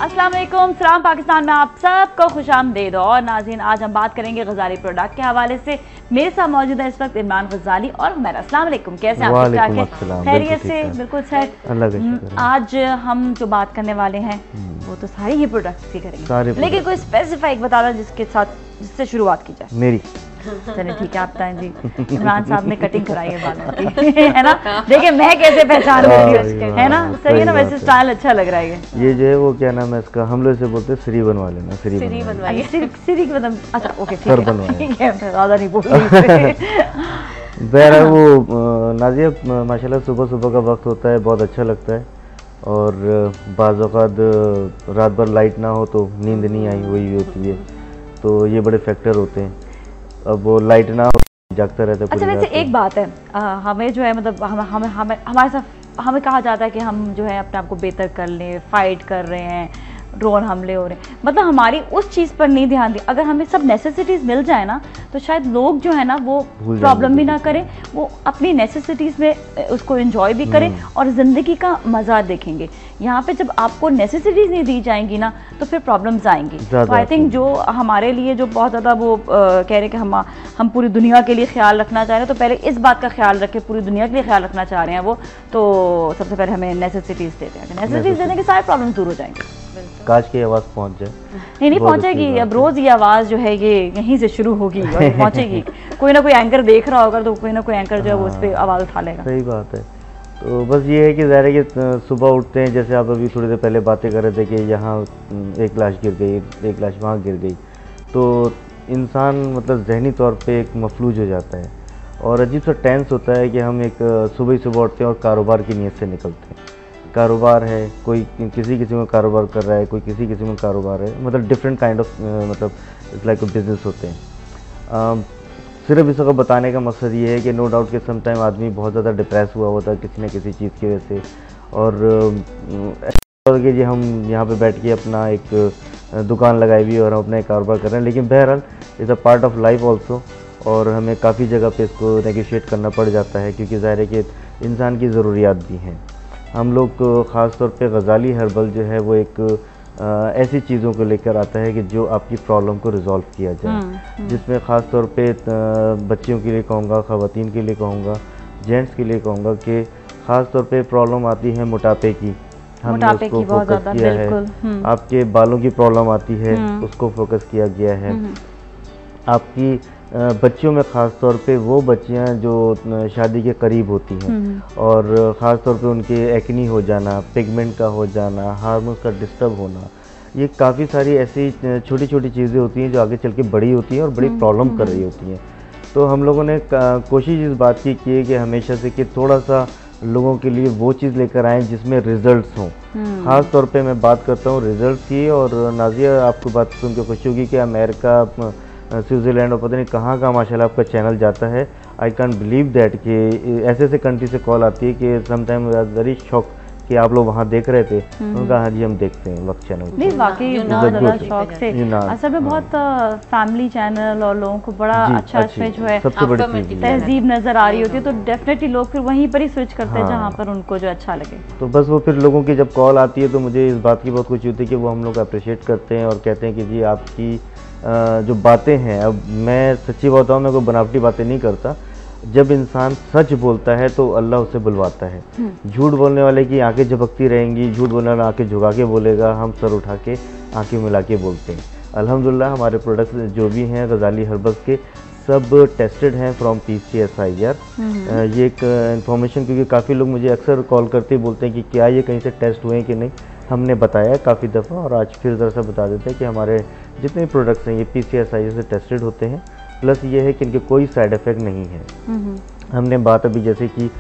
अस्सलाम वालेकुम, सलाम पाकिस्तान में आप सबको खुशामदीद। और नाज़रीन, आज हम बात करेंगे गजाली प्रोडक्ट के हवाले से। मेरे साथ मौजूद है इस वक्त इमरान गजाली और हुमैरा। अस्सलाम वालेकुम, कैसे हैं आप? ठीक ठाक हैं? खैरियत से? बिल्कुल सर। आज हम जो बात करने वाले हैं वो तो सारे ही प्रोडक्ट्स ही करेंगे, लेकिन कोई स्पेसिफिक बता दें जिससे शुरुआत की जाए। मेरी चलिए ठीक है, आप बताएं जी। इमरान साहब ने कटिंग कराई है बालों की है ना, देखिए मैं कैसे पहचान लेती हूँ, है ना? सही है ना? वैसे स्टाइल अच्छा लग रहा है ये जो है वो क्या नाम है इसका, हम लोग इसे बोलते हैं श्री बनवा लेना। श्री बनवाइए। श्री की मतलब अच्छा ओके सर बनवाइए, ज़्यादा नहीं बोल रही। बहरहाल वो नाज़िया माशाल्लाह सुबह सुबह का वक्त होता है, बहुत अच्छा लगता है। और बाज़ औक़ात रात भर लाइट ना हो तो नींद नहीं आई हुई होती है, तो ये बड़े फैक्टर होते हैं। अब वो लाइट ना हो जागता रहता है। अच्छा वैसे एक बात है, हमें जो है मतलब हमारे साथ हमें कहा जाता है कि हम जो है अपने आप को बेहतर कर लें, फाइट कर रहे हैं, ड्रोन हमले हो रहे हैं, मतलब हमारी उस चीज़ पर नहीं ध्यान दिया। अगर हमें सब नेसेसिटीज़ मिल जाए ना तो शायद लोग जो है ना वो प्रॉब्लम भी ना करें, वो अपनी नेसेसिटीज़ में उसको एंजॉय भी करें और ज़िंदगी का मज़ा देखेंगे। यहाँ पे जब आपको नेसेसिटीज़ नहीं दी जाएंगी ना तो फिर प्रॉब्लम्स आएंगी। तो आई थिंक जो हमारे लिए जो बहुत ज़्यादा वो कह रहे कि हम पूरी दुनिया के लिए ख्याल रखना चाह रहे हैं, तो पहले इस बात का ख्याल रखें, पूरी दुनिया के लिए ख्याल रखना चाह रहे हैं वो, तो सबसे पहले हमें नेसेसिटीज़ देते हैं। नेसेसिटीज़ देने के सारे प्रॉब्लम दूर हो जाएंगे। काश की आवाज़ पहुंच जाए। नहीं पहुंचेगी, अब रोज ये आवाज़ जो है ये यहीं से शुरू होगी और पहुंचेगी। कोई ना कोई एंकर देख रहा होगा तो कोई ना कोई एंकर जो है वो उस पर आवाज़ उठा लेगा। सही बात है। तो बस ये है कि ज़ाहिर है कि सुबह उठते हैं, जैसे आप अभी थोड़ी देर पहले बातें कर रहे थे कि यहाँ एक लाश गिर गई, एक लाश वहाँ गिर गई, तो इंसान मतलब जहनी तौर पे एक मफलूज हो जाता है और अजीब सा टेंस होता है कि हम एक सुबह ही सुबह उठते हैं और कारोबार की नीयत से निकलते हैं। कारोबार है, कोई किसी किसी में कारोबार कर रहा है, कोई किसी किसी में कारोबार है, मतलब डिफरेंट काइंड ऑफ मतलब इट्स लाइक बिजनेस होते हैं। सिर्फ इसको बताने का मकसद ये है कि नो डाउट कि सम टाइम आदमी बहुत ज़्यादा डिप्रेस हुआ होता है किसी न किसी चीज़ की वजह से, और कि जी हम यहाँ पे बैठ के अपना एक दुकान लगाई हुई और हम अपना एक कारोबार कर रहे हैं, लेकिन बहरहाल is a part of life also, और हमें काफ़ी जगह पे इसको नेगोशिएट करना पड़ जाता है क्योंकि ज़ाहिर है कि इंसान की ज़रूरियात भी हैं। हम लोग ख़ास तौर पे गजाली हर्बल जो है वो एक ऐसी चीज़ों को लेकर आता है कि जो आपकी प्रॉब्लम को रिज़ॉल्व किया जाए, जिसमें ख़ास तौर पे बच्चियों के लिए कहूँगा, ख़वातीन के लिए कहूँगा, जेंट्स के लिए कहूँगा कि ख़ास तौर पे प्रॉब्लम आती है मोटापे की, हमने उसको फोकस किया है। आपके बालों की प्रॉब्लम आती है, उसको फोकस किया गया है। आपकी बच्चियों में ख़ास तौर पे वो बच्चियां जो शादी के करीब होती हैं और ख़ास तौर पे उनके एक्नी हो जाना, पिगमेंट का हो जाना, हार्मोन्स का डिस्टर्ब होना, ये काफ़ी सारी ऐसी छोटी छोटी चीज़ें होती हैं जो आगे चल के बड़ी होती हैं और बड़ी प्रॉब्लम कर रही होती हैं। तो हम लोगों ने कोशिश इस बात की है कि हमेशा से कि थोड़ा सा लोगों के लिए वो चीज़ लेकर आएँ जिसमें रिज़ल्ट्स हों। ख़ास तौर पे मैं बात करता हूँ रिज़ल्ट्स की, और नाज़िया आपको बात सुन के खुशी होगी कि अमेरिका, स्विट्ज़रलैंड और पता नहीं कहाँ का माशाल्लाह आपका चैनल जाता है। आई कैन बिलीव दैट कि ऐसे ऐसे कंट्री से कॉल आती है कि समटाइम वेरी शॉक कि आप लोग वहाँ देख रहे थे। उनका हाँ जी हम देखते हैं वक्त चैनल। नहीं वाकई बहुत शौक से, असल में बहुत फैमिली चैनल और लोगों को बड़ा अच्छा इसमें जो है सबसे बड़ी चीज़ तहजीब नज़र आ रही होती है, तो डेफिनेटली लोग फिर वहीं पर ही स्विच करते हैं जहाँ पर उनको जो अच्छा लगे। तो बस वो फिर लोगों की जब कॉल आती है तो मुझे इस बात की बहुत खुशी होती है कि वो हम लोग अप्रिशिएट करते हैं और कहते हैं कि जी आपकी जो बातें हैं, अब मैं सच्ची बताऊँ, मैं कोई बनावटी बातें नहीं करता। जब इंसान सच बोलता है तो अल्लाह उसे बुलवाता है। झूठ बोलने वाले की आंखें झपकती रहेंगी, झूठ बोलने वाला आंखें झुका के बोलेगा, हम सर उठा के आंखें मिला के बोलते हैं। अल्हम्दुलिल्लाह हमारे प्रोडक्ट्स जो भी हैं गजाली हर्बल्स के सब टेस्टेड हैं फ्रॉम PCSIR। ये एक इन्फॉर्मेशन, क्योंकि काफ़ी लोग मुझे अक्सर कॉल करते बोलते हैं कि क्या ये कहीं से टेस्ट हुए हैं कि नहीं। हमने बताया काफ़ी दफ़ा और आज फिर ज़रा सा बता देते हैं कि हमारे जितने प्रोडक्ट्स हैं ये PCSIR से टेस्टेड होते हैं, प्लस ये है कि इनके कोई साइड इफ़ेक्ट नहीं है। हमने बात अभी जैसे कि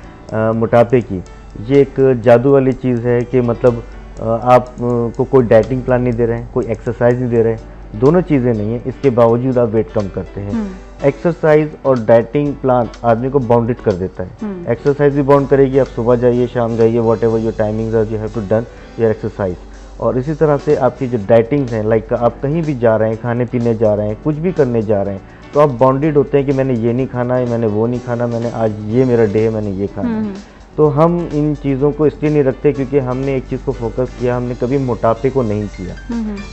मोटापे की, ये एक जादू वाली चीज़ है कि मतलब आप को कोई डाइटिंग प्लान नहीं दे रहे हैं, कोई एक्सरसाइज नहीं दे रहे हैं, दोनों चीज़ें नहीं हैं, इसके बावजूद आप वेट कम करते हैं। एक्सरसाइज और डाइटिंग प्लान आदमी को बाउंडेड कर देता है। एक्सरसाइज भी बाउंड करेगी, आप सुबह जाइए, शाम जाइए, whatever your timings are, you have to done your exercise. और इसी तरह से आपकी जो डाइटिंग्स हैं, लाइक आप कहीं भी जा रहे हैं, खाने पीने जा रहे हैं, कुछ भी करने जा रहे हैं, तो आप बाउंडेड होते हैं कि मैंने ये नहीं खाना है, मैंने वो नहीं खाना, मैंने आज ये मेरा डे है, मैंने ये खाना है। तो हम इन चीज़ों को इसलिए नहीं रखते क्योंकि हमने एक चीज़ को फोकस किया, हमने कभी मोटापे को नहीं किया।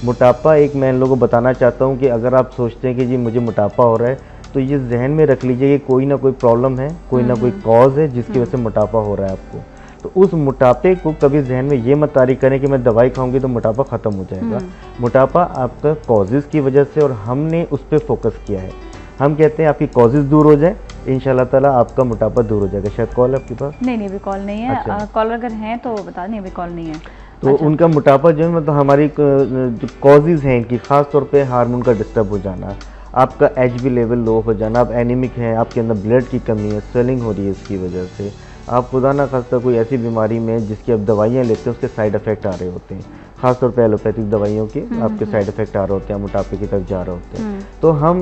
मोटापा एक मैं इन लोगों को बताना चाहता हूँ कि अगर आप सोचते हैं कि जी मुझे मोटापा हो रहा है, तो ये जहन में रख लीजिए कि कोई ना कोई प्रॉब्लम है, कोई ना कोई कॉज है जिसकी वजह से मोटापा हो रहा है आपको। तो उस मोटापे को कभी जहन में ये मत तारीख करें कि मैं दवाई खाऊंगी तो मोटापा ख़त्म हो जाएगा। मोटापा आपका कॉजेज़ की वजह से, और हमने उस पर फोकस किया है। हम कहते हैं आपकी कॉजेज़ दूर हो जाए, इंशाल्लाह ताला आपका मोटापा दूर हो जाएगा। शायद कॉल आपके पास? नहीं अभी कॉल नहीं है। अच्छा। कॉल अगर हैं तो बता दें, अभी कॉल नहीं है। तो अच्छा। उनका मोटापा जो है मतलब हमारी जो कॉजेज़ हैं कि ख़ास तौर पे हार्मोन का डिस्टर्ब हो जाना, आपका HB लेवल लो हो जाना, आप एनीमिक हैं, आपके अंदर ब्लड की कमी है, स्वेलिंग हो रही है इसकी वजह से, आप खुदा ना खास्ता कोई ऐसी बीमारी में जिसकी आप दवाइयाँ लेते हैं उसके साइड इफ़ेक्ट आ रहे होते हैं, ख़ासतौर पे एलोपैथिक दवाइयों के आपके साइड इफ़ेक्ट आ रहे होते हैं, मोटापे की तरफ जा रहे होते हैं। तो हम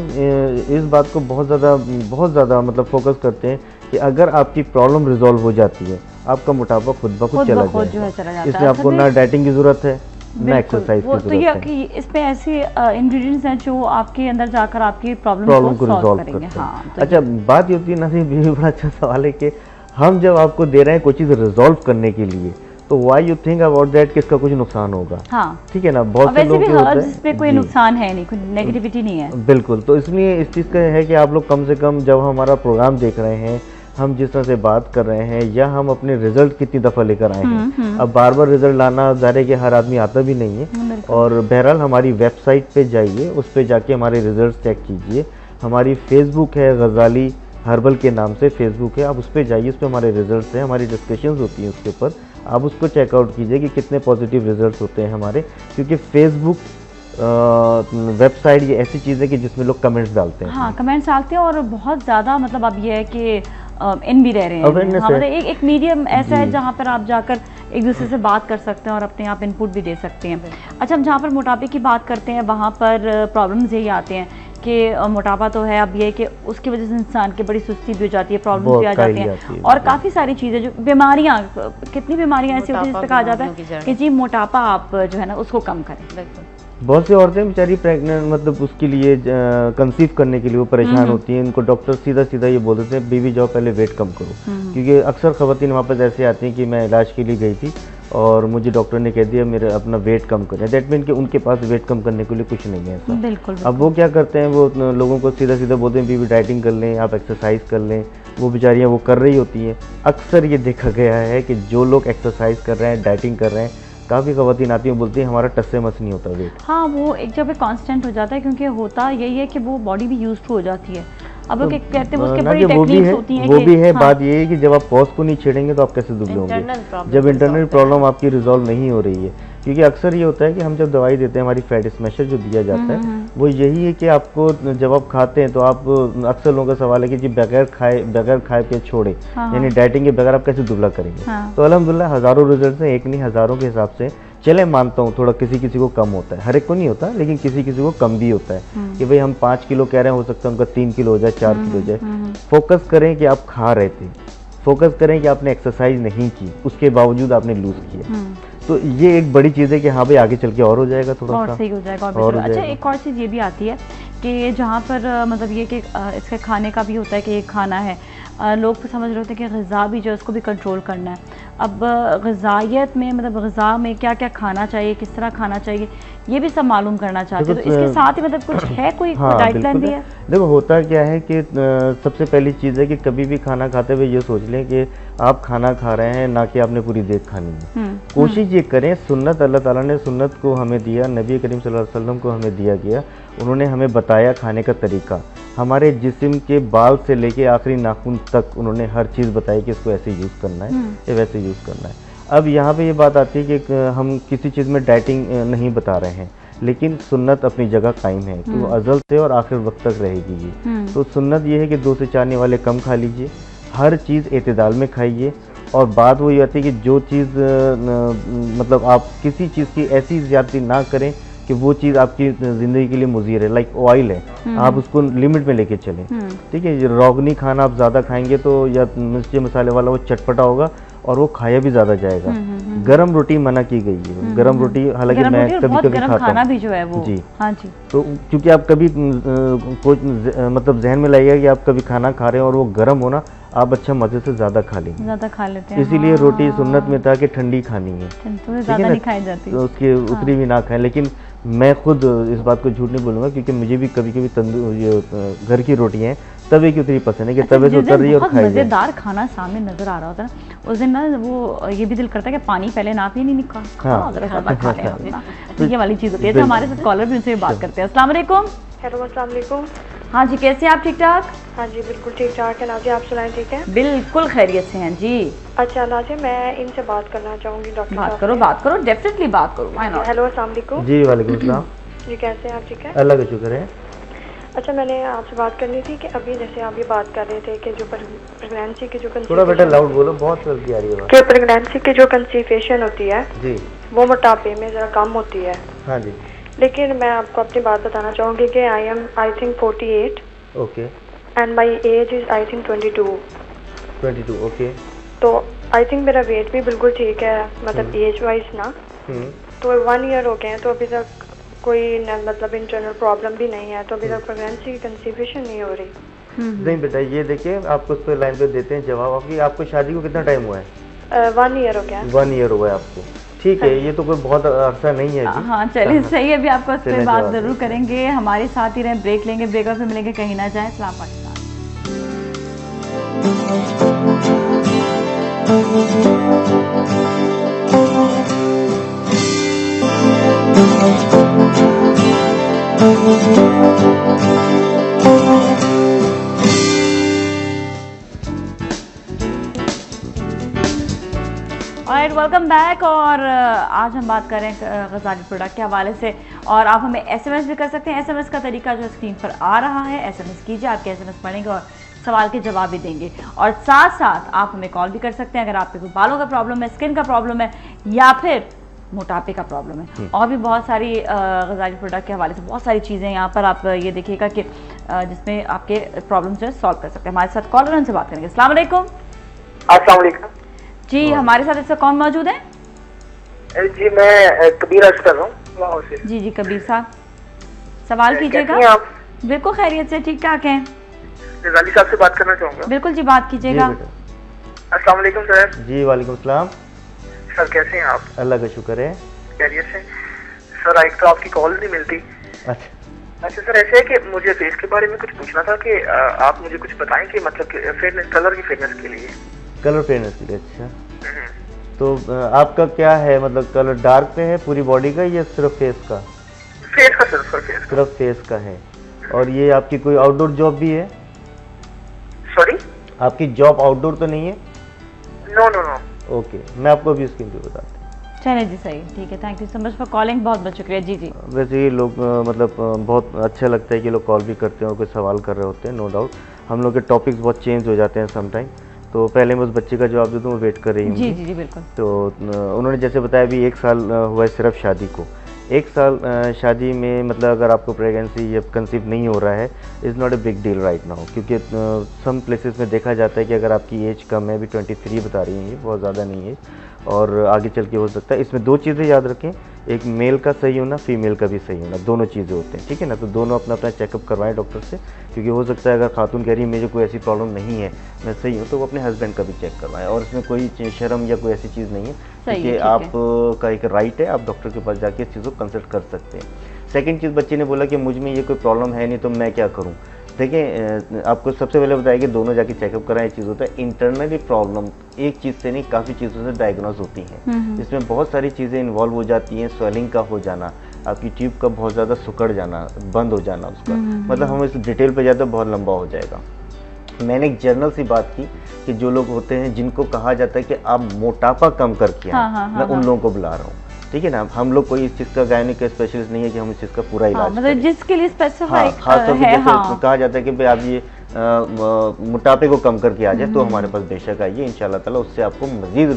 इस बात को बहुत ज़्यादा मतलब फोकस करते हैं कि अगर आपकी प्रॉब्लम रिजॉल्व हो जाती है, आपका मोटापा खुद ब खुद चला जाएगा। इसलिए आपको ना डाइटिंग की ज़रूरत है, ना एक्सरसाइज की तो ये ज़रूरत है। कि इसमें ऐसे इंग्रेडिएंट्स हैं जो आपके अंदर जाकर आपकी प्रॉब्लम को सॉल्व रिजॉल्व करेंगे। करते हैं। हाँ, तो अच्छा, बात ये होती है ना, ये बड़ा अच्छा सवाल है कि हम जब आपको दे रहे हैं कोई चीज़ रिजॉल्व करने के लिए, तो why you think about that कि इसका कुछ नुकसान होगा। हाँ, ठीक है ना, बहुत से वैसे लोग भी ये होता हर्ब्स है इसमें कोई जी, नुकसान है नहीं, कोई नेगेटिविटी नहीं है। बिल्कुल। तो इसलिए इस चीज़ का है कि आप लोग कम से कम जब हमारा प्रोग्राम देख रहे हैं, हम जिस तरह से बात कर रहे हैं, या हम अपने रिजल्ट कितनी दफ़ा लेकर आए हैं, अब बार बार रिजल्ट लाना ज़ाहिर है कि हर आदमी आता भी नहीं है। और बहरहाल हमारी वेबसाइट पे जाइए, उस पे जाके हमारे रिजल्ट चेक कीजिए। हमारी फेसबुक है, गज़ाली हर्बल के नाम से फेसबुक है, आप उस पर जाइए, उस पर हमारे रिजल्ट्स हैं, हमारी डिस्कशंस होती हैं उसके ऊपर, आप उसको चेकआउट कीजिए कि कितने पॉजिटिव रिजल्ट्स होते हैं हमारे। क्योंकि फेसबुक वेबसाइट ये ऐसी चीज़ है कि जिसमें लोग कमेंट्स डालते हैं। हाँ, कमेंट्स डालते हैं और बहुत ज़्यादा मतलब अब ये है कि इन भी रह रहे हैं। Awareness हाँ, है। मतलब एक मीडियम ऐसा है जहाँ पर आप जाकर एक दूसरे से बात कर सकते हैं और अपने आप इनपुट भी दे सकते हैं। अच्छा, हम जहाँ पर मोटापे की बात करते हैं वहाँ पर प्रॉब्लम्स यही आते हैं कि मोटापा तो है, अब ये कि उसकी वजह से इंसान की बड़ी सुस्ती भी हो जाती है, प्रॉब्लम्स भी आ जाती हैं, और काफ़ी सारी चीज़ें जो बीमारियाँ, कितनी बीमारियाँ ऐसी होती हैं जिस पर कहा जाता है कि जी मोटापा आप जो है ना उसको कम करें। बहुत सी औरतें बेचारी प्रेग्नेंट मतलब उसके लिए कंसीव करने के लिए वो परेशान होती हैं। इनको डॉक्टर सीधा ये बोल देते हैं बेबी जाओ पहले वेट कम करो। क्योंकि अक्सर ख़वातीन वहाँ पर ऐसे आती हैं कि मैं इलाज के लिए गई थी और मुझे डॉक्टर ने कह दिया मेरा अपना वेट कम करें। दैट मीन कि उनके पास वेट कम करने के लिए कुछ नहीं है ऐसा। बिल्कुल। अब वो क्या करते हैं, वो लोगों को सीधा बोलते हैं बेबी डाइटिंग कर लें, आप एक्सरसाइज कर लें। वो बेचारियाँ वो कर रही होती हैं। अक्सर ये देखा गया है कि जो लोग एक्सरसाइज कर रहे हैं, डाइटिंग कर रहे हैं, काफ़ी ख़वातीन आती हैं बोलती हैं हमारा टस से मस नहीं होता वेट। हाँ, वो एक जगह कांस्टेंट हो जाता है, क्योंकि होता यही है कि वो बॉडी भी यूज टू हो जाती है। अब वो कहते हैं उसके बड़ी टेक्निक्स होती हैं, वो भी है। बात ये है कि जब आप कॉज को नहीं छेड़ेंगे तो आप कैसे दुबले होंगे, जब इंटरनल प्रॉब्लम आपकी रिजॉल्व नहीं हो रही है। क्योंकि अक्सर ये होता है कि हम जब दवाई देते हैं, हमारी फैट स्मैशर जो दिया जाता है वो यही है कि आपको जब आप खाते हैं तो आप, अक्सर लोगों का सवाल है कि जी बगैर खाए पे छोड़े, यानी डाइटिंग के बगैर आप कैसे दुबला करेंगे। तो अल्हम्दुलिल्लाह हज़ारों रिजल्ट हैं, एक नहीं हज़ारों के हिसाब से। चले मानता हूँ थोड़ा किसी को कम होता है, हर एक को नहीं होता, लेकिन किसी को कम भी होता है कि भाई हम 5 किलो कह रहे हैं, हो सकता है उनका 3 किलो हो जाए, 4 किलो हो जाए। फोकस करें कि आप खा रहे थे, फोकस करें कि आपने एक्सरसाइज नहीं की, उसके बावजूद आपने लूज किया। तो ये एक बड़ी चीज़ है कि हाँ भाई आगे चल के और हो जाएगा, थोड़ा और सही हो जाएगा और अच्छा, एक और चीज़ ये भी आती है कि जहाँ पर मतलब ये कि इसके खाने का भी होता है कि ये खाना है, लोग तो समझ रहे होते हैं कि ग़िज़ा भी जो है उसको भी कंट्रोल करना है। अब ग़िज़ायत में मतलब ग़िज़ा में क्या क्या खाना चाहिए, किस तरह खाना चाहिए, ये भी सब मालूम करना चाहते हैं। तो इसके साथ ही मतलब कुछ है कोई डाइट प्लान भी है? देखो होता क्या है कि सबसे पहली चीज़ है कि कभी भी खाना खाते हुए ये सोच लें कि आप खाना खा रहे हैं, ना कि आपने पूरी देख खानी है। कोशिश ये करें, सुन्नत अल्लाह ताला ने सुन्नत को हमें दिया, नबी करीम सल्लल्लाहु अलैहि वसल्लम को हमें दिया गया, उन्होंने हमें बताया खाने का तरीका। हमारे जिस्म के बाल से लेके आखिरी नाखून तक उन्होंने हर चीज़ बताई कि इसको ऐसे यूज़ करना है या वैसे यूज़ करना है। अब यहाँ पे ये बात आती है कि हम किसी चीज़ में डाइटिंग नहीं बता रहे हैं, लेकिन सुन्नत अपनी जगह कायम है कि वो अज़ल से और आखिर वक्त तक रहेगी ये। तो सुन्नत ये है कि 2 से 4 आने वाले कम खा लीजिए, हर चीज़ एतदाल में खाइए। और बात वही आती है कि जो चीज़ मतलब आप किसी चीज़ की ऐसी ज़्यादती ना करें कि वो चीज़ आपकी ज़िंदगी के लिए मुज़ीर है। लाइक ऑयल है, आप उसको लिमिट में लेके चलें, ठीक है। रोगनी खाना आप ज़्यादा खाएंगे तो या मिर्ची मसाले वाला वो चटपटा होगा और वो खाया भी ज़्यादा जाएगा। गरम रोटी मना की गई है, गरम रोटी, हालांकि मैं कभी खाता हूँ भी जो है वो जी। हाँ जी। तो क्योंकि आप कभी कुछ मतलब जहन में लाइएगा कि आप कभी खाना खा रहे हैं और वो गर्म होना आप अच्छा मज़े से ज़्यादा खा लेंगे, ज़्यादा खा लेते हैं। इसीलिए रोटी सुन्नत में था कि ठंडी खानी है, तो ज़्यादा नहीं खाई जाती, तो उसकी उतनी भी ना खाएं। लेकिन मैं खुद इस बात को झूठ नहीं बोलूँगा, क्योंकि मुझे भी कभी कभी घर की रोटियाँ तवे की उतनी पसंद है कि तवे से उतर रही है और खाई जाए। मज़ेदार खाना सामने नजर आ रहा होता है ना, उस दिन ना वो ये भी दिल करता है कि पानी पहले ना पिए, नहीं निकाल तो ये वाली चीज़ होती है। तो हमारे साथ कॉलर भी उनसे बात करते हैं। अस्सलाम वालेकुम। हेलो अस्सलाम वालेकुम। हाँ जी, कैसे हैं आप? ठीक ठाक? हाँ जी बिल्कुल ठीक ठाक है नाज़िया, आप सुनाएं ठीक है? बिल्कुल खैरियत से हैं जी। अच्छा नाज़िया, मैं इनसे बात करना चाहूँगी डॉक्टर साहब। बात करो, डेफिनेटली बात करो। हेलो अस्सलाम वालेकुम। जी वालेकुम सलाम। जी कैसे हैं आप? ठीक है, अल्लाह का शुक्र है। अच्छा मैंने आपसे बात करनी थी कि अभी जैसे आप ये बात कर रहे थे कि जो प्रेगनेंसी की जो थोड़ा बेटा लाउड बोलो, बहुत जल्दी आ रही है कि प्रेगनेंसी की जो कंसीवेशन होती है जी, वो मोटापे में ज़रा कम होती है। हाँ जी। लेकिन मैं आपको अपनी बात बताना चाहूँगी कि I think 48 okay and my age is I think 22 okay. तो आई थिंक मेरा वेट भी बिल्कुल ठीक है, मतलब एज वाइज ना। तो 1 ईयर हो गए हैं, तो अभी तक कोई मतलब इंटरनल प्रॉब्लम भी नहीं है, तो अभी तक प्रेगनेंसी की कंसीवेशन नहीं हो रही। नहीं बेटा, ये देखिए आपको उस पर लाइन पे देते हैं जवाब। आपको शादी को कितना टाइम हुआ है? 1 ईयर हो गया। 1 ईयर हुआ है आपको, ठीक है। ये तो कोई बहुत अरसा नहीं है अभी। हाँ चलिए सही है, अभी आपको इस पर बात जरूर करेंगे। हमारे साथ ही रहें, ब्रेक लेंगे, ब्रेक फिर मिलेंगे, कहीं ना जाए। सलाम पाकिस्तान। Alright, welcome back. और आज हम बात कर रहे हैं गजाली प्रोडक्ट के हवाले से, और आप हमें एसएमएस भी कर सकते हैं। एसएमएस का तरीका जो स्क्रीन पर आ रहा है, एसएमएस कीजिए, आपके एसएमएस पढ़ेंगे और सवाल के जवाब भी देंगे। और साथ साथ आप हमें कॉल भी कर सकते हैं अगर आपके कोई बालों का प्रॉब्लम है, स्किन का प्रॉब्लम है, या फिर मोटापे का प्रॉब्लम है। और भी बहुत सारी गजाली प्रोडक्ट के हवाले से बहुत सारी चीज़ें यहाँ पर आप ये देखिएगा कि जिसमें आपके प्रॉब्लम जो है सॉल्व कर सकते हैं। हमारे साथ कॉलर उनसे बात करेंगे। अस्सलाम वालेकुम। अस्सलाम वालेकुम जी, हमारे साथ इसका कौन मौजूद है? जी मैं कबीर अर्ज कर रहा हूँ। जी जी कबीर साहब, सवाल कीजिएगा। आप बिल्कुल खैरियत से, ठीक ठाक हैं। गजाली साहब से बात करना चाहूँगा। बिल्कुल जी, बात कीजिएगा। अस्सलाम वालेकुम सर। जी वालेकुम सलाम। सर कैसे हैं आप? अल्लाह का शुक्र है। खैरियत से। सर एक तो आपकी कॉल नहीं मिलती। अच्छा सर, ऐसे है कि मुझे फेस के बारे में कुछ पूछना था कि आप मुझे कुछ बताएं कि मतलब फेयरनेस, कलर की फेयरनेस के लिए। कलर फेयरनेस के लिए, अच्छा। तो आपका क्या है, मतलब कलर डार्क पे है पूरी बॉडी का या सिर्फ फेस का? फेस का सिर्फ फेस का है। और ये आपकी कोई आउटडोर जॉब भी है? सॉरी, आपकी जॉब आउटडोर तो नहीं है? No no no. ओके, मैं आपको अभी स्क्रीन पे बताता हूँ। चलिए जी, सही, ठीक है। Thank you so much for calling, बहुत बहुत शुक्रिया। जी जी, वैसे ये लोग मतलब बहुत अच्छा लगता है कि लोग कॉल भी करते हैं और कोई सवाल कर रहे होते हैं। नो डाउट हम लोग के टॉपिक्स बहुत चेंज हो जाते हैं समटाइम। तो पहले मैं उस बच्चे का जवाब दे दूँ, वो वेट कर रही हूँ। जी जी बिल्कुल। तो उन्होंने जैसे बताया अभी 1 साल हुआ है सिर्फ शादी को। 1 साल शादी में मतलब अगर आपको प्रेगनेंसी या कंसीव नहीं हो रहा है, is not a big deal right now, क्योंकि सम प्लेसेस में देखा जाता है कि अगर आपकी एज कम है, अभी 23 बता रही हैं, ये बहुत ज़्यादा नहीं है, और आगे चल के हो सकता है। इसमें 2 चीज़ें याद रखें, एक मेल का सही होना, फीमेल का भी सही होना, दोनों चीज़ें होते हैं, ठीक है ना। तो दोनों अपना अपना चेकअप करवाएं डॉक्टर से, क्योंकि हो सकता है अगर खातून कह रही है मुझे कोई ऐसी प्रॉब्लम नहीं है, मैं सही हूँ, तो वो अपने हस्बैंड का भी चेक करवाएं। और इसमें कोई शर्म या कोई ऐसी चीज़ नहीं है, क्योंकि आपका एक राइट है, आप डॉक्टर के पास जाके इस चीज़ को कंसल्ट कर सकते हैं। सेकेंड चीज़, बच्चे ने बोला कि मुझ में ये कोई प्रॉब्लम है नहीं, तो मैं क्या करूँ। देखिए आपको सबसे पहले बताया कि दोनों जाके चेकअप कराएं। एक चीज़ होता है इंटरनली प्रॉब्लम, एक चीज़ से नहीं काफ़ी चीज़ों से डायग्नोज होती हैं, जिसमें बहुत सारी चीज़ें इन्वॉल्व हो जाती हैं। स्वेलिंग का हो जाना, आपकी ट्यूब का बहुत ज़्यादा सुकड़ जाना, बंद हो जाना उसका, मतलब हम इस डिटेल पे जाते बहुत लंबा हो जाएगा। मैंने एक जर्नल सी बात की कि जो लोग होते हैं जिनको कहा जाता है कि आप मोटापा कम करके आए, मैं उन लोगों को बुला रहा हूँ, ठीक है ना। हम लोग कोई इस चीज़ का गायनिक स्पेशलिस्ट नहीं है कि हम इस चीज़ का पूरा इलाज मतलब जिसके लिए स्पेसिफाइड खास तौर पे कहा जाता है कि भाई आप ये मोटापे को कम करके आ जाए, तो हमारे पास बेशक आइए, इंशाल्लाह ताला उससे आपको मजीद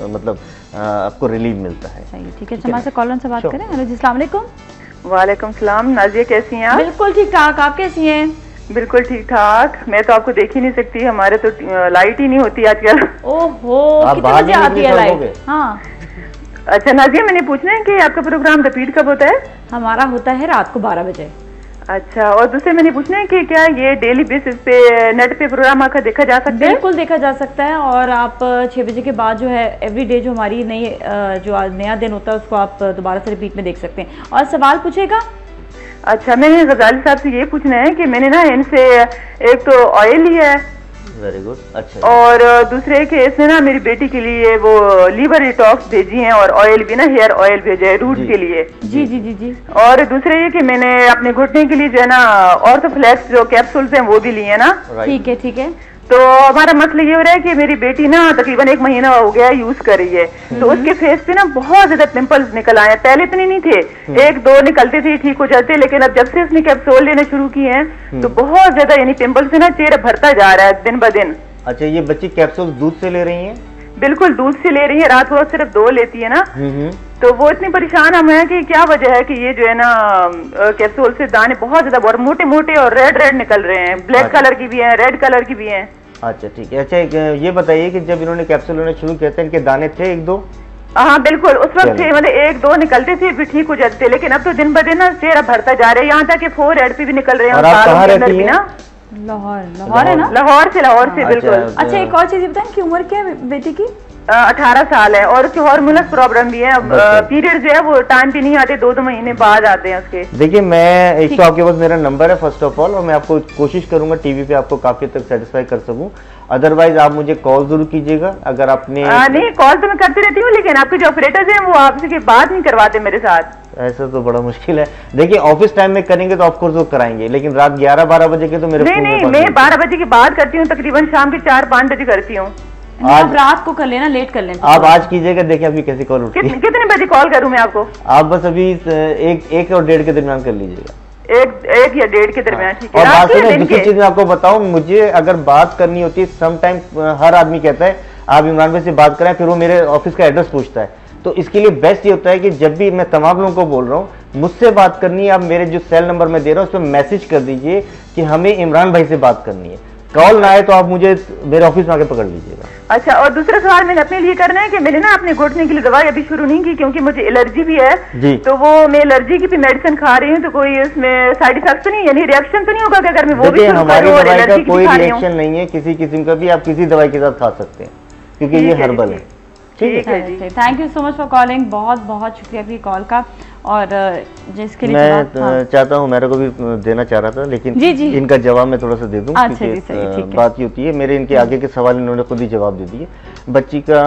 मतलब आपको रिलीफ मिलता है। सही, ठीक है। हमारे कॉलर से बात करें। हेलो जी, अस्सलाम वालेकुम। वालेकुम सलाम। नाजिया कैसी हैं आप? बिल्कुल ठीक ठाक, आप कैसी हैं? बिल्कुल ठीक ठाक। मैं तो आपको देख ही नहीं सकती, हमारे तो लाइट ही नहीं होती आजकल। ओहो, कितने बजे आती है लाइट? हाँ अच्छा नाजिया, मैंने पूछना है कि आपका प्रोग्राम रिपीट कब होता है? हमारा होता है रात को 12 बजे। अच्छा, और दूसरे मैंने पूछना है कि क्या ये डेली बेसिस पे नेट पे प्रोग्राम आकर देखा जा सकता है? बिल्कुल देखा जा सकता है, और आप 6 बजे के बाद जो है एवरीडे जो हमारी नई जो आज नया दिन होता है उसको आप दोबारा से रिपीट में देख सकते हैं। और सवाल पूछेगा? अच्छा, मैंने गजाली साहब से ये पूछना है कि मैंने ना इनसे एक तो ऑयल लिया है, वेरी गुड, अच्छा, और दूसरे केस में ना मेरी बेटी के लिए वो लीवर डिटॉक्स भेजी है, और ऑयल भी ना हेयर ऑयल भेजा है रूट के लिए। जी जी जी जी। और दूसरे ये कि मैंने अपने घुटने के लिए जो है ना ऑर्थोफ्लेक्स जो कैप्सूल्स हैं वो भी लिए हैं ना। ठीक है ठीक है। तो हमारा मसला ये हो रहा है कि मेरी बेटी ना तकरीबन 1 महीना हो गया यूज कर रही है, तो उसके फेस पे ना बहुत ज्यादा पिंपल्स निकल आए हैं। पहले इतने नहीं थे, 1-2 निकलते थे, ठीक हो जाते, लेकिन अब जब से उसने कैप्सूल लेने शुरू किए हैं तो बहुत ज्यादा यानी पिंपल्स से ना चेहरा भरता जा रहा है दिन ब दिन। अच्छा, ये बच्ची कैप्सूल दूध से ले रही हैं? बिल्कुल दूध से ले रही है, रात को सिर्फ 2 लेती है ना। तो वो इतनी परेशान हम है कि क्या वजह है कि ये जो है ना कैप्सूल से दाने बहुत ज्यादा मोटे मोटे और रेड रेड निकल रहे हैं, ब्लैक कलर की भी हैं, रेड कलर की भी हैं। अच्छा ठीक है। अच्छा, ये बताइए कि जब इन्होंने कैप्सूल लेना शुरू किया था इनके दाने थे 1-2? हाँ बिल्कुल, उस वक्त थे, मतलब 1-2 निकलते थे फिर ठीक हो जाते थे, लेकिन अब तो दिन ब दिन ना चेहरा भरता जा रहा है, यहाँ तक कि 4 हेड पे भी निकल रहे हैं। और आप कहाँ रहती हैं? लाहौर है ना? लाहौर से बिल्कुल। अच्छा, एक और चीज बताएं कि उम्र क्या है बेटी की? 18 साल है, और उसके हार्मोनल प्रॉब्लम भी है। पीरियड जो है वो टाइम पे नहीं आते, 2-2 महीने बाद आते हैं उसके। देखिए, मैं एक तो आपके पास मेरा नंबर है फर्स्ट ऑफ ऑल, और मैं आपको कोशिश करूंगा टीवी पे आपको काफी तक सेटिस्फाई कर सकूं। अदरवाइज आप मुझे कॉल जरूर कीजिएगा अगर आपने। नहीं, कॉल तो मैं करती रहती हूँ, लेकिन आपके जो ऑपरेटर्स हैं वो आपसे बात नहीं करवाते मेरे साथ। ऐसा तो बड़ा मुश्किल है। देखिए, ऑफिस टाइम में करेंगे तो ऑफकोर्स वो कराएंगे, लेकिन रात 11-12 बजे के तो मेरे नहीं, मैं 12 बजे की बात करती हूँ, तकरीबन शाम के 4-5 बजे करती हूँ। आप रात को कर लेना, लेट कर लेना। आप आज कीजिएगा, देखिए आपकी कैसी कॉल उठती है। कितने बजे कॉल करूँ मैं आपको? आप बस अभी 1 और 1:30 के दरमियान कर लीजिएगा। 1 या 1:30 के दरमियान, ठीक है। और बात सुनिए, दूसरी चीज मैं आपको बताऊं, मुझे अगर बात करनी होती है, समटाइम हर आदमी कहता है आप इमरान भाई से बात करें, फिर वो मेरे ऑफिस का एड्रेस पूछता है। तो इसके लिए बेस्ट ये होता है कि जब भी मैं तमाम लोगों को बोल रहा हूँ मुझसे बात करनी है, आप मेरे जो सेल नंबर में दे रहा हूँ उस पर मैसेज कर दीजिए कि हमें इमरान भाई से बात करनी है। कॉल ना आए तो आप मुझे मेरे ऑफिस में आके पकड़ लीजिएगा। अच्छा, और दूसरा सवाल मैंने अपने लिए करना है कि मैंने ना अपने घुटने के लिए दवाई अभी शुरू नहीं की, क्योंकि मुझे एलर्जी भी है जी। तो वो मैं एलर्जी की भी मेडिसिन खा रही हूँ, तो कोई इसमें साइड इफेक्ट तो नहीं, यानी रिएक्शन तो नहीं होगा कि अगर मैं वो भी शुरू हमारी करूं? दवाई का कोई रिएक्शन नहीं है किसी किस्म का भी, आप किसी दवाई के साथ खा सकते हैं क्योंकि ये हर्बल है। ठीक है जी, thank you so much for calling, बहुत बहुत शुक्रिया आपकी कॉल का। और जिसके लिए मैं चाहता हूँ, मेरे को भी देना चाह रहा था, लेकिन जी। इनका जवाब मैं थोड़ा सा दे दूं, क्योंकि बात ये होती है, मेरे इनके आगे के सवाल इन्होंने खुद ही जवाब दे दिए। बच्ची का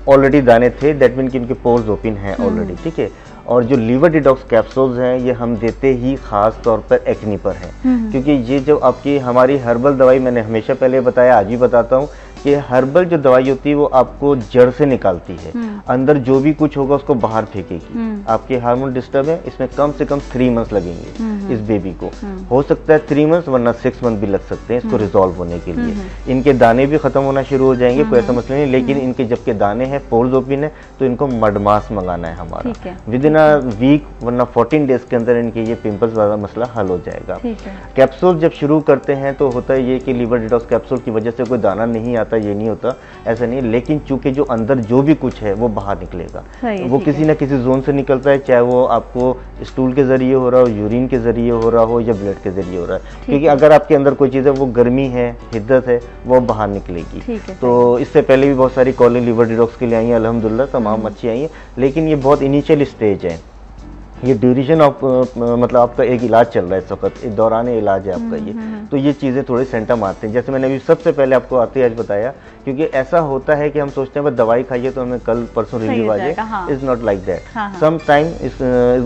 ऑलरेडी दाने थे, दैट मीन कि इनके पोर्स ओपन हैं ऑलरेडी, ठीक है। और जो लीवर डिटॉक्स कैप्सूल्स हैं ये हम देते ही खास तौर पर एक्नी पर हैं, क्योंकि ये जो आपकी हमारी हर्बल दवाई, मैंने हमेशा पहले बताया, आज भी बताता हूँ कि हर्बल जो दवाई होती है वो आपको जड़ से निकालती है, अंदर जो भी कुछ होगा उसको बाहर फेंकेगी। आपके हार्मोन डिस्टर्ब है, इसमें कम से कम 3 मंथ्स लगेंगे इस बेबी को, हो सकता है 3 मंथ्स वरना 6 मंथ भी लग सकते हैं इसको रिजॉल्व होने के लिए। इनके दाने भी खत्म होना शुरू हो जाएंगे, कोई ऐसा मसला नहीं, लेकिन इनके जबकि दाने हैं, पोर्स ओपन है, तो इनको मड मास्क मंगाना है हमारा विद इन अ वीक, वरना 14 डेज के अंदर इनके ये पिंपल्स वाला मसला हल हो जाएगा। कैप्सूल जब शुरू करते हैं तो होता है ये कि लीवर डिटॉक्स कैप्सूल की वजह से कोई दाना नहीं आता, ये नहीं होता, ऐसा नहीं, लेकिन चूंकि जो अंदर जो भी कुछ है वो बाहर निकलेगा, वो किसी ना किसी जोन से निकलता है, चाहे वो आपको स्टूल के जरिए हो रहा हो, यूरिन के जरिए हो रहा हो या ब्लड के जरिए हो रहा है, क्योंकि अगर आपके अंदर कोई चीज़ है, वो गर्मी है, हिद्दत है, वो बाहर निकलेगी। तो इससे पहले भी बहुत सारी कॉलें लीवर डिटॉक्स के लिए आई हैं, अल्हम्दुलिल्लाह तमाम अच्छी आई हैं, लेकिन ये बहुत इनिशियल स्टेज है, ये ड्यूरेशन ऑफ मतलब आपका एक इलाज चल रहा है इस वक्त, एक दौरान इलाज है आपका ये, तो ये चीज़ें थोड़े सेंटम आते हैं, जैसे मैंने अभी सबसे पहले आपको आते आज बताया, क्योंकि ऐसा होता है कि हम सोचते हैं बस दवाई खाइए तो हमें कल परसों रिलीव आ जाए, is not like that, some time is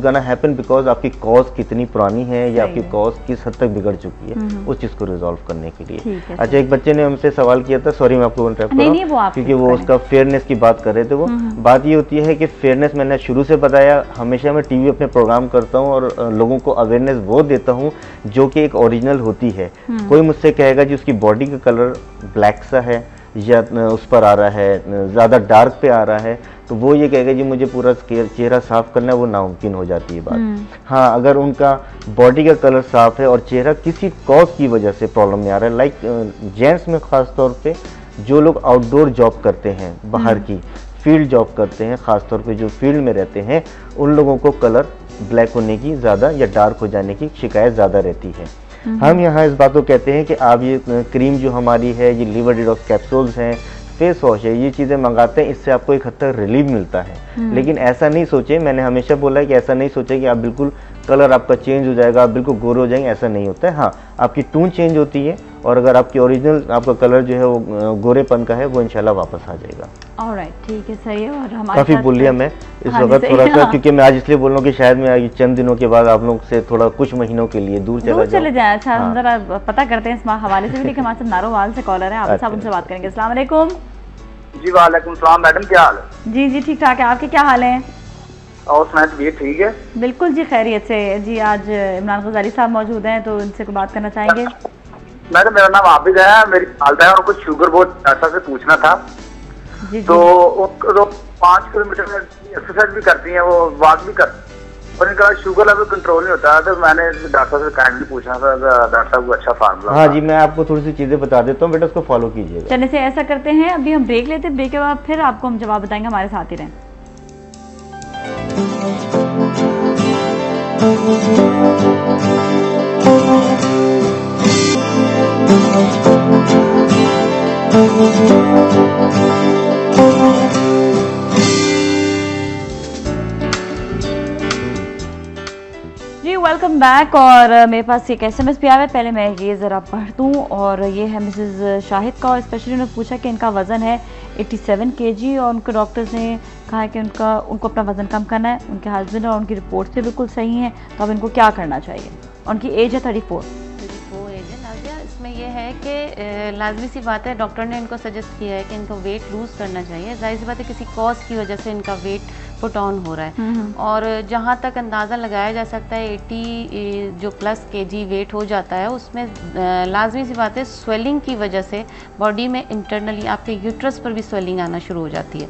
gonna happen because आपकी कॉज कितनी पुरानी है या आपकी कॉज किस हद तक बिगड़ चुकी है, उस चीज़ को रिजॉल्व करने के लिए। अच्छा, एक बच्चे ने हमसे सवाल किया था, सॉरी मैं आपको इंटरप्ट कर रहा हूं, क्योंकि वो उसका फेयरनेस की बात कर रहे थे। वो बात ये होती है कि फेयरनेस मैंने शुरू से बताया, हमेशा मैं टीवी अपने प्रोग्राम करता हूं और लोगों को अवेयरनेस वो देता हूं जो कि एक ओरिजिनल होती है। कोई मुझसे कहेगा जी उसकी बॉडी का कलर ब्लैक सा है या उस पर आ रहा है, ज़्यादा डार्क पे आ रहा है, तो वो ये कहेगा जी मुझे पूरा चेहरा साफ करना है, वो नामुमकिन हो जाती है बात। हाँ, अगर उनका बॉडी का कलर साफ है और चेहरा किसी कॉज की वजह से प्रॉब्लम में आ रहा है, लाइक जेंट्स में ख़ास तौर पे जो लोग आउटडोर जॉब करते हैं, बाहर की फील्ड जॉब करते हैं, ख़ास तौर पे जो फील्ड में रहते हैं, उन लोगों को कलर ब्लैक होने की ज़्यादा या डार्क हो जाने की शिकायत ज़्यादा रहती है। हम यहाँ इस बात को कहते हैं कि आप ये क्रीम जो हमारी है, ये लीवर डिटॉक्स कैप्सूल्स हैं, फेस वॉश है, ये चीज़ें मंगाते हैं, इससे आपको एक हद तक रिलीफ मिलता है। लेकिन ऐसा नहीं सोचे, मैंने हमेशा बोला है कि ऐसा नहीं सोचे कि आप बिल्कुल कलर आपका चेंज हो जाएगा, आप बिल्कुल गोरे हो जाएंगे, ऐसा नहीं होता है। हाँ, आपकी टून चेंज होती है और अगर आपकी ओरिजिनल आपका कलर जो है वो गोरेपन का है, वो इंशाल्लाह वापस आ जाएगा। ऑलराइट, ठीक है, सही है। और हमारे काफ़ी बोल लिया मैं इस वक्त थोड़ा सा, क्योंकि मैं आज इसलिए बोल रहा हूँ कि शायद मैं चंद दिनों के बाद आप लोग से थोड़ा कुछ महीनों के लिए दूर चले जाए। अच्छा, हम जरा पता करते हैं इस हवाले से भी, लेकिन हमारे साथ नारोवाल से कॉलर है, आप साहब उनसे बात करेंगे। अस्सलाम वालेकुम। जी वालेकुम सलाम मैडम, क्या हाल है? जी जी ठीक ठाक है, आपके क्या हाल है? और सुनाए, तबीयत ठीक है? बिल्कुल जी, खैरियत से जी। आज इमरान गजाली साहब मौजूद हैं, तो इनसे कोई बात करना चाहेंगे? मैडम मेरा नाम आबिद है, मेरी हालत है और कुछ शुगर बहुत ऐसा से पूछना था। जी तो 5 किलोमीटर में एक्सरसाइज भी करती हैं, वो वॉक भी करती, और इनका शुगर लेवल कंट्रोल नहीं होता है। तो मैंने डॉक्टर से काइंडली पूछना था, डॉक्टर साहब को अच्छा फार्मूला। हाँ जी, मैं आपको थोड़ी सी चीज़ें बता देता हूँ बेटा, उसको फॉलो कीजिएगा। चलिए से ऐसा करते हैं, अभी हम ब्रेक लेते हैं, ब्रेक के बाद फिर आपको हम जवाब बताएंगे, हमारे साथ ही रहें। जी वेलकम बैक। और मेरे पास एक SMS भी आया है, पहले मैं ये ज़रा पढ़ दूँ। और ये है मिसेस शाहिद का, और स्पेशली उन्होंने पूछा कि इनका वज़न है 87 kg और उनके डॉक्टर्स ने कहा है कि उनको अपना वज़न कम करना है। उनके हस्बैंड और उनकी रिपोर्ट्स भी बिल्कुल सही हैं, तो अब इनको क्या करना चाहिए? उनकी एज है 34 एज है नाजिया। इसमें यह है कि लाजमी सी बात है, डॉक्टर ने इनको सजेस्ट किया है कि इनको वेट लूज़ करना चाहिए। जाहिर सी बात है, किसी कॉज की वजह से इनका वेट पुट ऑन हो रहा है। और जहाँ तक अंदाज़ा लगाया जा सकता है 80 जो प्लस kg वेट हो जाता है, उसमें लाजमी सी बात है स्वेलिंग की वजह से बॉडी में इंटरनली आपके यूट्रस पर भी स्वेलिंग आना शुरू हो जाती है,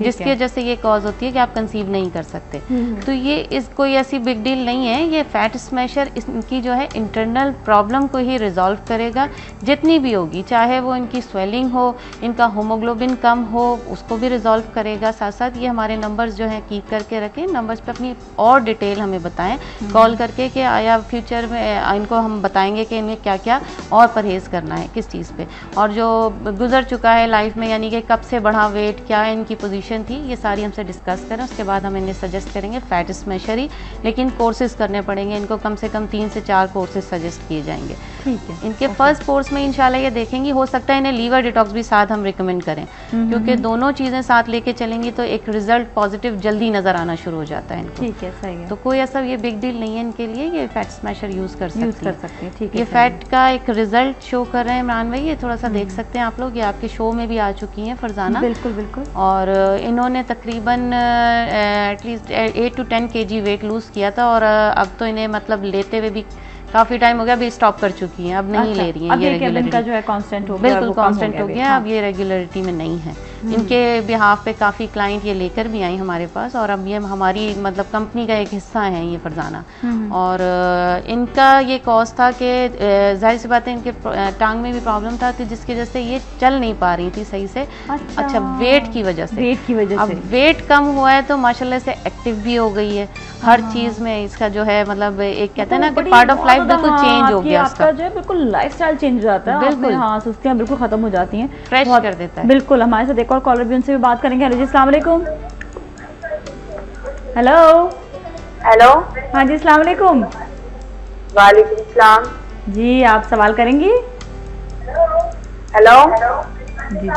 जिसकी वजह से ये कॉज होती है कि आप कंसीव नहीं कर सकते। तो ये कोई ऐसी बिग डील नहीं है। ये फैट स्मैशर इनकी जो है इंटरनल प्रॉब्लम को ही रिजॉल्व करेगा, जितनी भी होगी, चाहे वो इनकी स्वेलिंग हो, इनका होमोग्लोबिन कम हो, उसको भी रिजॉल्व करेगा। साथ साथ ये हमारे नंबर्स जो हैं कीप करके रखें, नंबर्स पे अपनी और डिटेल हमें बताएं कॉल करके कि आया फ्यूचर में इनको हम बताएंगे कि इन्हें क्या क्या और परहेज़ करना है किस चीज़ पे, और जो गुजर चुका है लाइफ में, यानी कि कब से बढ़ा वेट, क्या इनकी पोजीशन थी, ये सारी हमसे डिस्कस करें। उसके बाद हम इन्हें सजेस्ट करेंगे फैट स्मैशर ही, लेकिन कोर्सेज करने पड़ेंगे इनको, कम से कम 3 से 4 कोर्सेज सजेस्ट किए जाएंगे। ठीक है। इनके फर्स्ट कोर्स में इंशाल्लाह ये देखेंगी, हो सकता है इन्हें लीवर डिटॉक्स भी साथ हम रिकमेंड करें, क्योंकि दोनों चीज़ें साथ लेके चलेंगी तो एक रिजल्ट पॉजिटिव जल्दी नज़र आना शुरू हो जाता है इनको। ठीक है, सही है। तो कोई ऐसा ये बिग डील नहीं है इनके लिए, ये फैट स्मैशर यूज़ कर सकते हैं। ठीक है, ये फैट का एक रिजल्ट शो कर रहे हैं इमरान भाई, ये थोड़ा सा देख सकते हैं आप लोग, ये आपके शो में भी आ चुकी हैं फरजाना। बिल्कुल बिल्कुल। और इन्होंने तकरीबन at least 8 to 10 kg weight lose किया था, और अब तो इन्हें मतलब लेते हुए भी काफ़ी टाइम हो गया, अभी स्टॉप कर चुकी हैं, अब नहीं ले रही हैं। ये रेगुलरिटी का जो है कांस्टेंट हो गया, बिल्कुल कांस्टेंट हो गया, अब ये रेगुलरिटी में नहीं है। इनके बिहाफ पे काफ़ी क्लाइंट ये लेकर भी आई हमारे पास, और अब ये हमारी मतलब कंपनी का एक हिस्सा है ये फरजाना। और इनका ये कॉज था कि जाहिर सी बात है इनके टांग में भी प्रॉब्लम था, तो जिसकी वजह से ये चल नहीं पा रही थी सही से। अच्छा, वेट की वजह से, अब वेट कम हुआ है तो माशाल्लाह से एक्टिव भी हो गई है हर चीज़ में। इसका जो है मतलब एक कहते हैं ना कि पार्ट ऑफ लाइफ बिल्कुल चेंज हो गया, आपका जो है बिल्कुल लाइफस्टाइल चेंज हो जाता है, बिल्कुल। हाँ, सुस्तियाँ बिल्कुल खत्म हो जाती हैं, फ्रेश कर देता है। बिल्कुल। हमारे साथ एक और कॉलर भी, उनसे भी बात करेंगे। हेलो जी, अस्सलाम वालेकुम। Hello hello. हाँ जी, अस्सलाम वालेकुम। वालेकुम सलाम जी, आप सवाल करेंगी? हेलो जी,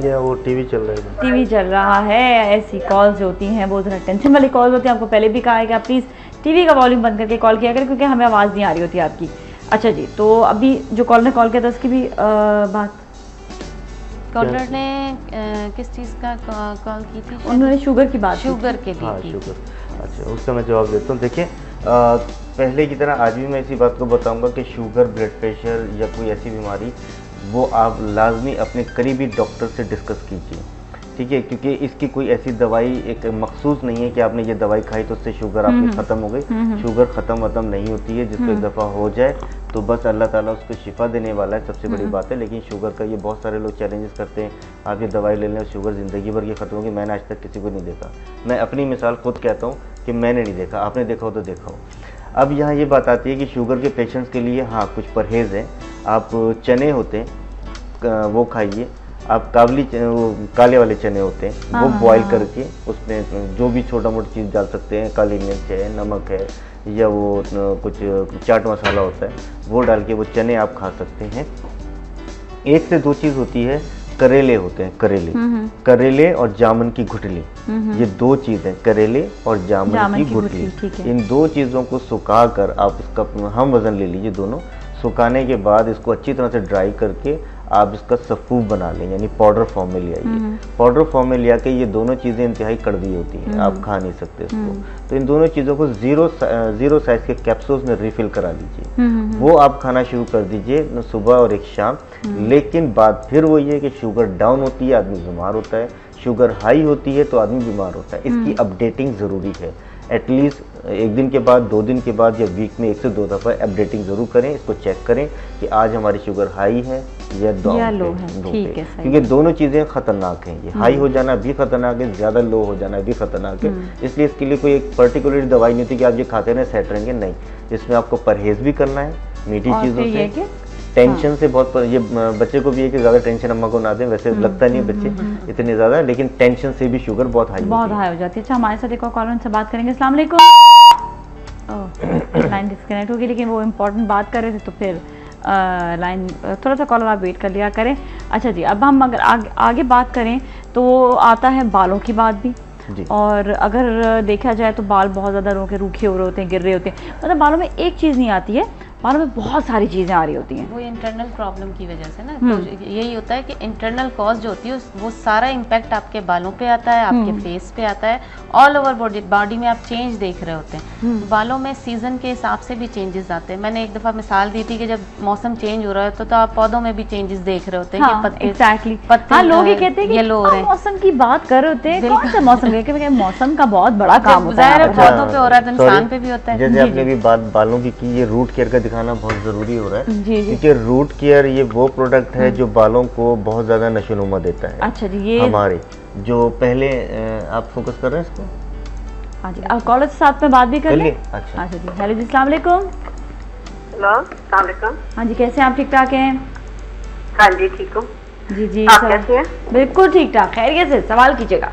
ये वो टीवी चल रहा है। टीवी चल रहा है। ऐसी कॉल्स होती हैं, बहुत ज़्यादा टेंशन वाली कॉल्स होती हैं। आपको पहले भी कहा है कि आप प्लीज़ टीवी का वॉल्यूम बंद करके कॉल किया करें, क्योंकि हमें आवाज़ नहीं आ रही होती आपकी। अच्छा जी, तो अभी जो कॉल ने कॉल किया था उसकी भी बात, कॉलर ने किस चीज़ का कॉल की थी? उन्होंने शुगर की बात, शुगर के लिए। हाँ, शुगर। अच्छा, उसका मैं जवाब देता हूँ। देखिए, पहले की तरह आज भी मैं इसी बात को बताऊंगा कि शुगर, ब्लड प्रेशर या कोई ऐसी बीमारी, वो आप लाजमी अपने करीबी डॉक्टर से डिस्कस कीजिए, ठीक है? क्योंकि इसकी कोई ऐसी दवाई एक मखसूस नहीं है कि आपने ये दवाई खाई तो उससे शुगर आपकी ख़त्म हो गई। शुगर ख़त्म नहीं होती है, जिसको एक दफ़ा हो जाए तो बस अल्लाह ताला उसको शिफा देने वाला है, सबसे बड़ी बात है। लेकिन शुगर का ये बहुत सारे लोग चैलेंजेस करते हैं, आप ये दवाई ले लें शुगर ज़िंदगी भर की ख़त्म होगी। मैंने आज तक किसी को नहीं देखा। मैं अपनी मिसाल खुद कहता हूँ कि मैंने नहीं देखा, आपने देखा हो तो देखा हो। अब यहाँ ये बात आती है कि शुगर के पेशेंट्स के लिए हाँ कुछ परहेज़ हैं। आप चने होते हैं वो खाइए, आप काबली वो काले वाले चने होते हैं वो बॉईल करके उसमें जो भी छोटा मोटा चीज़ डाल सकते हैं, काली मिर्च है, नमक है, या वो कुछ चाट मसाला होता है वो डाल के वो चने आप खा सकते हैं। 1 से 2 चीज़ होती है, करेले होते हैं, करेले और जामुन की गुठली, ये 2 चीज़ें, करेले और जामुन की गुठली, इन 2 चीज़ों को सुखा कर आप इसका हम वज़न ले लीजिए दोनों। सुखाने के बाद इसको अच्छी तरह से ड्राई करके आप इसका सफ़ूफ बना लें, यानी पाउडर फॉर्म में ले आइए। पाउडर फॉर्म में ले आके ये दोनों चीज़ें इंतहाई कड़वी होती हैं, आप खा नहीं सकते इसको। तो इन दोनों चीज़ों को ज़ीरो साइज़ के कैप्सूल्स में रिफ़िल करा लीजिए, वो आप खाना शुरू कर दीजिए सुबह और एक शाम। लेकिन बात फिर वही है कि शुगर डाउन होती है आदमी बीमार होता है, शुगर हाई होती है तो आदमी बीमार होता है। इसकी अपडेटिंग ज़रूरी है, एटलीस्ट 1 दिन के बाद, 2 दिन के बाद या वीक में 1 से 2 दफ़ा अपडेटिंग ज़रूर करें, इसको चेक करें कि आज हमारी शुगर हाई है या लो है। ठीक है, क्योंकि दोनों चीज़ें ख़तरनाक हैं, ये हाई हो जाना भी ख़तरनाक है, ज़्यादा लो हो जाना भी ख़तरनाक है। इसलिए इसके लिए कोई एक पर्टिकुलर दवाई नहीं होती कि आप ये खाते रहें सेट रहेंगे, नहीं। इसमें आपको परहेज़ भी करना है मीठी चीज़ों से, टेंशन से बहुत ये बच्चे को भी है कि ज़्यादा टेंशन अम्मा को ना दें, वैसे लगता नहीं है बच्चे इतने ज़्यादा, लेकिन टेंशन से भी शुगर बहुत हाई हो जाती है। अच्छा, हमारे साथ एक और कॉलर से बात करेंगे। अस्सलाम वालेकुम। लाइन डिस्कनेक्ट होगी, लेकिन वो इम्पोर्टेंट बात कर रहे थे तो फिर लाइन थोड़ा सा कॉलर आप वेट कर लिया करें। अच्छा जी, अब हम अगर आगे बात करें तो आता है बालों की बात भी। और अगर देखा जाए तो बाल बहुत ज़्यादा रूखे हो रहे होते हैं, गिर रहे होते हैं, मतलब बालों में एक चीज़ नहीं आती है, बालों में बहुत सारी चीज़ें आ रही होती हैं। वो इंटरनल प्रॉब्लम की वजह से ना, तो यही होता है कि इंटरनल कॉज जो होती है वो सारा इम्पैक्ट आपके बालों पे आता है, आपके फेस पे आता है, ऑल ओवर बॉडी में आप चेंज देख रहे होते हैं। बालों में सीजन के हिसाब से भी चेंजेस आते हैं। मैंने एक दफ़ा मिसाल दी थी कि जब मौसम चेंज हो रहा है तो आप पौधों में भी चेंजेस देख रहे होते हैं कि पत्ते लोग ये कहते हैं येलो हो रहे हैं, मौसम की बात कर रहे होते हैं, कौन सा मौसम? मौसम का बहुत बड़ा काम होता है, पौधों पे हो रहा है तो इंसान पे भी होता है। जैसे आपने भी बात बालों की, ये रूट केयर का दिखाना बहुत ज़रूरी हो रहा है, क्योंकि रूट केयर ये वो प्रोडक्ट है जो बालों को बहुत ज़्यादा नशोनुमा देता है। अच्छा जी, ये हमारे जो पहले आप फोकस कर रहे हैं इसको। हाँ जी, आप कॉलर के साथ में बात भी कर लें। अच्छा जी, हेलो जी, अस्सलाम वालेकुम। हेलो, अस्सलाम वालेकुम। हाँ जी, कैसे हैं आप? ठीक ठाक हैं? हाँ जी, ठीक हूँ। जी आप कैसे हैं? बिल्कुल ठीक ठाक, खैरियत से। सवाल कीजिएगा।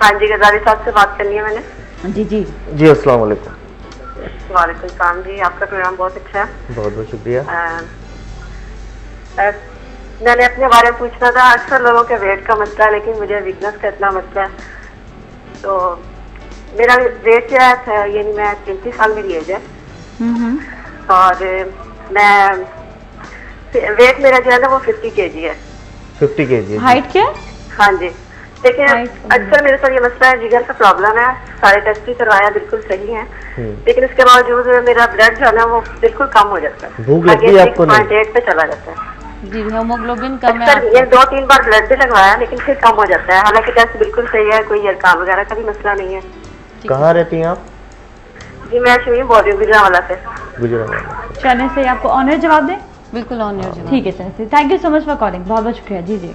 हाँ जी, गजाली साहब से बात करनी है मैंने। जी अस्सलाम वालेकुम। वालेकुम सलाम जी, आपका प्रोग्राम बहुत अच्छा है। बहुत बहुत शुक्रिया। मैंने अपने बारे में पूछना था। अक्सर लोगों के वेट का मसला है, लेकिन मुझे वीकनेस का इतना मसला है। तो मेरा वेट क्या है, यानी मैं 33 साल मेरी एज है, और मैं वेट मेरा जो है ना वो 50 kg है। 50 kg। हाइट क्या? हाँ जी, लेकिन अक्सर मेरे साथ ये मसला है, जिगर का प्रॉब्लम है, सारे टेस्ट भी करवाया, बिल्कुल सही है, लेकिन इसके बावजूद मेरा ब्लड जो है ना वो बिल्कुल कम हो जाता है। भूख लगती है आपको? 6.8 पे चला जाता है जी, हीमोग्लोबिन कम है। ये 2-3 बार ब्लड भी लगवाया, लेकिन फिर कम हो जाता है। हालांकि टेस्ट बिल्कुल सही है, कोई अरकान वगैरह का भी मसला नहीं है। कहाँ रहती हैं आप? जी, मैं शमीम बोल रही हूँ, गुजरावाला से। गुजरावाला। चलने से आपको ऑनर जवाब दें? बिल्कुल ऑनर जवाब। ठीक है sir, thank you so much for calling, बहुत बहुत शुक्रिया। जी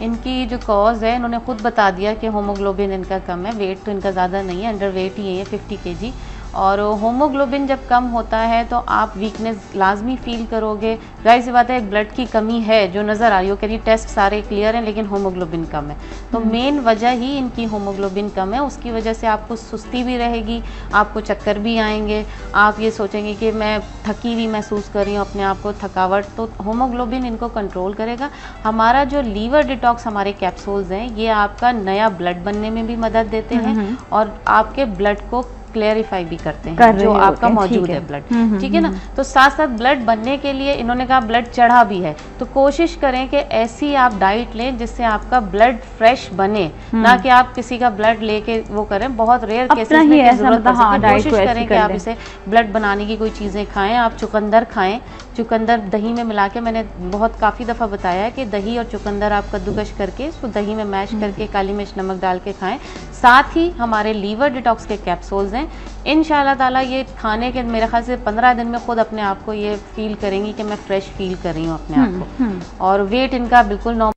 इनकी जो कॉज है, इन्होंने खुद बता दिया कि होमोग्लोबिन इनका कम है। वेट तो इनका ज़्यादा नहीं है, अंडर वेट ही है 50 kg। और होमोग्लोबिन जब कम होता है तो आप वीकनेस लाजमी फील करोगे। जाहिर सी बात है, एक ब्लड की कमी है जो नज़र आ रही हो, कह रही टेस्ट सारे क्लियर हैं लेकिन होमोग्लोबिन कम है। तो मेन वजह ही इनकी होमोग्लोबिन कम है। उसकी वजह से आपको सुस्ती भी रहेगी, आपको चक्कर भी आएंगे, आप ये सोचेंगे कि मैं थकी हुई महसूस कर रही हूँ अपने आप को, थकावट। तो होमोग्लोबिन इनको कंट्रोल करेगा। हमारा जो लीवर डिटॉक्स हमारे कैप्सूल्स हैं, ये आपका नया ब्लड बनने में भी मदद देते हैं और आपके ब्लड को क्लेरिफाई भी करते हैं जो आपका मौजूद है ब्लड, ठीक है ना। तो साथ साथ ब्लड बनने के लिए इन्होंने कहा ब्लड चढ़ा भी है, तो कोशिश करें कि ऐसी आप डाइट लें जिससे आपका ब्लड फ्रेश बने, ना कि आप किसी का ब्लड लेके वो करें। बहुत रेयर केसेस में जरूरत पड़ सकती है। कोशिश करें कि आप इसे ब्लड बनाने की कोई चीज़ें खाएं। आप चुकंदर खाएं, चुकंदर दही में मिला के, मैंने बहुत काफ़ी दफ़ा बताया है कि दही और चुकंदर आप कद्दूकश करके इसको दही में मैश करके काली मिर्च नमक डाल के खाएं। साथ ही हमारे लीवर डिटॉक्स के कैप्सूल्स हैं, इंशाल्लाह ताला ये खाने के मेरे ख्याल से 15 दिन में खुद अपने आप को ये फील करेंगी कि मैं फ्रेश फील कर रही हूँ अपने आप को। और वेट इनका बिल्कुल नॉर्मल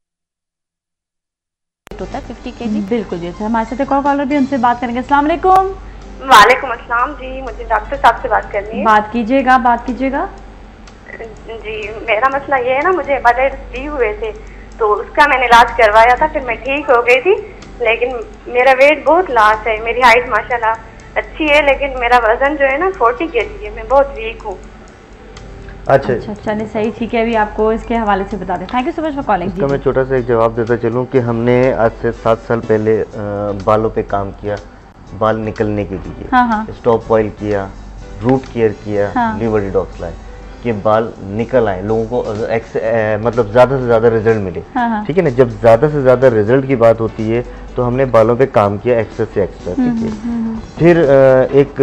होता है 50 kg। बिल्कुल जी। अच्छा, हमारे साथ एक और कॉलर भी, उनसे बात करेंगे। अस्सलाम वालेकुम। वालेकुम अस्सलाम जी, मुझे डॉक्टर साहब से बात करनी है। बात कीजिएगा, बात कीजिएगा। जी, मेरा मसला ये है ना, मुझे हेपेटाइटिस बी हुए थे, तो उसका मैंने इलाज करवाया था, फिर मैं ठीक हो गई थी, लेकिन मेरा वेट बहुत लॉस है। मेरी हाइट माशाल्लाह अच्छी है, लेकिन मेरा वजन जो है ना 40 kg है, मैं बहुत वीक हूँ। अच्छा चलिए सही, ठीक है, अभी आपको इसके हवाले से बता दें। Thank you so much for calling. इसका मैं छोटा सा एक जवाब देता चलूँ कि हमने आज से 7 साल पहले बालों पे काम किया, बाल निकलने के लिए। हाँ। स्टॉप ऑयल किया, रूट केयर किया, लिवर डिटॉक्स लाए कि बाल निकल आए, लोगों को मतलब ज़्यादा से ज़्यादा रिजल्ट मिले। ठीक है ना, जब ज़्यादा से ज़्यादा रिजल्ट की बात होती है तो हमने बालों पे काम किया एक्स्ट्रा से एक्स्ट्रा। ठीक है, फिर एक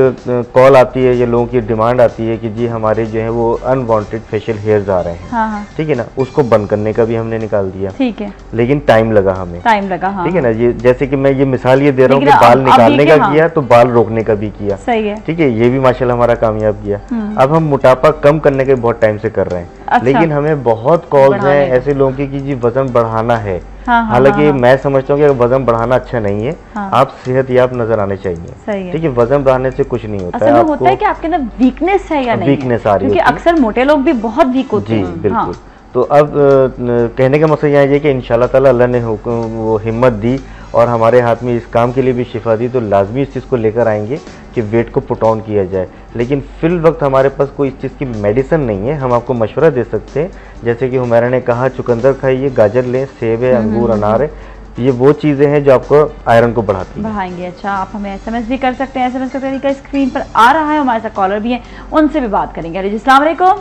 कॉल आती है या लोगों की डिमांड आती है कि जी हमारे जो है वो अनवांटेड फेशियल हेयर्स आ रहे हैं। ठीक है ना, उसको बंद करने का भी हमने निकाल दिया। ठीक है, लेकिन टाइम लगा हमें, टाइम लगा। ठीक है ना, ये जैसे कि मैं ये मिसाल ये दे रहा हूँ कि बाल निकालने का किया तो बाल रोकने का भी किया। सही है, ठीक है, ये भी माशाल्लाह हमारा कामयाब किया। अब हम मोटापा कम करने के बहुत टाइम से कर रहे हैं, लेकिन हमें बहुत कॉल्स हैं ऐसे लोगों की कि जी वजन बढ़ाना है। हालांकि मैं समझता हूँ कि वजन बढ़ाना अच्छा नहीं है, आप सेहतयाब नजर आने चाहिए। ठीक है, वजन बढ़ाने से कुछ नहीं होता है। होता है कि आपके अंदर वीकनेस है या नहीं, वीकनेस आ रही है, क्योंकि अक्सर मोटे लोग भी बहुत वीक होते हैं। बिल्कुल। तो अब कहने का मसला यह है कि इंशाल्लाह ताला अल्लाह ने वो हिम्मत दी और हमारे हाथ में इस काम के लिए भी शिफा दी, तो लाजमी इस चीज़ को लेकर आएंगे कि वेट को पुट ऑन किया जाए। लेकिन फिल वक्त हमारे पास कोई इस चीज़ की मेडिसिन नहीं है। हम आपको मशवरा दे सकते हैं, जैसे कि हुमैरा ने कहा चुकंदर खाइए, गाजर लें, सेब है, अंगूर, अनार है, ये वो चीज़ें हैं जो आपको आयरन को बढ़ाएंगे। अच्छा, आप हमें SMS भी कर सकते हैं, SMS का तरीका स्क्रीन पर आ रहा है, हमारे साथ कॉलर भी हैं, उनसे भी बात करेंगे। अस्सलाम वालेकुम।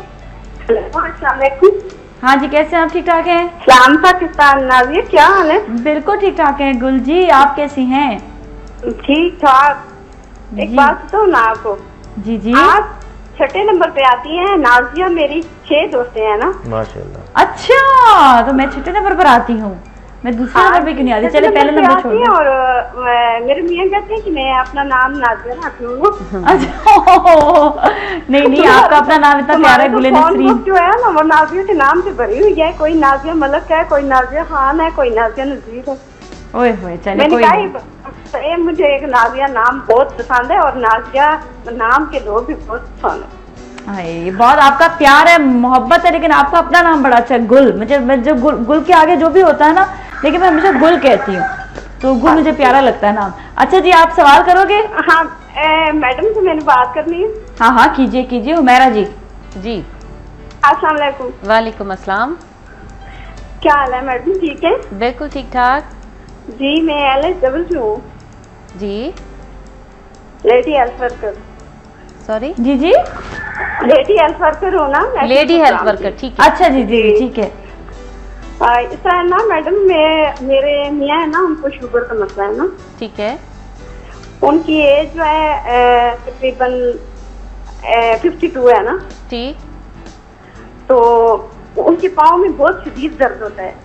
हाँ जी, कैसे हैं आप? ठीक ठाक हैं? सलाम पाकिस्तान। नाज़िया क्या हाल है? बिल्कुल ठीक ठाक हैं। गुल जी, आप कैसी हैं? ठीक ठाक। एक बात तो ना आपको जी आप 6 नंबर पे आती हैं। नाज़िया मेरी 6 दोस्तें हैं ना। माशाल्लाह। अच्छा, तो मैं 6 नंबर पर आती हूँ, मैं दूसरे नंबर पे क्यों नहीं आती? चले पहले नंबर छोड़। और मेरे मियां कहते हैं कि मैं अपना नाम नाज़िया रख लूँ। नहीं, आपका अपना नाम इतना प्यारा है, गुले नसरीन जो है ना वो नाज़िया के नाम से भरी हुई है। कोई नाज़िया मलक है, कोई नाज़िया खान है, कोई नाज़िया नज़ीर है। ओए होए, चले कोई नहीं। मुझे एक नाज़िया नाम बहुत पसंद है और नाज़िया नाम के लोग भी बहुत पसंद है। बहुत आपका प्यार है, मोहब्बत है, लेकिन आपका अपना नाम बड़ा अच्छा है, गुल। मुझे जो गुल के आगे जो भी होता है ना, लेकिन मैं हमेशा गुल कहती हूँ, तो गुल मुझे प्यारा लगता है नाम। अच्छा जी, आप सवाल करोगे? हाँ, मैडम से मैंने बात करनी है। हाँ, कीजिए हुमैरा जी। जी, अस्सलाम वालेकुम। वालेकुम अस्सलाम। क्या हाल है मैडम? ठीक है, बिल्कुल ठीक ठाक जी। मैं LSW से हूँ जी। Lady health worker. सॉरी जी, लेडी हेल्थ वर्कर हो ना? लेडी हेल्थ वर्कर, ठीक है। अच्छा जी, ठीक है। इस तरह ना मैडम, मेरे मियाँ है ना, उनको शुगर का मसला है ना। ठीक है। उनकी एज जो है तकरीबन 52 है ना। ठीक। तो उनके पाँव में बहुत शदीद दर्द होता है।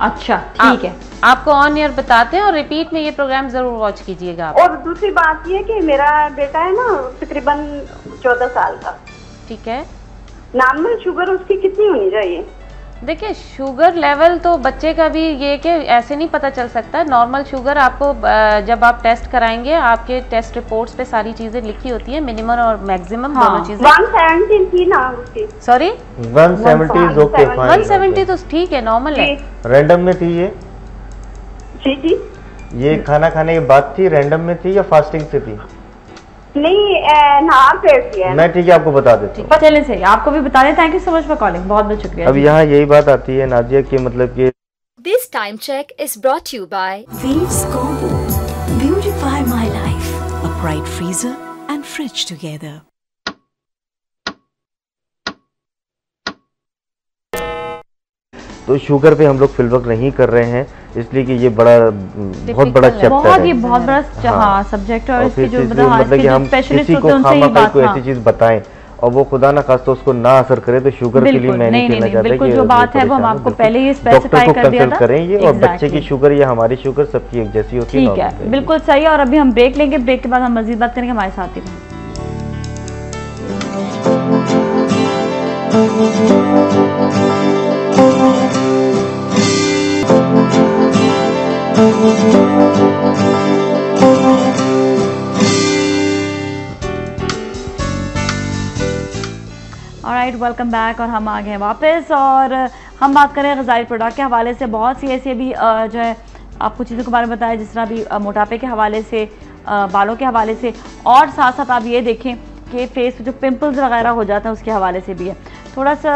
अच्छा, ठीक है। आपको ऑन एयर बताते हैं और रिपीट में ये प्रोग्राम जरूर वॉच कीजिएगा आप। और दूसरी बात ये कि मेरा बेटा है ना तकरीबन 14 साल का। ठीक है। नॉर्मल शुगर उसकी कितनी होनी चाहिए? देखिए, शुगर लेवल तो बच्चे का भी ये कि ऐसे नहीं पता चल सकता। नॉर्मल शुगर आपको जब आप टेस्ट कराएंगे, आपके टेस्ट रिपोर्ट्स पे सारी चीजें लिखी होती है, मिनिमम और मैक्सिमम दोनों चीजें। 170 थी ना उसकी। सॉरी, 170 इज ओके, 170 तो ठीक है, नॉर्मल है। रैंडम में थी ये? जी। ये खाना खाने के बाद थी, रैंडम में थी या फास्टिंग से थी? नहीं, नहार पेट किया है। मैं ठीक है आपको बता देता हूँ। चलिए सही, आपको भी बता दें। Thank you so much for calling, बहुत बहुत शुक्रिया। अब यहाँ यही बात आती है नाजिया कि मतलब कि this time check is brought you by Waves Combo. Beautify my life. A bright freezer and fridge together. तो शुगर पे हम लोग फिलवक्त नहीं कर रहे हैं, इसलिए कि ये बहुत बड़ा चैप्टर है, बहुत बड़ा सब्जेक्ट है। और इसकी जो मतलब कि हम किसी को खामखा कोई ऐसी चीज बताएं और वो खुदा ना खास्ता उसको ना असर करे, तो शुगर के लिए मैं नहीं कहना चाहता। बिल्कुल, जो बात है वो हम आपको पहले ही स्पेसिफाई कर दिया था। करें ये, और बच्चे की शुगर या हमारी शुगर सबकी एक जैसी होती है। ठीक है, बिल्कुल सही है। और अभी हम ब्रेक लेंगे, ब्रेक के बाद हम मजीद बात करेंगे। हमारे साथ ही रहें। Right, welcome back. और हम आ गए हैं वापस और हम बात करें ग़िज़ाई प्रोडक्ट के हवाले से। बहुत सी ऐसी भी जो है आपको चीज़ों के बारे में बताया, जिस तरह भी मोटापे के हवाले से, बालों के हवाले से, और साथ साथ आप ये देखें कि फेस पे जो पिंपल्स वगैरह हो जाता है उसके हवाले से भी है। थोड़ा सा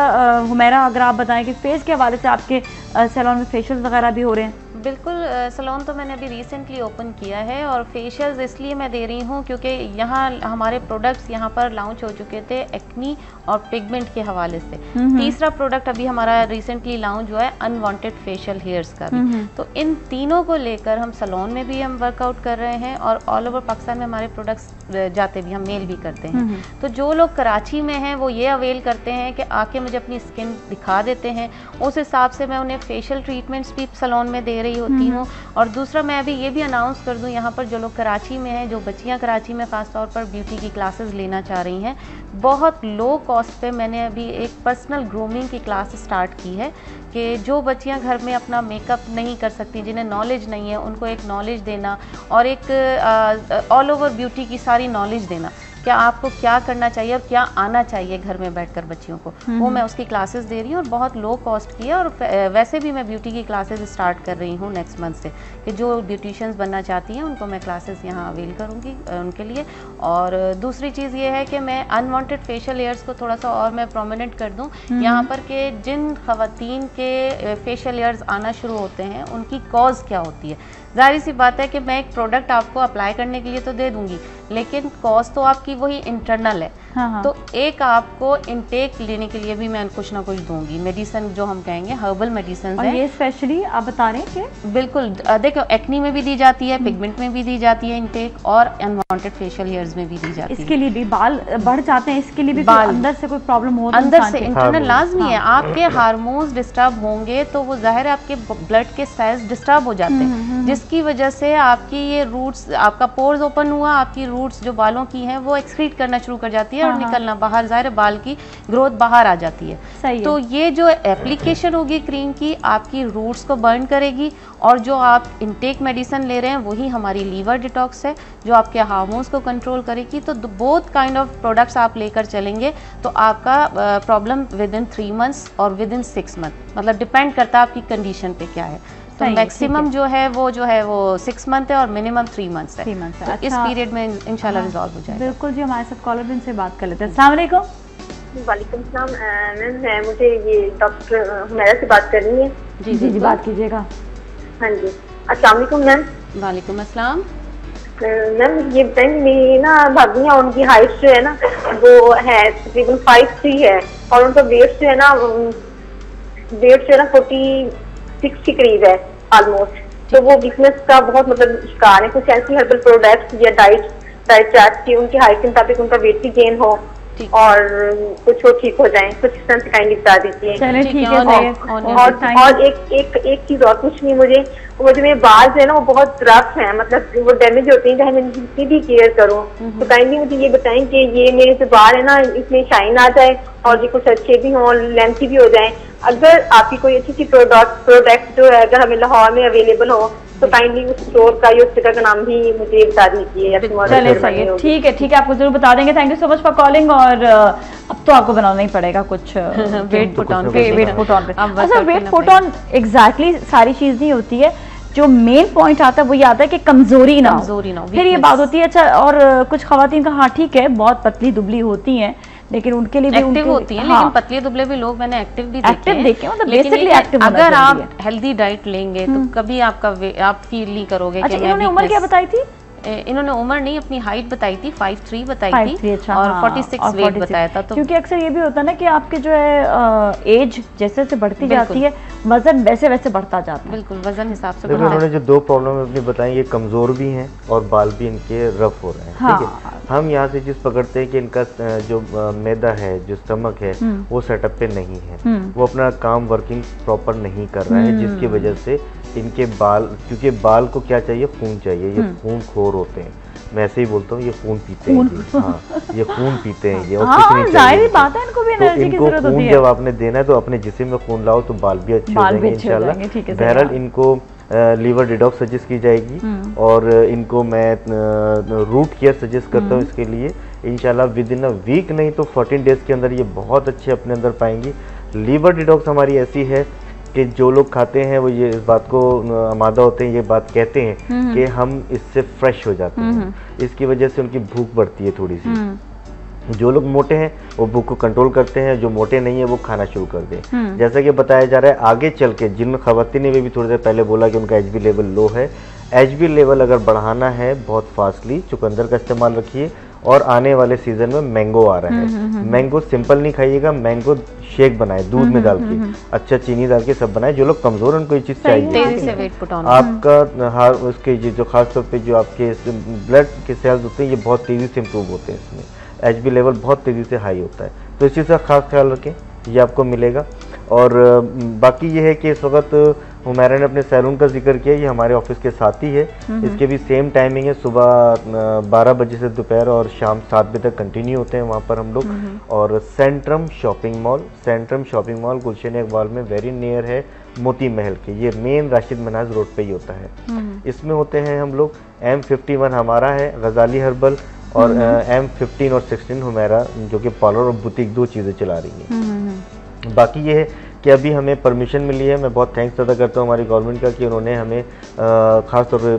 हुमैरा अगर आप बताएं कि फेस के हवाले से आपके सैलून में फेशियल वगैरह भी हो रहे हैं? बिल्कुल, सैलून तो मैंने अभी रिसेंटली ओपन किया है और फेशियल्स इसलिए मैं दे रही हूँ क्योंकि यहाँ हमारे प्रोडक्ट्स यहाँ पर लॉन्च हो चुके थे एक्नी और पिगमेंट के हवाले से। तीसरा प्रोडक्ट अभी हमारा रिसेंटली लॉन्च हुआ है अनवांटेड फेशियल हेयर्स का भी। तो इन तीनों को लेकर हम सैलून में भी हम वर्कआउट कर रहे हैं और ऑल ओवर पाकिस्तान में हमारे प्रोडक्ट्स जाते भी, हम मेल भी करते हैं। तो जो लोग कराची में हैं वो ये अवेल करते हैं कि आके मुझे अपनी स्किन दिखा देते हैं, उस हिसाब से मैं उन्हें फेशियल ट्रीटमेंट्स भी सैलून में दे रही होती हूँ। और दूसरा मैं अभी ये भी अनाउंस कर दूँ यहाँ पर, जो लोग कराची में हैं, जो बच्चियाँ कराची में ख़ास तौर पर ब्यूटी की क्लासेस लेना चाह रही हैं, बहुत लो कॉस्ट पे मैंने अभी एक पर्सनल ग्रूमिंग की क्लास स्टार्ट की है कि जो बच्चियाँ घर में अपना मेकअप नहीं कर सकती, जिन्हें नॉलेज नहीं है, उनको एक नॉलेज देना और एक ऑल ओवर ब्यूटी की सारी नॉलेज देना, क्या आपको क्या करना चाहिए और क्या आना चाहिए घर में बैठकर बच्चियों को, वो मैं उसकी क्लासेस दे रही हूँ और बहुत लो कॉस्ट की है। और वैसे भी मैं ब्यूटी की क्लासेस स्टार्ट कर रही हूँ नेक्स्ट मंथ से, कि जो ब्यूटिशियंस बनना चाहती हैं उनको मैं क्लासेस यहाँ अवेल करूँगी उनके लिए। और दूसरी चीज़ ये है कि मैं अनवांटेड फेशियल हेयर्स को थोड़ा सा और मैं प्रोमिनेंट कर दूँ यहाँ पर, कि जिन ख़वातीन के फेशियल हेयर्स आना शुरू होते हैं उनकी कॉज क्या होती है। जाहिर सी बात है कि मैं एक प्रोडक्ट आपको अप्लाई करने के लिए तो दे दूंगी, लेकिन कॉस्ट तो आपकी वही इंटरनल है। तो एक आपको इनटेक लेने के लिए भी मैं कुछ ना कुछ दूंगी, मेडिसिन जो हम कहेंगे हर्बल मेडिसिन है। ये स्पेशली आप बता रहे हैं कि बिल्कुल देखो, एक्नी में भी दी जाती है, पिगमेंट में भी दी जाती है इनटेक, और अनवांटेड फेशियल हेयर्स में भी दी जाती है। इसके लिए भी बाल बढ़ जाते हैं, इसके लिए भी अंदर से कोई प्रॉब्लम हो, अंदर से इंटरनल लाजमी है। आपके हार्मोन्स डिस्टर्ब होंगे तो वो जाहिर है आपके ब्लड के सेल्स डिस्टर्ब हो जाते हैं, जिसकी वजह से आपकी ये रूट्स, आपका पोर्स ओपन हुआ, आपकी रूट्स जो बालों की हैं वो एक्सक्रीट करना शुरू कर जाती है और निकलना बाहर, जाहिर है बाल की ग्रोथ बाहर आ जाती है। सही तो ये जो एप्लीकेशन होगी क्रीम की, आपकी रूट्स को बर्न करेगी, और जो आप इनटेक मेडिसिन ले रहे हैं वही हमारी लीवर डिटॉक्स है जो आपके हार्मोन्स को कंट्रोल करेगी। तो बोथ काइंड ऑफ प्रोडक्ट्स आप लेकर चलेंगे तो आपका प्रॉब्लम विद इन 3 मंथ्स और विद इन 6 मंथ, मतलब डिपेंड करता है आपकी कंडीशन पे क्या है। तो मैक्सिमम जो है वो 6 मंथ है और मिनिमम 3 मंथ्स है। तो इस पीरियड में इंशाल्लाह रिजॉल्व हो जाएगा। बिल्कुल जी, हमारे साथ कॉलर भी उनसे बात कर लेते हैं। अस्सलाम वालेकुम। वालेकुम सलाम मैम, मुझे ये डॉक्टर हुमैरा से बात करनी है। जी जी जी, बात कीजिएगा। हाँ जी, अस्सलाम वालेकुम मैम। वालेकुम अस्सलाम। मैम ये बताएंगे, मेरी ना भाभी है, उनकी हाइट जो है ना वो है तकरीबन 5'3" है, और उनका वेट जो है ना 46 के करीब है ऑलमोस्ट। तो वो वीकनेस का बहुत मतलब शिकार है। कुछ ऐसी हर्बल प्रोडक्ट्स या डाइट चार्ट की उनकी हाइट के मुताबिक उनका वेट भी गेन हो और कुछ वो ठीक हो जाए, कुछ इस तरह से काइंडली बता दीजिए। चलिए ठीक है। और एक चीज और पूछनी मुझे, वो जो मेरे बाल जो है ना वो बहुत रफ हैं, मतलब वो डैमेज होते हैं, चाहे मैं जितनी भी केयर करूँ। तो काइंडली मुझे ये बताएं कि ये मेरे जो बाल है ना इसमें शाइन आ जाए और ये कुछ अच्छे भी हों, लेंथी भी हो जाए। अगर आपकी कोई अच्छी सी प्रोडक्ट जो है अगर हमें लाहौर में अवेलेबल हो तो काइंडली उस स्टोर का या उस जगह का नाम भी मुझे बता दीजिए। चलिए सही है, ठीक है ठीक है, आपको जरूर बता देंगे। Thank you so much for calling. और अब तो आपको बनाना ही पड़ेगा कुछ वेट पुट ऑन पे। अच्छा, वेट पुट ऑन एग्जैक्टली सारी चीज नहीं होती है, जो मेन पॉइंट आता है वो ये आता है कि कमजोरी ना फिर ये बात होती है। अच्छा, और कुछ खवातीन का हाँ ठीक है बहुत पतली दुबली होती हैं, लेकिन उनके लिए भी एक्टिव होती हैं। लेकिन पतले दुबले भी लोग मैंने एक्टिव भी देखे हैं। मतलब बेसिकली एक्टिव अगर आप हेल्दी डाइट लेंगे तो कभी आप फील नहीं करोगे। अच्छा, इन्होंने उम्र क्या बताई थी? इन्होंने उम्र नहीं, अपनी हाइट बताई थी, 5'3" बताई थी। अच्छा, और 46 वेट बताया था। तो क्योंकि अक्सर ये भी होता है ना कि आपके जो है एज जैसे जैसे बढ़ती जाती है वजन वैसे वैसे बढ़ता जाता है। बिल्कुल, वजन हिसाब से। उन्होंने जो 2 प्रॉब्लम अपनी बताई, ये कमजोर भी हैं और बाल भी इनके रफ हो रहे हैं। ठीक है, हम यहाँ से चीज पकड़ते हैं कि इनका जो मैदा है, जो स्टमक है, वो सेटअप पे नहीं है, वो अपना काम वर्किंग प्रॉपर नहीं कर रहा है, जिसकी वजह से इनके बाल, क्योंकि बाल को क्या चाहिए, खून चाहिए, ये खून खोर होते हैं। मैं ऐसे ही बोलता हूँ, ये खून पीते हैं। हाँ, ये खून पीते हैं ये, और कुछ नहीं चाहिए। बात है, इनको भी एनर्जी की जरूरत होती है। जब आपने देना है तो अपने जिस्म में खून लाओ तो बाल भी अच्छे हो जाएंगे इंशाल्लाह। बहरहाल इनको लीवर डिटॉक्स सजेस्ट की जाएगी और इनको मैं रूट केयर सजेस्ट करता हूँ इसके लिए इंशाल्लाह विद इन अ वीक नहीं तो 14 डेज़ के अंदर ये बहुत अच्छे अपने अंदर पाएंगी। लीवर डिटॉक्स हमारी ऐसी है कि जो लोग खाते हैं वो ये इस बात को आमादा होते हैं, ये बात कहते हैं कि हम इससे फ्रेश हो जाते हैं, इसकी वजह से उनकी भूख बढ़ती है थोड़ी सी। जो लोग मोटे हैं वो भूख को कंट्रोल करते हैं, जो मोटे नहीं है वो खाना शुरू कर दें। जैसा कि बताया जा रहा है आगे चल के जिन खवातीन ने भी थोड़ी देर पहले बोला कि उनका HB लेवल लो है, HB लेवल अगर बढ़ाना है बहुत फास्टली चुकंदर का इस्तेमाल रखिए। और आने वाले सीजन में मैंगो आ रहा है, मैंगो सिंपल नहीं खाइएगा, मैंगो शेक बनाए दूध में डाल के, अच्छा चीनी डाल के सब बनाए। जो लोग कमजोर हैं उनको ये चीज चाहिए। आपका उसके जो खास तौर पे जो आपके ब्लड के सेल्स होते हैं ये बहुत तेजी से इम्प्रूव होते हैं, इसमें HB लेवल बहुत तेजी से हाई होता है, तो इस चीज़ का खास ख्याल रखें, ये आपको मिलेगा। और बाकी ये है कि इस वक्त हुमैरा ने अपने सैलून का जिक्र किया, ये हमारे ऑफिस के साथ ही है, इसके भी सेम टाइमिंग है, सुबह 12 बजे से दोपहर और शाम 7 बजे तक कंटिन्यू होते हैं वहाँ पर हम लोग। और सेंट्रम शॉपिंग मॉल गुलशन इकबाल में वेरी नियर है मोती महल के, ये मेन राशिद मनाज रोड पे ही होता है। इसमें होते हैं हम लोग, M51 हमारा है गजाली हर्बल, और M15 और 16 हुमैरा जो कि पार्लर और बुटीक 2 चीज़ें चला रही हैं। बाकी ये है कि अभी हमें परमिशन मिली है, मैं बहुत थैंक्स अदा करता हूँ हमारी गवर्नमेंट का कि उन्होंने हमें ख़ास तौर पे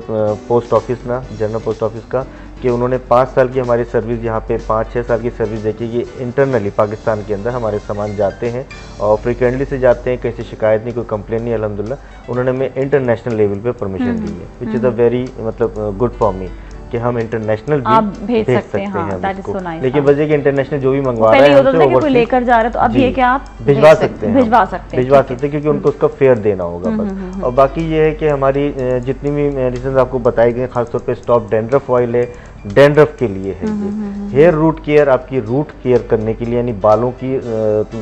पोस्ट ऑफिस ना जनरल पोस्ट ऑफिस का कि उन्होंने 5 साल की हमारी सर्विस यहाँ पे 5-6 साल की सर्विस देखी कि इंटरनली पाकिस्तान के अंदर हमारे सामान जाते हैं और फ्रिक्वेंटली से जाते हैं, कहीं से शिकायत नहीं, कोई कंप्लेन नहीं, अल्हम्दुलिल्लाह उन्होंने हमें इंटरनेशनल लेवल पे परमिशन दी है, विच इज़ अ वेरी मतलब गुड फॉर मी कि हम इंटरनेशनल भी भेज सकते हैं उसको। लेकिन वजह कि इंटरनेशनल जो भी मंगवा रहे हैं हमसे कोई लेकर जा रहे तो अब ये कि आप भिजवा सकते हैं क्योंकि उनको उसका फेयर देना होगा बस। और बाकी ये है कि हमारी जितनी भी मेडिसिन आपको बताई गई, खासतौर पे स्टॉप डैंड्रफ ऑयल है, डैंड्रफ के लिए है ये। हेयर रूट केयर आपकी रूट केयर करने के लिए, यानी बालों की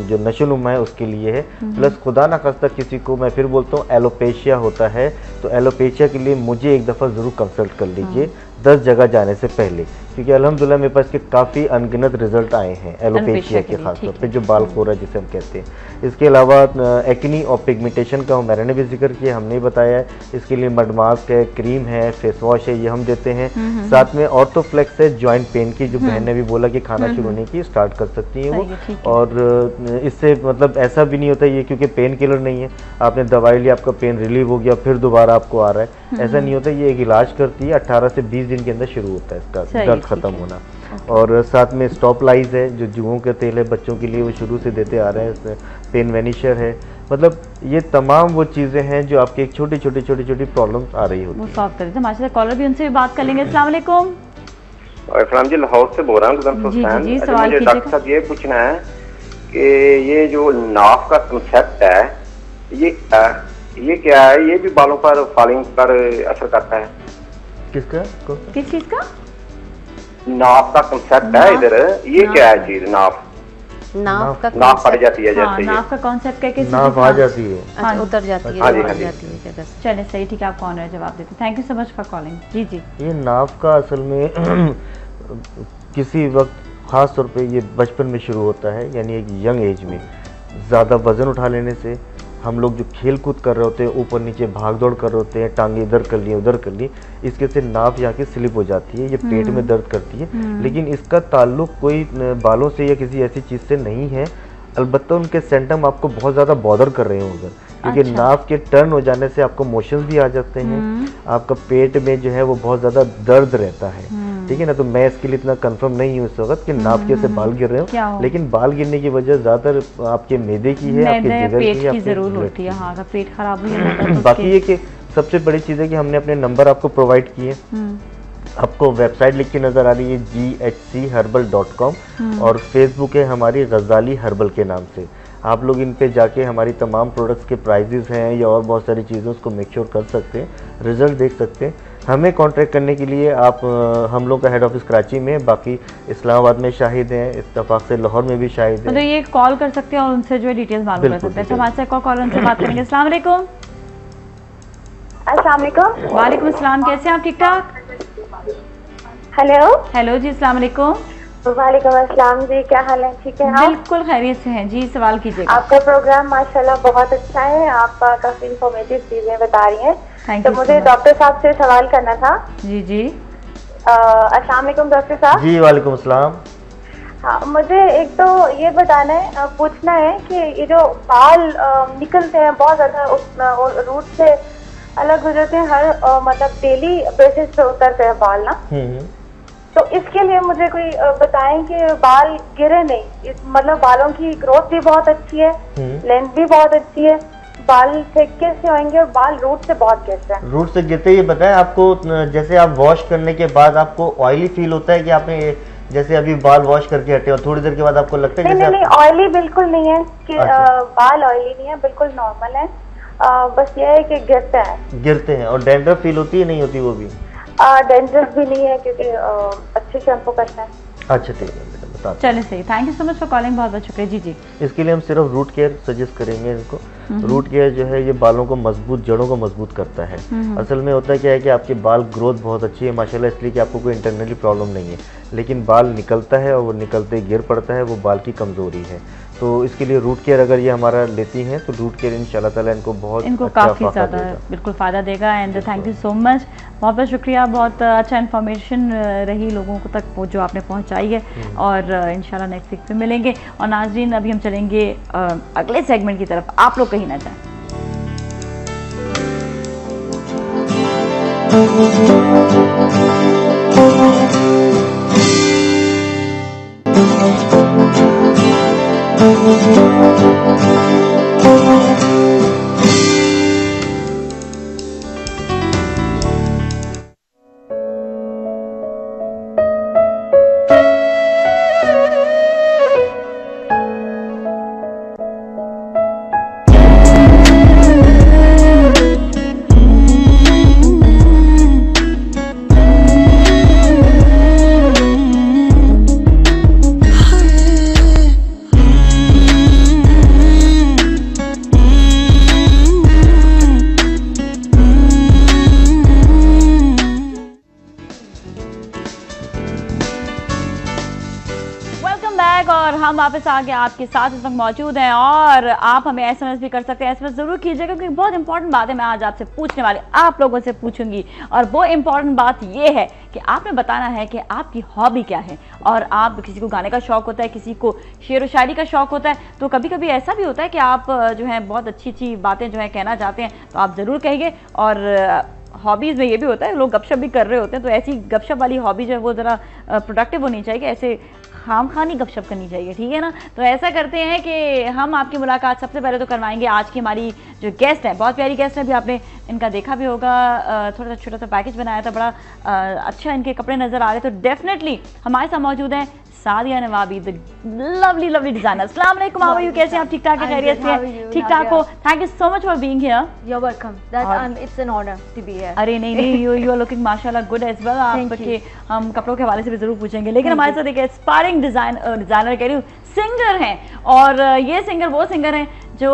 जो नशोनुमा है उसके लिए है। प्लस खुदा ना खास्ता किसी को मैं फिर बोलता हूँ एलोपेशिया होता है, तो एलोपेशिया के लिए मुझे एक दफ़ा ज़रूर कंसल्ट कर लीजिए 10 जगह जाने से पहले, क्योंकि अल्हम्दुलिल्लाह मेरे पास के काफ़ी अनगिनत रिजल्ट आए हैं एलोपेशिया के, खासतौर पे जो बाल खोरा जिसे हम कहते हैं। इसके अलावा एक्नी और पिगमेंटेशन का मैंने भी जिक्र किया, हमने बताया है, इसके लिए मड मास्क है, क्रीम है, फेस वॉश है, ये हम देते हैं। साथ में ऑर्थोफ्लेक्स है जॉइंट पेन की, जो बहन ने भी बोला कि खाना शुरू होने की स्टार्ट कर सकती हैं वो। और इससे मतलब ऐसा भी नहीं होता ये क्योंकि पेन किलर नहीं है, आपने दवाई ली, आपका पेन रिलीव हो गया, फिर दोबारा आपको आ रहा है, ऐसा नहीं होता। ये एक इलाज करती है, 18 से 20 दिन के अंदर शुरू होता है इसका दर्द खत्म होना। और साथ में स्टॉप लाइज है जो जुओं का तेल है बच्चों के लिए, वो शुरू से देते आ रहे हैं। इसमें पेन वेनिशर है, मतलब ये तमाम वो चीज़ें हैं जो आपकी एक छोटी छोटी प्रॉब्लम्स आ रही होती है, वो सॉल्व कर देते हैं। हमारे साथ कॉलर भी, उनसे भी बात कर लेंगे। अस्सलाम वालेकुम। इरफान जी लाहौर से बोल रहा हूँ। जी सवाल मुझे डॉक्टर साहब ये पूछना है कि ये जो नाफ का कंसेप्ट है ये क्या है, ये भी बालों पर फॉलिंग पर असर करता है? किसका? किस चीज का? नाफ का कंसेप्ट है इधर, ये क्या है चीज? नाफ पड़ जाती है, जैसे नाफ का कॉन्सेप्ट है कि नाफ आ जाती है, अच्छा उतर जाती है। चलिए सही, ठीक है, आप कौन है जवाब देते। Thank you so much for calling. जी जी, ये नाफ का असल में किसी वक्त खास तौर पे ये बचपन में शुरू होता है, यानी एक यंग एज में ज़्यादा वजन उठा लेने से, हम लोग जो खेल कूद कर रहे होते हैं, ऊपर नीचे भाग दौड़ कर रहे होते हैं, टांगे इधर कर ली उधर कर ली, इसके से नाफ जाके स्लिप हो जाती है, ये पेट में दर्द करती है। लेकिन इसका ताल्लुक कोई बालों से या किसी ऐसी चीज़ से नहीं है, अलबत्ता उनके सिम्टम आपको बहुत ज़्यादा बॉदर कर रहे होंगे, क्योंकि नाफ के टर्न हो जाने से आपको मोशंस भी आ जाते हैं, आपका पेट में जो है वो बहुत ज़्यादा दर्द रहता है, ठीक है ना। तो मैं इसके लिए इतना कंफर्म नहीं हूँ इस वक्त कि नाफ के से बाल गिर रहे हो, लेकिन बाल गिरने की वजह ज़्यादातर आपके मैदे की है, आपके जिगर की जरूर होती है। हाँ, पेट खराब हो बाकी ये कि सबसे बड़ी चीज़ है कि हमने अपने नंबर आपको प्रोवाइड किए, आपको वेबसाइट लिख के नज़र आ रही है GHCherbal.com, और फेसबुक है हमारी गजाली हर्बल के नाम से। आप लोग इन पे जाके हमारी तमाम प्रोडक्ट्स के प्राइजेस हैं या और बहुत सारी चीज़ें उसको मेक श्योर कर सकते हैं, रिजल्ट देख सकते हैं। हमें कांटेक्ट करने के लिए आप हम लोग का हेड ऑफिस कराची में, बाकी इस्लामाबाद में शाहिद हैं, इत्तफाक से लाहौर में भी शाहिद हैं, मतलब ये कॉल कर सकते हैं और उनसे जो है डिटेल्स मालूम कर सकते हैं। तो हमारे साथ कॉल उनसे बात करेंगे। अस्सलाम वालेकुम। अस्सलाम वालेकुम। वालेकुम अस्सलाम, कैसे हैं आप? ठीक ठाक। हेलो जी, अस्सलाम वालेकुम। वालेकुम अस्सलाम जी, क्या हाल है? ठीक है आप? बिल्कुल खैरियत से हैं जी, सवाल कीजिए। आपका प्रोग्राम माशाल्लाह बहुत अच्छा है, आप काफी इंफॉर्मेटिव चीजें बता रही हैं। तो मुझे डॉक्टर साहब से सवाल करना था। जी जी। अस्सलाम वालेकुम डॉक्टर साहब। जी वालेकुम अस्सलाम। हाँ, मुझे एक तो ये बताना है, पूछना है कि ये जो बाल निकलते हैं बहुत ज्यादा रूट से अलग हो जाते हैं, हर मतलब डेली बेसिस पे उतरते हैं बाल ना, तो इसके लिए मुझे कोई बताएं कि बाल गिरे नहीं, मतलब बालों की ग्रोथ भी बहुत अच्छी है, लेंथ भी बहुत अच्छी है, बाल कैसे होंगे और बाल रूट से बहुत गिरते हैं। रूट से गिरते ये बताएं आपको, जैसे आप वॉश करने के बाद आपको ऑयली फील होता है कि आपने जैसे अभी बाल वॉश करके हटे और थोड़ी देर के बाद आपको लगता है? नहीं, ऑयली बिल्कुल नहीं है कि बाल ऑयली नहीं है, बिल्कुल नॉर्मल है, बस ये है कि गिरते हैं। और डैंड्रफ फील होती है नहीं होती वो भी? डैंड्रफ भी नहीं है क्योंकि अच्छे शैम्पू करते हैं। अच्छा ठीक है, चलिए सही, thank you so much for calling, बहुत बहुत शुक्रिया। जी इसके लिए हम सिर्फ रूट केयर सजेस्ट करेंगे इनको। रूट केयर जो है ये बालों को मजबूत, जड़ों को मजबूत करता है। असल में होता क्या है कि आपके बाल ग्रोथ बहुत अच्छी है माशाल्लाह, इसलिए कि आपको कोई इंटरनली प्रॉब्लम नहीं है, लेकिन बाल निकलता है और वो निकलते गिर पड़ता है, वो बाल की कमजोरी है। तो इसके लिए रूट केयर अगर ये हमारा लेती हैं तो रूट केयर इंशाल्लाह ताला इनको काफ़ी ज़्यादा बिल्कुल फ़ायदा देगा। And thank you so much, बहुत बहुत शुक्रिया, बहुत अच्छा इन्फॉर्मेशन रही लोगों को तक वो जो आपने पहुंचाई है, और इंशाल्लाह नेक्स्ट वीक पे मिलेंगे। और नाज़रीन अभी हम चलेंगे अगले सेगमेंट की तरफ, आप लोग कहीं ना जाएं। और हम वापस आ गए आपके साथ इस वक्त मौजूद हैं, और आप हमें एसएमएस भी कर सकते हैं। एसएमएस जरूर कीजिएगा क्योंकि बहुत इंपॉर्टेंट बात है मैं आज आपसे पूछने वाली, आप लोगों से पूछूंगी। और वो इंपॉर्टेंट बात ये है कि आपने बताना है कि आपकी हॉबी क्या है। और आप, किसी को गाने का शौक होता है, किसी को शेर व शायरी का शौक होता है, तो कभी कभी ऐसा भी होता है कि आप जो है बहुत अच्छी अच्छी बातें जो है कहना चाहते हैं, तो आप ज़रूर कहिए। और हॉबीज़ में ये भी होता है, लोग गपशप भी कर रहे होते हैं, तो ऐसी गपशप वाली हॉबी जो है वो ज़रा प्रोडक्टिव होनी चाहिए, ऐसे खामखानी गपशप करनी चाहिए, ठीक है ना। तो ऐसा करते हैं कि हम आपकी मुलाकात सबसे पहले तो करवाएंगे आज की हमारी जो गेस्ट है, बहुत प्यारी गेस्ट है, अभी आपने इनका देखा भी होगा, थोड़ा सा छोटा सा पैकेज बनाया था, बड़ा अच्छा इनके कपड़े नज़र आ रहे, तो डेफिनेटली हमारे साथ मौजूद हैं Sadia Nawabi, the lovely lovely designer. अस्सलाम वालेकुम, हाउ आर यू, कैसे हैं आप? ठीक ठाक है, खैरियत से? ठीक ठाक हो? Thank you so much for being here. You are welcome, that it's an honour to be here. अरे नहीं, यू आर लुकिंग माशाल्लाह गुड एज वेल। आपके हम कपड़ों के हवाले से भी जरूर पूछेंगे, लेकिन हमारे साथ एक एस्पायरिंग डिजाइनर कह रही हूँ, सिंगर हैं, और ये सिंगर वो सिंगर हैं जो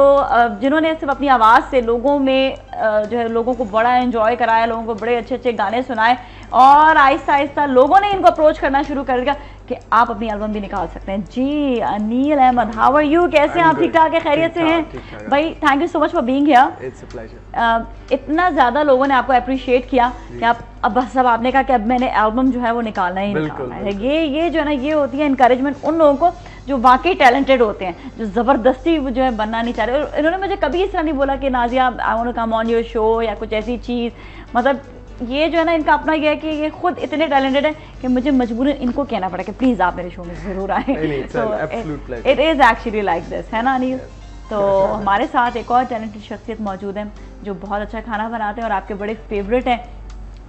जिन्होंने सिर्फ अपनी आवाज़ से लोगों में जो है लोगों को बड़ा एंजॉय कराया, लोगों को बड़े अच्छे अच्छे गाने सुनाए, और आहिस्ता आहिस्ता लोगों ने इनको अप्रोच करना शुरू कर दिया कि आप अपनी एल्बम भी निकाल सकते हैं। जी Anil Ahmed, how are you, कैसे हैं आप? ठीक ठाक है, खैरियत से हैं भाई? Thank you so much for being here, it's a pleasure. इतना ज़्यादा लोगों ने आपको अप्रिशिएट किया कि आप अब बस अब आपने कहा कि अब मैंने एल्बम जो है वो निकालना ही निकालना है। ये जो है ना, ये होती है इंकरेजमेंट उन लोगों को जो वाकई टैलेंटेड होते हैं, जो ज़बरदस्ती जो है बनना नहीं चाह रहे। और इन्होंने मुझे कभी इस तरह नहीं बोला कि Nazia I want to come on your show या कुछ ऐसी चीज़, मतलब ये जो है ना इनका अपना ये है कि ये खुद इतने टैलेंटेड है कि मुझे मजबूरन इनको कहना पड़ा कि प्लीज़ आप मेरे शो में ज़रूर आए। It is actually like this, है ना अनिल? तो हमारे साथ एक और टैलेंटेड शख्सियत मौजूद है जो बहुत अच्छा खाना बनाते हैं और आपके बड़े फेवरेट हैं,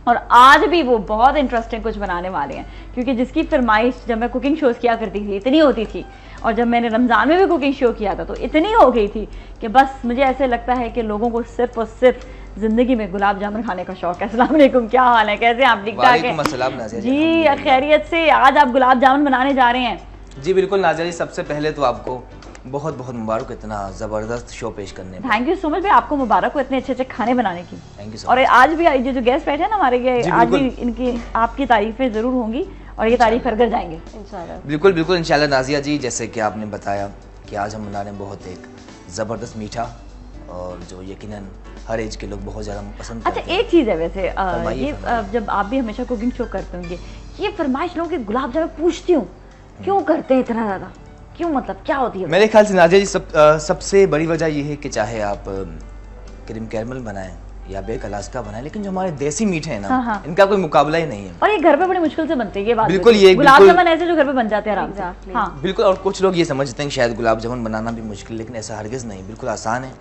और आज भी वो बहुत इंटरेस्टिंग कुछ बनाने वाले हैं, क्योंकि जिसकी फरमाइश जब मैं कुकिंग शोज़ किया करती थी इतनी होती थी, और जब मैंने रमज़ान में भी कुकिंग शो किया था तो इतनी हो गई थी कि बस मुझे ऐसे लगता है कि लोगों को सिर्फ और सिर्फ ज़िंदगी में गुलाब जामुन खाने का शौक है। अस्सलाम वालेकुम, क्या हाल है, कैसे हैं आप? ठीक ठाक है जी, खैरियत से? आज आप गुलाब जामुन बनाने जा रहे हैं? जी बिल्कुल नाज़िया जी, सबसे पहले तो आपको बहुत बहुत मुबारक इतना ज़बरदस्त शो पेश करने में। थैंक यू सो मच भाई, आपको मुबारक हो इतने अच्छे अच्छे खाने बनाने की। Thank you so much. और आज भी जो गेस्ट बैठे हैं ना हमारे, ये आज भी इनकी आपकी तारीफें ज़रूर होंगी और ये तारीफ कर जाएंगे इंशाल्लाह। बिल्कुल बिल्कुल इंशाल्लाह नाज़िया जी, जैसे कि आपने बताया कि आज हम बना रहे हैं बहुत एक ज़बरदस्त मीठा और जो यकीनन हर एज के लोग बहुत ज़्यादा पसंद अच्छा करते हैं। एक चीज़ है वैसे फरमाइए, ये जब आप भी हमेशा कुकिंग शो करते होंगे, ये फरमाइश लोगों के गुलाब जामुन पूछती हूँ क्यों करते हैं इतना ज़्यादा, क्यों, मतलब क्या होती है? मेरे ख्याल से नाजिया जी सबसे बड़ी वजह ये है कि चाहे आप क्रीम कैरमल बनाएं या बेक अलास्का बनाएं, लेकिन जो हमारे देसी मीठे हैं ना, हाँ। इनका कोई मुकाबला ही नहीं है। और ये घर पे बड़ी मुश्किल से बनते हैं, ये बात बिल्कुल, ये गुलाब जामुन ऐसे जो घर पे बन जाते हैं आराम से। हाँ बिल्कुल, और कुछ लोग ये समझते हैं कि शायद गुलाब जामुन बनाना भी मुश्किल, लेकिन ऐसा हरगिज़ नहीं, बिल्कुल आसान है।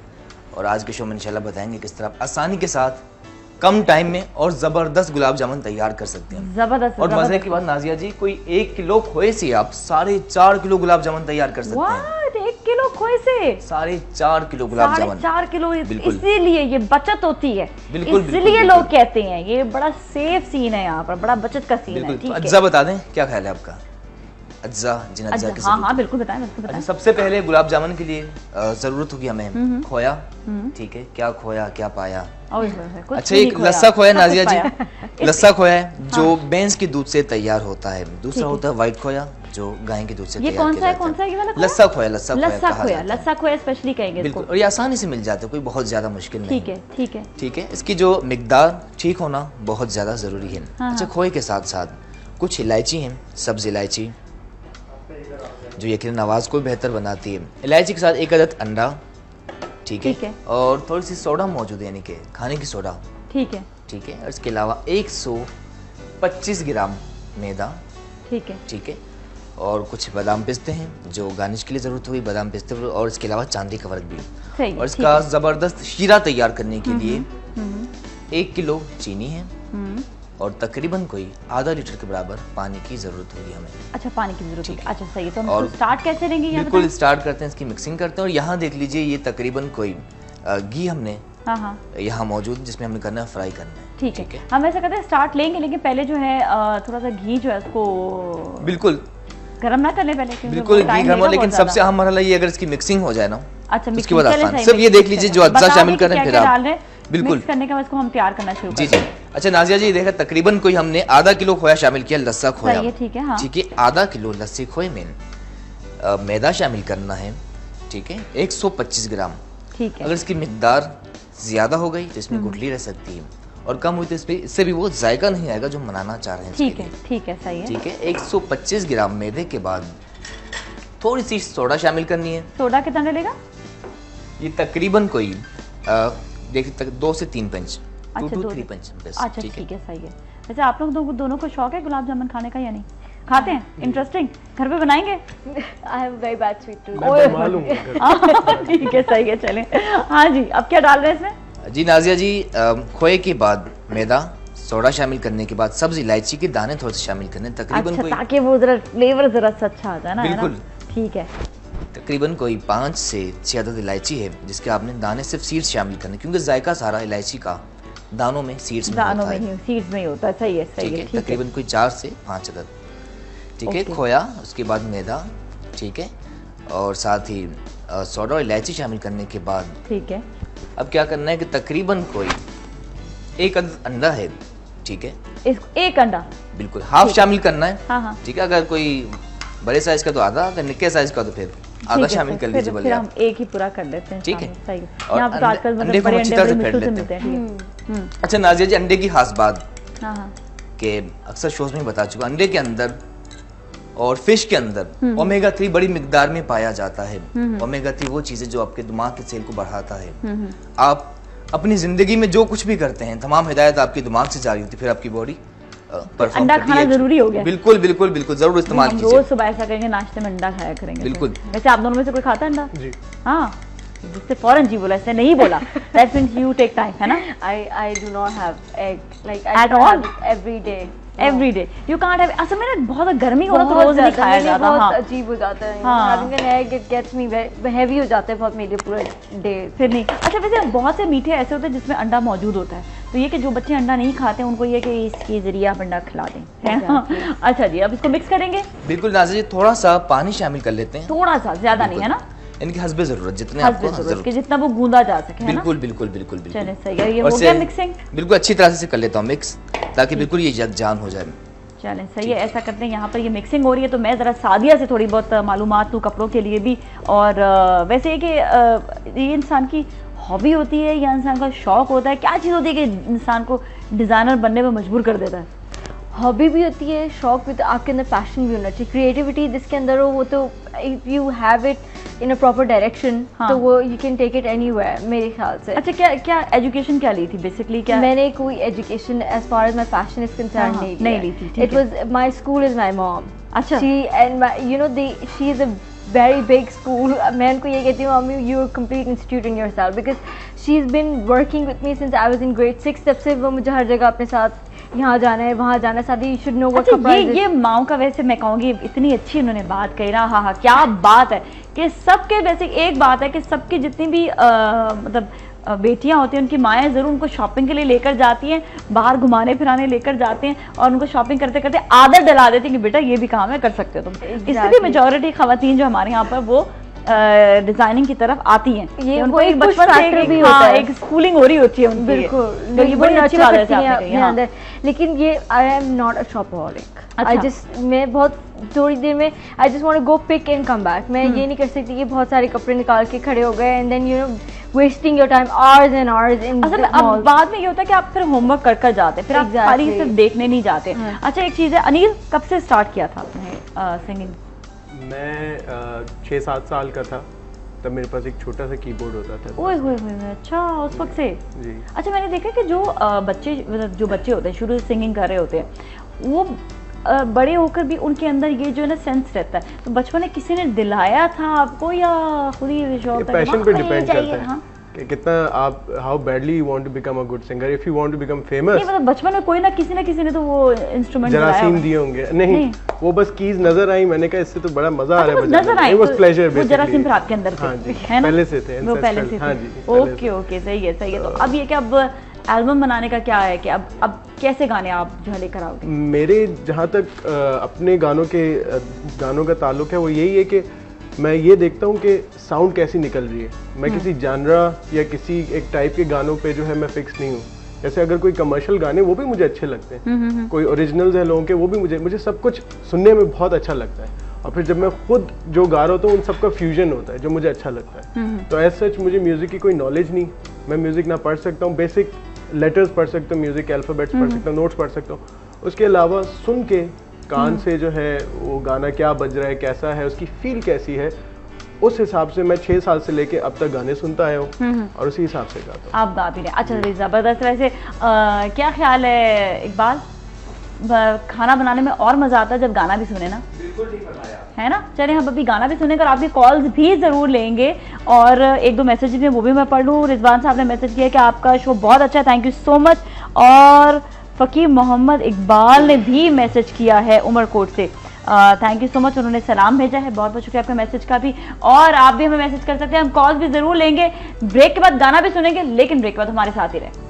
और आज के शो में इंशाल्लाह बताएंगे किस तरह आसानी के साथ कम टाइम में और ज़बरदस्त गुलाब जामुन तैयार कर सकते हैं। जबरदस्त। और मजे की बात नाजिया जी, कोई 1 किलो खोए से आप 4.5 किलो गुलाब जामुन तैयार कर सकते हैं। 1 किलो खोए से 4.5 किलो गुलाब जामुन। 4.5 किलो, बिल्कुल। इसीलिए ये बचत होती है, बिल्कुल, इसलिए लोग कहते हैं ये बड़ा सेफ सीन है, यहाँ पर बड़ा बचत का सीन है। तो अज्जा बता दें क्या ख्याल है आपका? अज्जा, जिन अज्जा की हाँ बिल्कुल बताएं, बिल्कुल बताएं। सबसे पहले गुलाब जामुन के लिए जरूरत होगी हमें खोया। ठीक है, क्या खोया क्या पाया? अच्छा, एक लस्सा खोया नाजिया जी, लस्सा खोया है जो भैंस के दूध से तैयार होता है। दूसरा होता है व्हाइट खोया जो गाय के दूध से तैयार किया जाता है। कौन सा है? लस्सा खोया। लस्सा खोया स्पेशली कहेंगे बिल्कुल, और ये आसानी से मिल जाता है, कोई बहुत ज्यादा मुश्किल नहीं। ठीक है। इसकी जो मिकदार ठीक होना बहुत ज्यादा जरूरी है। अच्छा, खोए के साथ साथ कुछ इलायची है, सब्ज इलायची जो यकीनन आवाज़ को बेहतर बनाती है। इलायची के साथ एक अदद अंडा, ठीक है, और थोड़ी सी सोडा मौजूद है, यानी कि खाने की सोडा। ठीक है, और इसके अलावा 125 ग्राम मैदा। ठीक है, और कुछ बादाम पिस्ते हैं जो गार्निश के लिए ज़रूरत हुई, बादाम पिस्ते, और इसके अलावा चांदी का वर्क भी। और इसका ज़बरदस्त शीरा तैयार करने के लिए 1 किलो चीनी है और तकरीबन कोई आधा लीटर के बराबर पानी की जरूरत होगी हमें। अच्छा, पानी की जरूरत होगी। अच्छा सही है। तो हम स्टार्ट कैसे देंगे? बिल्कुल स्टार्ट करते हैं, इसकी मिक्सिंग करते हैं। और यहाँ देख लीजिए, ये तकरीबन कोई घी हमने यहाँ मौजूद, जिसमें हमने करना है फ्राई करना है। ठीक है, हम ऐसा करते हैं स्टार्ट लेंगे, लेकिन पहले जो है थोड़ा सा घी जो है उसको बिल्कुल गरम ना करने पहले। बिल्कुल घी गरम हो, लेकिन सबसे अहम मरहला ये, अगर इसकी मिक्सिंग हो जाए ना, अच्छा उसके बाद आसान। सब ये देख लीजिए जो अज्जा शामिल कर रहे हैं, फिर आप बिल्कुल करने के बाद इसको हम तैयार करना शुरू करते हैं। अच्छा नाजिया जी, देखा तकरीबन कोई हमने आधा किलो खोया शामिल किया, लस्सा खोया। ठीक है, हाँ। ठीक है, आधा किलो लस्से खोए में मैदा शामिल करना है। ठीक है, 125 ग्राम। ठीक है, अगर इसकी मिकदार ज्यादा हो गई तो इसमें गुठली रह सकती है, और कम हुई तो इससे भी वो जायका नहीं आएगा जो बनाना चाह रहे हैं। ठीक है, ठीक है, सही है। ठीक है, 125 ग्राम मैदे के बाद थोड़ी सी सोडा शामिल करनी है। सोडा कितना डलेगा? ये तकरीबन कोई देखिए 2 से 3 पिंच। अच्छा, 2-3 पिंच बस। अच्छा ठीक है, सही है। वैसे आप लोग दोनों को शौक है गुलाब जामुन खाने का या नहीं? खाते हैं? इंटरेस्टिंग। घर पे बनाएंगे? I have very bad sweet tooth. ठीक है, सही है, चलें। हाँ जी, अब क्या डाल रहे हैं इसमें? जी नाजिया जी, खोए के बाद मैदा, सोडा शामिल करने के बाद सब्ज इलायची के दाने थोड़े से शामिल करने, तकरीबन अच्छा, ताकि वो जरा फ्लेवर जरा अच्छा आ जाए ना। बिल्कुल, ठीक है। तकरीबन कोई 5 से 6 अदद इलायची है, जिसके आपने दाने सिर्फ सीड्स शामिल करने, क्योंकि जायका सारा इलायची का दानों में, सीड्स में होता है। सीड्स में ही होता है। सही है, सही है। तकरीबन कोई 4 से 5 अदद। ठीक है, खोया, उसके बाद मैदा, ठीक है, और साथ ही सोडा और इलायची शामिल करने के बाद, ठीक है, अब क्या करना है कि तकरीबन कोई 1 अदद अंडा है। ठीक है, एक अंडा बिल्कुल हाफ शामिल करना है। हाँ। ठीक है, अगर कोई बड़े साइज का तो आधा, अगर निक्के साइज का तो फिर आधा शामिल कर लीजिए। फिर हम एक ही पूरा कर लेते हैं। ठीक है, सही है। यहाँ पे आजकल अंडे को अच्छी तरह से फेंट लेते हैं। अच्छा नाजिया जी, अंडे की खास बात के अक्सर शोज में बता चुका, अंडे के अंदर और फिश के अंदर ओमेगा 3 बड़ी मिकदार में पाया जाता है। ओमेगा 3 वो चीजें जो आपके दिमाग के सेल को बढ़ाता है। आप अपनी जिंदगी में जो कुछ भी करते हैं, तमाम हिदायत आपके दिमाग से जारी होती है, फिर आपकी बॉडी अंडा खाना जरूरी हो गया। बिल्कुल बिल्कुल बिल्कुल, जरूर इस्तेमाल कीजिए। रोज सुबह ऐसा करेंगे, नाश्ते में अंडा खाया करेंगे। बिल्कुल। वैसे आप दोनों में से कोई खाता है अंडा? जी। हाँ, जिससे फौरन जी बोला, ऐसे नहीं बोला। That means you take time, है ना? I do not have egg like at all every day. Every day you can't have। असल में बहुत गर्मी हो ना तो रोज नहीं खाया जाता। बहुत अजीब हो जाता है। Having an egg it gets me heavy हो जाता है बहुत मेरे पूरे डे। फिर नहीं। अच्छा, वैसे बहुत से मीठे ऐसे होते हैं जिसमें अंडा मौजूद होता है, तो ये कि जो बच्चे अंडा नहीं खाते हैं उनको ये कि इसके जरिए आप अंडा खिला दें। अच्छा जी, अब इसको मिक्स करेंगे। बिल्कुल नाज़िर जी, थोड़ा सा पानी शामिल कर लेते हैं। थोड़ा सा, ज्यादा नहीं, है ना? इनकी हस्बे जरूरत, जितने आपको जरूरत के जितना वो गूंदा जा सके। बिल्कुल बिल्कुल बिल्कुल बिल्कुल। चलिए, सही है। ये हो गया मिक्सिंग। बिल्कुल अच्छी तरह से कर लेता हूँ मिक्स, ताकि बिल्कुल ये यकजान हो जाए। चलें, सही है, ऐसा करते हैं। यहाँ पर ये मिक्सिंग हो रही है तो मैं ज़रा सादिया से थोड़ी बहुत मालूमात लूँ कपड़ों के लिए भी, और वैसे ये कि ये इंसान की हॉबी होती है या इंसान का शौक होता है? क्या चीज़ होती है कि इंसान को डिज़ाइनर बनने में मजबूर कर देता है? हॉबी भी होती है, शौक भी, तो आपके अंदर पैशन भी होना चाहिए, क्रिएटिविटी जिसके अंदर हो वो तो if you have it in a proper direction तो वो you can take it anywhere मेरे ख्याल से। अच्छा, क्या एजुकेशन क्या ली थी बेसिकली? क्या मैंने कोई education as far as my passion is concern नहीं ली थी। It was my school is my mom. अच्छा, she and you know they she is a very big school. मैं उनको ये कहती हूँ mummy you are complete institute in yourself, because she is been working with me since I was in grade 6। तब से वो मुझे हर जगह अपने साथ, यहाँ जाना है वहाँ जाना है, साथ he should know what surprise. ये माँ का वैसे मैं कहूँगी इतनी अच्छी उन्होंने बात कही ना, हाँ क्या बात है कि सबके वैसे एक बात है कि सबकी जितनी भी मतलब बेटियां होती हैं उनकी माएँ ज़रूर उनको शॉपिंग के लिए लेकर जाती हैं, बाहर घुमाने फिराने लेकर जाते हैं और उनको शॉपिंग करते करते आदत डला देती हैं कि बेटा ये भी काम है, कर सकते हो तुम। इसलिए मेजॉरिटी खवातीन जो हमारे यहाँ पर वो डिजाइनिंग की तरफ आती हैं। ये उनको एक बचपन से भी होता है, एक स्कूलिंग हो रही होती है उनकी। बिल्कुल, तो ये बड़ी अच्छी बात है अंदर। लेकिन ये I am not a shopaholic. I just, मैं बहुत थोड़ी देर में I just want to go pick and come back. मैं ये नहीं कर सकती कि बहुत सारे कपड़े निकाल के खड़े हो गए and then you know wasting your time hours and hours in. असल में अब बाद में ये होता है कि आप फिर होमवर्क कर कर जाते हैं, फिर आप खाली सिर्फ देखने नहीं जाते। अच्छा, एक चीज़ है, अनिल कब से स्टार्ट किया था आपने सिंगिंग? मैं 6-7 साल का था, तब मेरे पास एक छोटा सा कीबोर्ड होता था। ओए होए होए, अच्छा उस वक्त से जी। अच्छा, मैंने देखा कि जो बच्चे मतलब जो बच्चे होते हैं शुरू से सिंगिंग कर रहे होते हैं वो बड़े होकर भी उनके अंदर ये जो है ना सेंस रहता है। तो बचपन में किसी ने दिलाया था आपको या खुद ही शौक था? पैशन पे डिपेंड करता है। हाँ? कि कितना आप how badly you want to become a good singer. If you want to become famous, नहीं मतलब बचपन में कोई ना किसी ने तो वो इंस्ट्रूमेंट जरासीम दिए होंगे। नहीं, वो बस कीज नजर आई, मैंने कहा इससे तो बड़ा मजा आ रहा है बजाने में। नजर आई, वो प्लेजर बेसिकली। वो जरासीम फिर आपके अंदर थे, है ना? पहले से थे, वो पहले से। हाँ जी, ओके, सही है। तो अब ये कि अब एल्बम बनाने का क्या है कि अब कैसे गाने आप जो है लेकर आओगे? मेरे जहाँ तक अपने गानों का ताल्लुक है वो यही है कि मैं ये देखता हूँ कि साउंड कैसी निकल रही है। मैं किसी जानरा या किसी एक टाइप के गानों पे जो है मैं फिक्स नहीं हूँ। जैसे अगर कोई कमर्शियल गाने वो भी मुझे अच्छे लगते हैं, कोई ओरिजिनल्स हैं लोगों के वो भी मुझे सब कुछ सुनने में बहुत अच्छा लगता है। और फिर जब मैं खुद जो गा रहा होता हूँ उन सबका फ्यूजन होता है जो मुझे अच्छा लगता है। तो एज सच मुझे म्यूज़िक की कोई नॉलेज नहीं, मैं म्यूज़िक ना पढ़ सकता हूँ, बेसिक लेटर्स पढ़ सकता हूँ, म्यूज़िक अल्फ़ाबेट्स पढ़ सकता हूँ, नोट्स पढ़ सकता हूँ। उसके अलावा सुन के कान से जो है वो गाना क्या बज रहा है, कैसा है, उसकी फील कैसी है, उस हिसाब से मैं 6 साल से लेके अब तक गाने सुनता आया हूँ और उसी हिसाब से गाता हूँ। आप गा भी रहे? अच्छा, ज़बरदस्त। वैसे क्या ख्याल है इकबाल, खाना बनाने में और मज़ा आता है जब गाना भी सुने ना? बिल्कुल ठीक बताया, है ना? चलिए हम अभी गाना भी सुनेंगे और आपकी कॉल्स भी ज़रूर लेंगे और 1-2 मैसेज भी वो भी मैं पढ़ लूँ। रिजवान साहब ने मैसेज किया कि आपका शो बहुत अच्छा है, थैंक यू सो मच। और फ़कीर मोहम्मद इकबाल ने भी मैसेज किया है उमरकोट से, थैंक यू सो मच, उन्होंने सलाम भेजा है। बहुत बहुत शुक्रिया आपका मैसेज का भी। और आप भी हमें मैसेज कर सकते हैं, हम कॉल्स भी ज़रूर लेंगे। ब्रेक के बाद गाना भी सुनेंगे, लेकिन ब्रेक के बाद हमारे साथ ही रहे।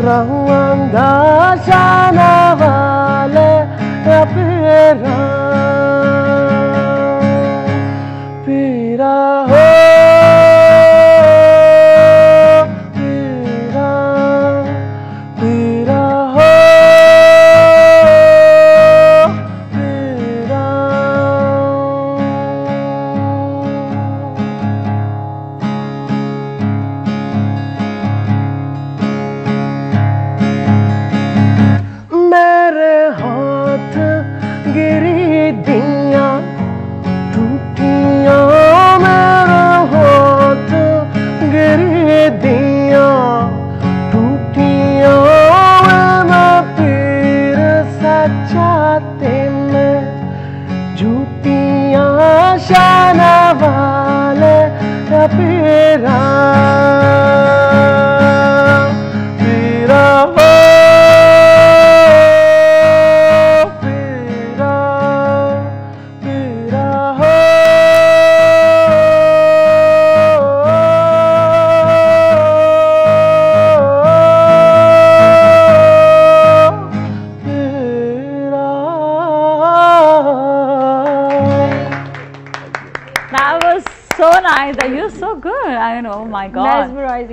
Ranganda शाना वाले पीरा पीरा हो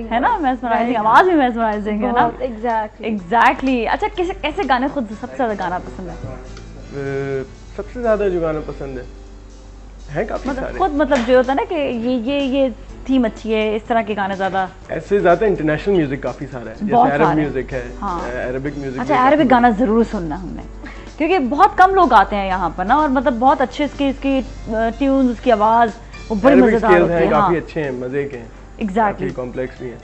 है ना, mesmerizing, आवाज भी mesmerizing है ना। Exactly। अच्छा कैसे गाने खुद सबसे ज्यादा गाना पसंद है? सबसे ज्यादा जो गाना पसंद है काफी सारे। खुद मतलब जो होता है ना कि ये थीम अच्छी है, इस तरह के गाने ज्यादा। ऐसे ज्यादा इंटरनेशनल म्यूजिक काफी सारा है, जैसे अरब म्यूजिक है, अरबिक म्यूजिक। अच्छा अरबिक गाना जरूर सुनना हमने, क्योंकि बहुत कम लोग आते हैं यहाँ पर ना, और मतलब बहुत अच्छे इसकी ट्यून्स, उसकी आवाज वो बड़ी मजेदार होती है। काफी अच्छे हैं, मजे के हैं। एग्जैक्टली कॉम्प्लेक्स भी हैं,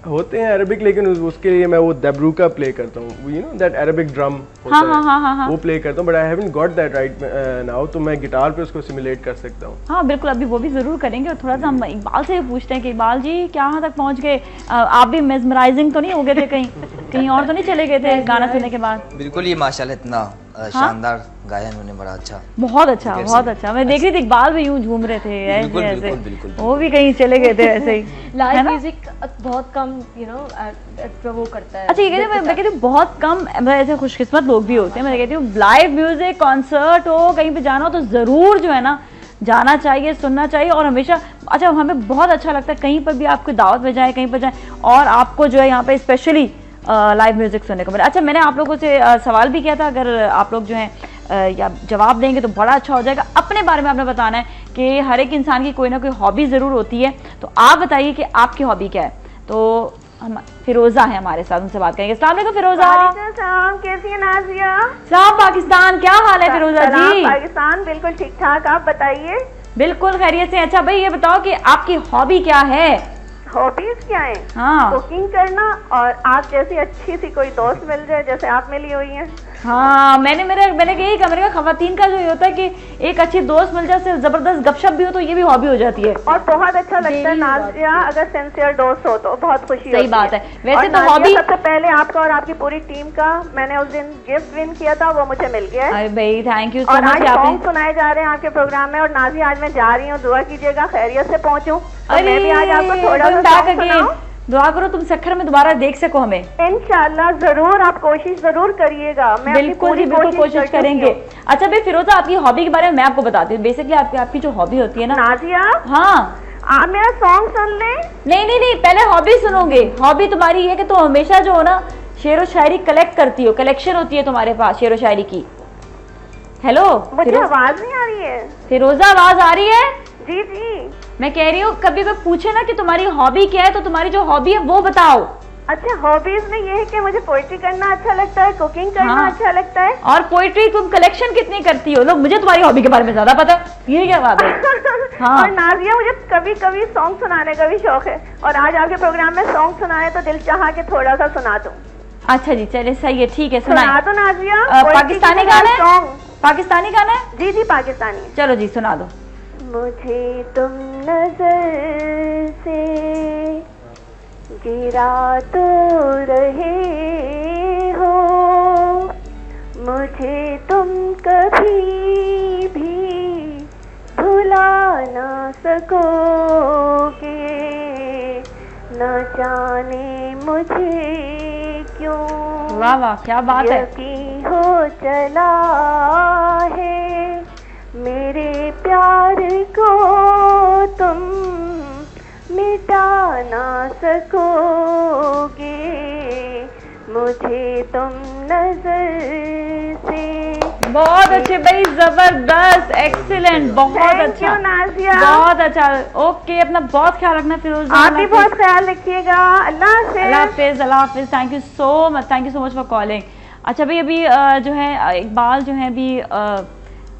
होते हैं अरबिक, लेकिन उसके लिए मैं वो दबरूका प्ले करता हूँ, you know that Arabic drum होता है, वो प्ले करता हूँ, but I haven't got that right now, तो मैं गिटार पे उसको सिमुलेट कर सकता हूँ। हाँ बिल्कुल, अभी वो भी जरूर करेंगे। और थोड़ा सा हम इकबाल से भी पूछते हैं कि इकबाल जी कहाँ तक पहुँच गए, आप भी मेस्मराइजिंग तो नहीं हो गए थे कहीं और तो नहीं चले गए थे गाना सुनने के बाद? बिल्कुल, ये माशाल्लाह इतना शानदार गायन होने, बड़ा अच्छा, बहुत अच्छा, बहुत अच्छा। मैं देख रही थी इकबाल भी यूं झूम रहे थे ऐसे ऐसे, वो भी कहीं चले गए थे ऐसे ही। लाइव म्यूजिक बहुत कम वो करता है। अच्छा ये कहती हूँ, मैं कहती हूँ बहुत कम ऐसे खुशकिस्मत लोग भी होते हैं। मैं कहती हूँ लाइव म्यूजिक कॉन्सर्ट हो, कहीं पे जाना हो तो जरूर जो है ना जाना चाहिए, सुनना चाहिए। और हमेशा अच्छा हमें बहुत अच्छा लगता है कहीं पर भी आपको दावत में जाए, कहीं पर जाए और आपको जो है यहाँ पे स्पेशली लाइव म्यूजिक सुनने को मिला। अच्छा मैंने आप लोगों से सवाल भी किया था, अगर आप लोग जो हैं या जवाब देंगे तो बड़ा अच्छा हो जाएगा। अपने बारे में आपने बताना है कि हर एक इंसान की कोई ना कोई हॉबी ज़रूर होती है, तो आप बताइए कि आपकी हॉबी क्या है। तो हम फिरोजा है हमारे साथ, उनसे बात करेंगे। अस्सलाम वालेकुम फिरोजा। कैसी है नाजिया? सलाम पाकिस्तान, क्या हाल है फिरोजा जी? पाकिस्तान बिल्कुल ठीक ठाक, आप बताइए। बिल्कुल खैरियत से। अच्छा भाई ये बताओ कि आपकी हॉबी क्या है? हॉबीज क्या है? हाँ, कुकिंग करना, और आप जैसी अच्छी सी कोई दोस्त मिल जाए जैसे आप मिली हुई हैं। हाँ मैंने यही कहा, मेरे खवातीन का जो होता है कि एक अच्छी दोस्त मिल जाए, जबरदस्त गपशप भी हो तो ये भी हॉबी हो जाती है। और बहुत अच्छा लगता है नाजिया, अगर सिंसियर दोस्त हो तो बहुत खुशी सही बात है। वैसे तो हॉबी सबसे पहले आपका और आपकी पूरी टीम का मैंने उस दिन गिफ्ट विन किया था, वो मुझे मिल गया है। भाई थैंक यू सो मच। और आज सॉन्ग सुनाए जा रहे हैं आपके प्रोग्राम में, और नाजिया आज मैं जा रही हूँ, दुआ कीजिएगा खैरियत से पहुँचूं। मैं भी आज आपको थोड़ा सा दुआ करो तुम सखर में दोबारा देख सको हमें। इंशाल्लाह जरूर, आप कोशिश जरूर करिएगा। मैं बिल्कुल कोशिश करेंगे। अच्छा भाई फिरोजा, आपकी हॉबी के बारे में मैं आपको बताती हूँ। बेसिकली आपकी जो हॉबी होती है ना नाजिया, हाँ आप मेरा सॉन्ग सुन ले। नहीं, पहले हॉबी सुनोगे। हॉबी तुम्हारी ये कि तुम हमेशा जो हो ना शेर व शायरी कलेक्ट करती हो, कलेक्शन होती है तुम्हारे पास शेर व शायरी की। हेलो, मुझे आवाज नहीं आ रही है। फिरोजा आवाज आ रही है? जी जी, मैं कह रही हूँ कभी कोई पूछे ना कि तुम्हारी हॉबी क्या है, तो तुम्हारी जो हॉबी है वो बताओ। अच्छा हॉबीज में ये है कि मुझे पोइट्री करना अच्छा लगता है, कुकिंग करना अच्छा लगता है। और पोइट्री तुम कलेक्शन कितनी करती हो? लोग, मुझे तुम्हारी हॉबी के बारे में ज्यादा पता है, ये क्या बात है? हाँ। और नाजिया, मुझे कभी कभी सॉन्ग सुनाने का भी शौक है, और आज आपके प्रोग्राम में सॉन्ग सुनाए तो दिल चाहा के थोड़ा सा सुना दूं। अच्छा जी, चलिए सही है, ठीक है सुना दो नाजिया। पाकिस्तानी गाना है? पाकिस्तानी गाना है? जी जी पाकिस्तानी। चलो जी सुना दो। मुझे तुम नजर से गिरा तो रहे हो, मुझे तुम कभी भी भुला ना सकोगे, न जाने मुझे क्यों वाह वाह, क्या बात है। यकीन हो चला है मेरे प्यार को तुम मिटा ना सकोगे, मुझे तुम नजर से। बहुत अच्छे भाई, जबरदस्त, एक्सीलेंट, बहुत अच्छा नाजिया, बहुत अच्छा। ओके, अपना बहुत ख्याल रखना फिरोज। आप भी बहुत ख्याल रखिएगा। अल्लाह हाफिज, अल्लाह हाफिज। Thank you so much, thank you so much for calling. अच्छा भाई, अभी जो है इकबाल जो है अभी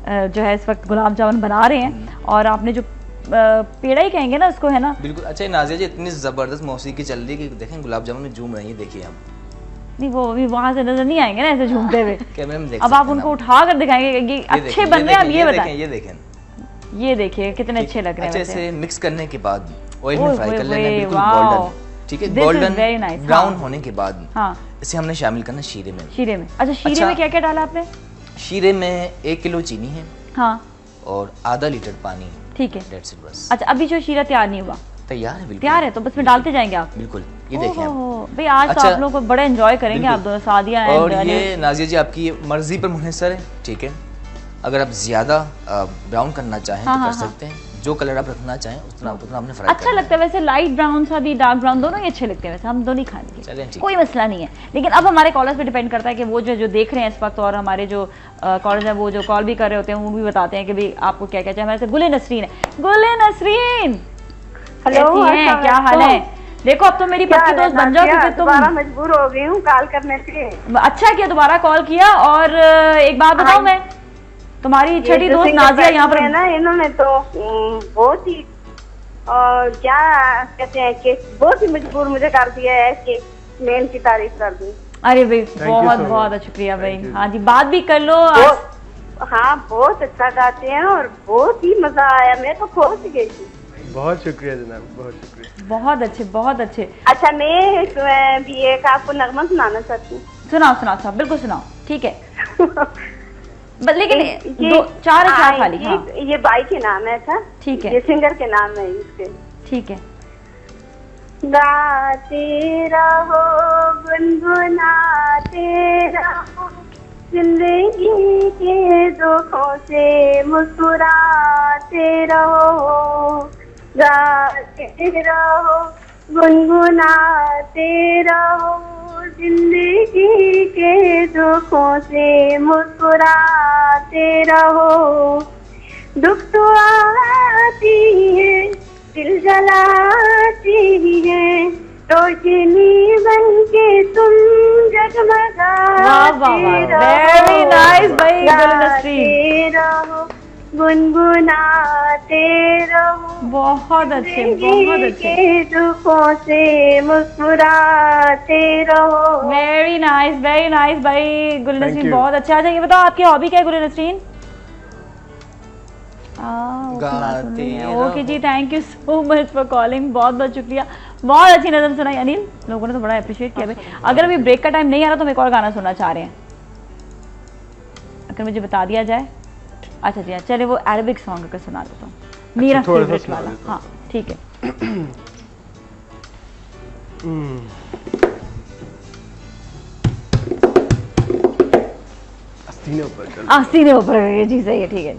जो है इस वक्त गुलाब जामुन बना रहे हैं, और आपने जो पेड़ा ही कहेंगे ना उसको, है ना? बिल्कुल। अच्छा नाजिया जी, इतनी जबरदस्त मौसीकी चल रही है कि देखें गुलाब जामुन में झूम रही है, देखिए आप। नहीं, वो अभी वहाँ से नजर नहीं आएंगे ना ऐसे झूमते हुए। कैमरे में देख अब आप उनको उठा कर दिखाएंगे ये अच्छे बन रहे हैं। अब ये बताएं, ये देखें, ये देखिए कितने अच्छे लग रहे हैं। अच्छे से मिक्स करने के बाद ऑयल में फ्राई कर लेना, बिल्कुल गोल्डन, ठीक है, गोल्डन ब्राउन होने के बाद इसे हमने शामिल करना शीरे में। शीरे में, अच्छा शीरे में क्या क्या डाला आपने? शीरे में 1 किलो चीनी है, हाँ, और आधा लीटर पानी, ठीक है। That's it, बस। अच्छा, अभी जो शीरा तैयार नहीं हुआ? तैयार है, बिल्कुल तैयार है, तो बस में डालते जाएंगे आप? बिल्कुल, ये देखें आप भाई, आज तो आप लोग को बड़ा एंजॉय करेंगे आप दोनों, सादिया हैं। और ये नाजिया जी आपकी मर्जी पर मुनहसर है, ठीक है। अगर आप ज्यादा ब्राउन करना चाहें तो कर सकते हैं, जो कलर आप रखना चाहें उतना आपने फ्राई अच्छा लगता है वैसे, लाइट ब्राउन सा भी, डार्क ब्राउन, दोनों ही अच्छे लगते हैं वैसे, हम दोनों ही खाएंगे, कोई मसला नहीं है। लेकिन अब हमारे कॉलर्स पे डिपेंड करता है कि वो जो देख रहे हैं इस वक्त, और हमारे जो कॉलर्स हैं वो जो कॉल भी कर रहे होते हैं, वो भी बताते हैं कि भाई आपको क्या क्या चाहिए। हमारे से गुले नसरीन है। गुले नसरीन, हेलो, क्या हाल है? देखो अब तो मेरी पक्की दोस्त बन जाओ, क्योंकि तुम दोबारा मजबूर हो गई हूँ कॉल करने से। अच्छा किया दोबारा कॉल किया। और एक बात बताऊं, मैं तुम्हारी छठी दोस्त नाजिया यहाँ पर ना, इन्होंने तो बहुत ही क्या कहते हैं कि बहुत ही मजबूर मुझे कर दिया है कि मैं इनकी तारीफ कर दूं। अरे भाई, बहुत बहुत शुक्रिया भाई। हाँ जी, बात भी कर लो। हाँ, बहुत अच्छा गाते हैं और बहुत ही मजा आया, मैं तो खो गई थी। बहुत शुक्रिया जनाब, बहुत शुक्रिया। बहुत अच्छे, बहुत अच्छे। अच्छा, मैं भी एक आपको नगमा सुनाना चाहती हूँ। सुनाओ सुनाओ साहब, बिल्कुल सुनाओ, ठीक है। लेकिन दो चार खाली। हाँ। ये बाई के नाम है, अच्छा ठीक है, ये सिंगर के नाम है इसके, ठीक है। गाते रहो गुनगुनाते रहो, जिंदगी के दुखों से मुस्कुराते रहो, गाते रहो गुनगुनाते रहो, जिंदगी के दुखों से मुस्कुराते रहो। दुख तो आती है, दिल जलाती है, रोशनी बन के तुम जगमगाते रहो, गुनगुनाते रहो, बहुत अच्छे, बहुत अच्छे। दुखों से मुस्कुराते रहो। वेरी नाइस भाई गुल नसरीन, बहुत अच्छा। अच्छा, ये बताओ आपकी हॉबी क्या है Gul Nasreen? Okay ji, thank you so much for calling, बहुत बहुत शुक्रिया। बहुत अच्छी नज़म सुनाई अनिल, लोगों ने तो बड़ा अप्रिशिएट किया भाई। अगर अभी ब्रेक का टाइम नहीं आ रहा तो हम एक और गाना सुनना चाह रहे हैं, अगर मुझे बता दिया जाए। अच्छा जी, चले वो अरबिक सॉन्ग अगर सुना देता हूँ, मेरा फेवरेट वाला। हाँ ठीक है। सीने ऊपर जी, सही है, ठीक है।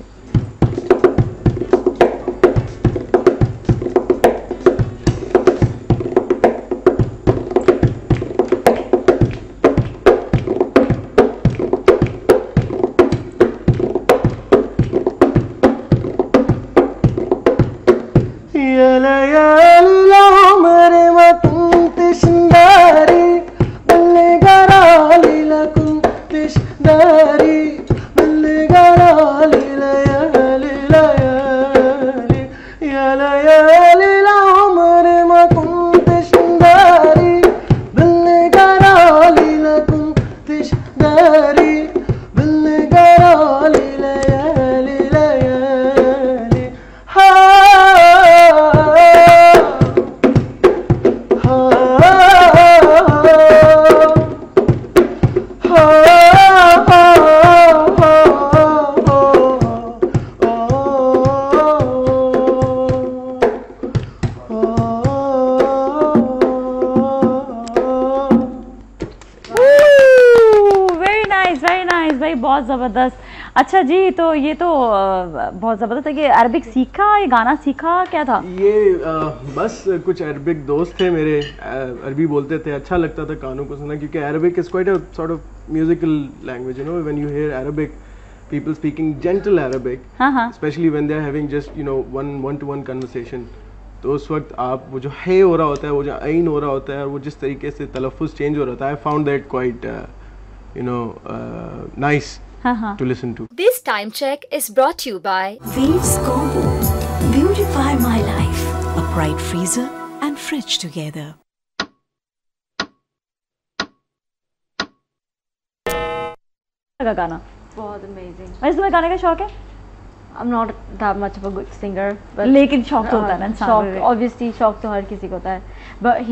बहुत ज़बरदस्त। अच्छा जी, तो ये तो बहुत ज़बरदस्त है कि अरबिक सीखा, ये गाना सीखा, क्या था ये? बस कुछ अरबिक दोस्त थे मेरे, अरबी बोलते थे, अच्छा लगता था कानों को सुनना, क्योंकि Arabic is quite a sort of musical language, you know, when you here Arabic, people speaking gentle Arabic, especially when they're having just, you know, one-to-one conversation, तो उस वक्त आप वो जो है हो रहा होता है, वो जो आइन हो रहा होता है, और वो जिस तरीके से तलफ़ुज़ चेंज हो रहा था, I found that quite you know nice to listen to. This time check is brought to you by Waves Combo. Beautify my life. A bright freezer and fridge together. गाना बहुत अमेजिंग। वैसे तुम्हें गाने का शौक है? I'm not that much of a good singer, but लेकिन शौक तो होता है ना इंसान को। शौक, obviously शौक तो हर किसी को होता है, but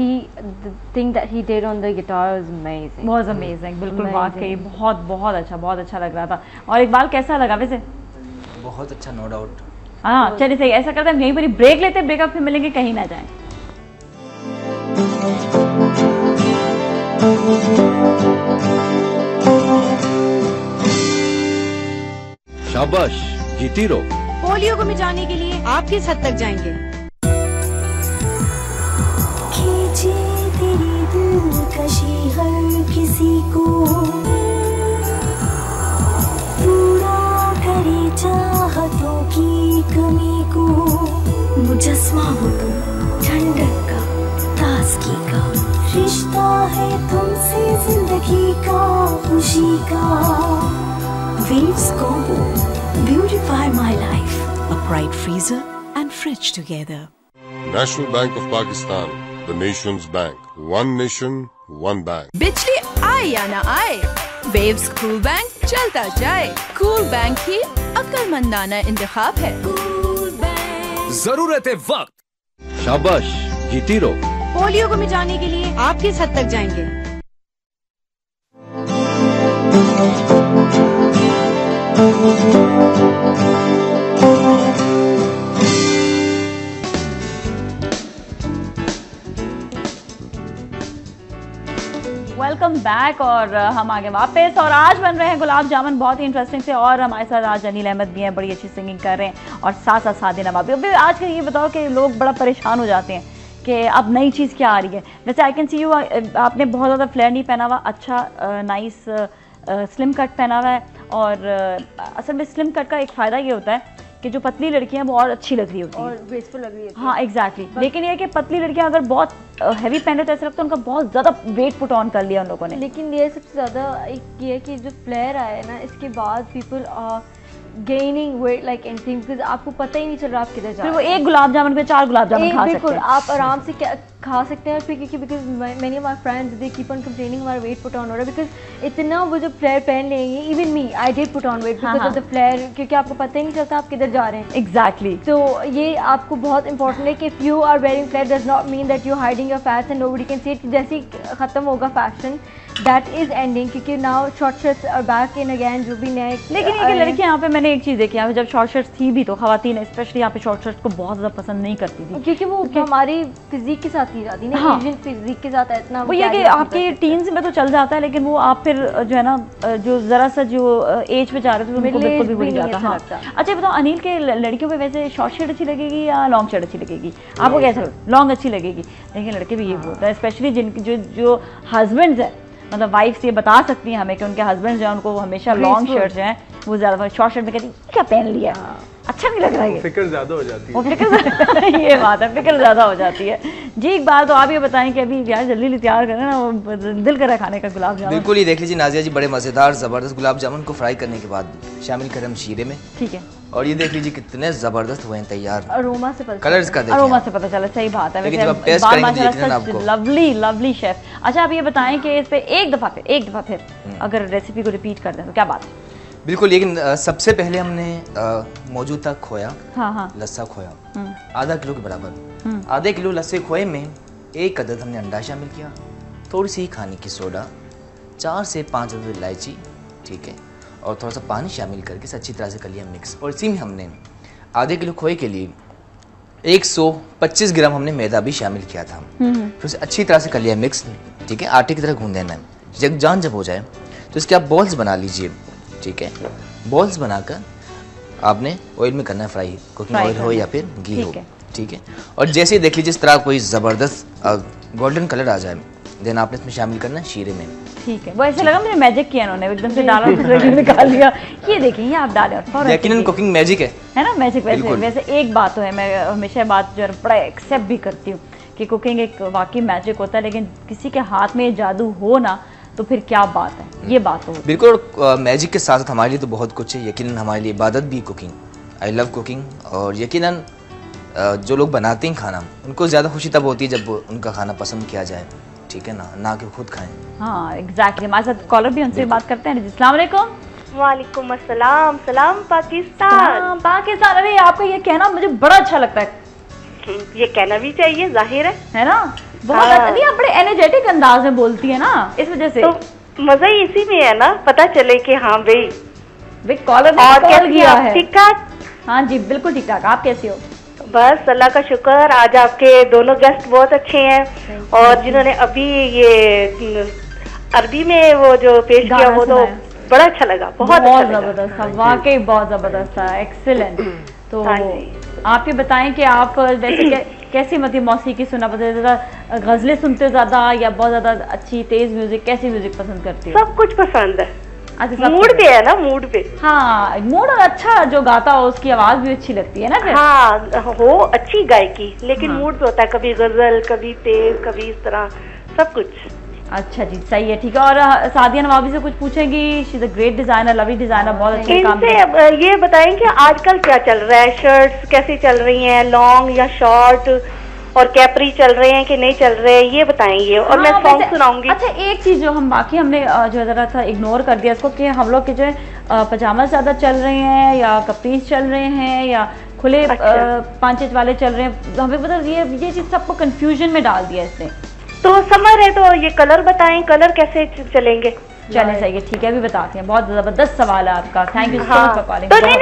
the thing that he did on the guitar was amazing. बहुत अमेजिंग, बिल्कुल वाकई बहुत अच्छा लग रहा था। और इकबाल कैसा लगा वैसे? बहुत अच्छा, नो डाउट। हाँ चलिए सही, ऐसा करते हैं यहीं पर ब्रेक लेते हैं, ब्रेकअप फिर मिलेंगे, कहीं ना जाएं। शाबाश, जीती रहो। पोलियो को मिटाने के लिए आप किस हद तक जाएंगे? खींचे तेरी दिलकशी हर किसी को, पूरा करे चाहतों की कमी को, मुजस्मा हो तुम ठंडक का, ताजगी का, रिश्ता है तुमसे जिंदगी का, खुशी का। Waves Combo. Beautify my life. A bright freezer and fridge together. National Bank of Pakistan, the nation's bank. One nation, one bank. बिजली आए या ना आए, Waves Cool Bank चलता जाए। Cool Bank ही अक्लमंदाना इंतखाब है। जरूरत है वक्त। शाबाश, जीती रहो। पोलियो को मिटाने के लिए आप किस हद तक जाएंगे? वेलकम बैक, और हम आगे वापस, और आज बन रहे हैं गुलाब जामुन बहुत ही इंटरेस्टिंग से, और हमारे साथ आज अनिल अहमद भी हैं, बड़ी अच्छी सिंगिंग कर रहे हैं, और साथ साथ सादिया नवाब भी। आज का ये बताओ कि लोग बड़ा परेशान हो जाते हैं कि अब नई चीज़ क्या आ रही है। वैसे आई कैन सी यू, आपने बहुत ज़्यादा फ्लेयर नहीं पहना हुआ, अच्छा नाइस स्लिम कट पहना हुआ है, और असल में स्लिम कट का एक फ़ायदा ये होता है कि जो पतली लड़कियां हैं वो और अच्छी लग रही होती हैं और ग्रेसफुल लग रही होती है। हाँ एग्जैक्टली, लेकिन ये है कि पतली लड़कियां अगर बहुत हैवी पहने तो ऐसा लगता है उनका बहुत ज़्यादा वेट पुट ऑन कर लिया उन लोगों ने। लेकिन ये सबसे ज़्यादा एक ये है कि जो फ्लेयर आया है ना, इसके बाद people gaining weight like anything, because आपको पता ही नहीं चल रहा आप किधर जा रहे हैं। वो एक गुलाब जामुन पे 4 गुलाब जामुन खा सकते हैं। आप आराम से खा सकते हैं, फिर क्योंकि because many of my friends they keep on complaining हमारा वेट पुट ऑन हो रहा है, बिकॉज इतना वो जो फ्लेयर पहन लेंगे, even me I did put on weight because of the flare, क्योंकि आपको पता ही नहीं चलता आप किधर जा रहे हैं। एग्जैक्टली, तो ये आपको बहुत इंपॉर्टेंट है कि if you are wearing flare does not mean that you hiding your fats and nobody can see it. जैसे ही खत्म होगा फैशन, दैट इज एंडिंग, क्योंकि now short shirts are back in again, जो भी नए। लेकिन ये लड़कियां यहाँ पे, मैंने एक चीज़ देखी यहाँ पे, जब शॉर्ट शर्ट्स थी भी तो खवातीन स्पेशली यहाँ पे शॉर्ट शर्ट्स को बहुत ज़्यादा पसंद नहीं करती थी, क्योंकि वो हमारी फिजिक के साथ ही जाती ना, एशियन फिजिक के साथ इतना वो ये कि आपकी टीन्स में तो चल जाता है, लेकिन वो आप फिर जो है ना, जो ज़रा सा जो एज पे जा रहे थे उनको बिल्कुल भी भूल जाता। हाँ अच्छा बताओ अनिल के लड़कियों पे वैसे शॉर्ट शर्ट अच्छी लगेगी या लॉन्ग शर्ट अच्छी लगेगी? आपको कैसा? लॉन्ग अच्छी लगेगी, लेकिन लड़के भी ये बोलते हैं, स्पेशली जिनकी जो हस्बैंड्स हैं, मतलब वाइफ्स ये बता सकती हैं हमें कि उनके हस्बैंड जो है उनको हमेशा लॉन्ग शर्ट्स जो हैं वो ज़्यादा, शॉर्ट शर्ट में कहती है क्या पहन लिया, अच्छा नहीं लग रहा है, फिक्र ज़्यादा हो जाती है, वो फिक्र ये बात है, फिक्र ज़्यादा हो जाती है। जी एक बात तो आप ये बताएं कि अभी यार जल्दी तैयार करें ना, वो दिल कर रहा खाने का गुलाब जामुन। बिल्कुल, ये देख लीजिए नाजिया जी, बड़े मज़ेदार ज़बरदस्त गुलाब जामुन को फ्राई करने के बाद शामिल करें हम शीरे में, ठीक है, और ये देख लीजिए कितने ज़बरदस्त हुए हैं तैयार, अरोमा से पता, कलर्स का देखिए, अरोमा से पता चला, सही बात है। Lovely lovely chef. अच्छा आप ये बताएं कि इस पे एक दफ़ा फिर अगर रेसिपी को रिपीट कर दें तो क्या बात है? बिल्कुल, लेकिन सबसे पहले हमने मौजूद था खोया, लस्सा खोया आधा किलो के बराबर, आधे किलो लस्से खोए में 1 अदद हमने अंडा शामिल किया, थोड़ी सी खाने की सोडा, 4 से 5 अदद इलायची, ठीक है, और थोड़ा सा पानी शामिल करके अच्छी तरह से कर लिया मिक्स, और इसी में हमने आधे किलो खोए के लिए 125 ग्राम हमने मैदा भी शामिल किया था, फिर उसे अच्छी तरह से कर लिया मिक्स, ठीक है, आटे की तरह गूंद देना है। जब हो जाए तो इसके आप बॉल्स बना लीजिए, ठीक है। बॉल्स बनाकर आपने ऑयल में करना है फ्राई, कुकिंग ऑयल हो या फिर घी हो, ठीक है। और जैसे ही देख लीजिए इस तरह कोई ज़बरदस्त गोल्डन कलर आ जाए, देन आपने इसमें शामिल करना है शीरे में, ठीक है। वो ऐसे लगा मुझे मैजिक किया उन्होंने, एकदम से डाला निकाल लिया। ये देखिए ये आप डालें और यकीनन कुकिंग मैजिक है ना, मैजिक। वैसे एक बात तो है, मैं हमेशा बात जो बड़ा एक्सेप्ट भी करती हूँ कि कुकिंग एक वाकई मैजिक होता है, लेकिन किसी के हाथ में जादू हो ना तो फिर क्या बात है, ये बात हो बिल्कुल। मैजिक के साथ साथ हमारे लिए तो बहुत कुछ है, यकीनन हमारे लिए इबादत भी कुकिंग। I love cooking. और यकीनन जो लोग बनाते हैं खाना, उनको ज़्यादा खुशी तब होती है जब उनका खाना पसंद किया जाए, ठीक है ना कि खुद खाएं। हाँ एग्जैक्टली। हमारे साथ कॉलर भी, उनसे बात करते हैं। अस्सलाम वालेकुम। वालेकुम अस्सलाम। सलाम पाकिस्तान। पाकिस्तान। अरे आपका ये कहना मुझे बड़ा अच्छा लगता है। ये कहना भी चाहिए, जाहिर है ना। बहुत अच्छा। नहीं, आप बड़े एनर्जेटिक अंदाज में बोलती है ना, इस वजह से तो मजा ही इसी में है ना, पता चले कि हाँ भाई कॉलर ने कॉल किया है। ठीक ठाक? हाँ जी बिल्कुल ठीक ठाक। आप कैसे हो? बस अल्लाह का शुक्र। आज आपके दोनों गेस्ट बहुत अच्छे हैं, और जिन्होंने अभी ये अरबी में वो जो पेश किया वो तो बड़ा अच्छा लगा, बहुत जबरदस्त था, वाकई बहुत जबरदस्त था, एक्सीलेंट। तो आप ये बताएं कि आप वैसे कैसी मतलब मौसीकी सुनना पसंद, ज़्यादा गज़लें सुनते हो ज़्यादा या बहुत ज़्यादा अच्छी तेज म्यूजिक, कैसी म्यूजिक पसंद करती हो? सब कुछ पसंद है। अच्छा, मूड पे है ना, मूड पे। हाँ मूड, और अच्छा जो गाता हो उसकी आवाज भी अच्छी लगती है ना फिर। हाँ हो अच्छी गायकी, लेकिन मूड पे होता है, कभी गजल, कभी तेज, कभी इस तरह, सब कुछ। अच्छा जी सही है, ठीक है। और सादिया नवाबी से कुछ पूछेंगी? She is a great designer, lovely designer, बहुत अच्छे काम इनसे ये बताएं कि आजकल क्या चल रहा है, शर्ट्स कैसी चल रही हैं, लॉन्ग या शॉर्ट, और कैपरी चल रहे हैं कि नहीं चल रहे, ये बताएंगे। और मैं सॉन्ग सुनाऊंगी। अच्छा एक चीज जो हम बाकी हमने जो जरा था इग्नोर कर दिया इसको, कि हम लोग के जो है पजामा ज्यादा चल रहे हैं या कपड़ीज चल रहे हैं या खुले पांचेज वाले चल रहे हैं, हमें मतलब ये चीज सबको कंफ्यूजन में डाल दिया इसने। तो समर है तो ये कलर बताएं, कलर कैसे चलेंगे? चले सही है, ठीक है अभी बताते हैं। बहुत जबरदस्त सवाल है आपका, thank you so much for calling. तो नहीं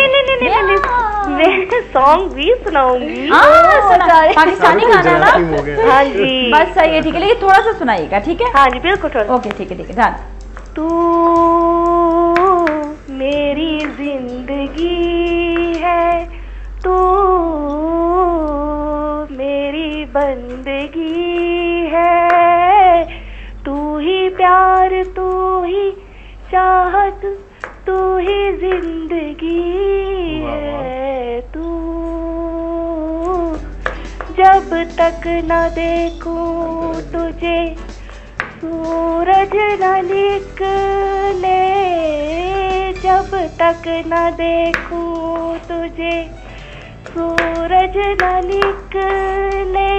मैं सॉन्ग भी सुनाऊंगी। पाकिस्तानी गाना है ना? हाँ जी बस सही है, ठीक है, लेकिन थोड़ा सा सुनाइएगा, ठीक है? हाँ जी बिल्कुल। ओके ठीक है डन। तू मेरी जिंदगी है, तू मेरी बंदगी है, तू ही प्यार, तू ही चाहत, तू ही जिंदगी है, तू जब तक न देखूं तुझे सूरज न निकले, जब तक न देखूं तुझे सूरज न निकले।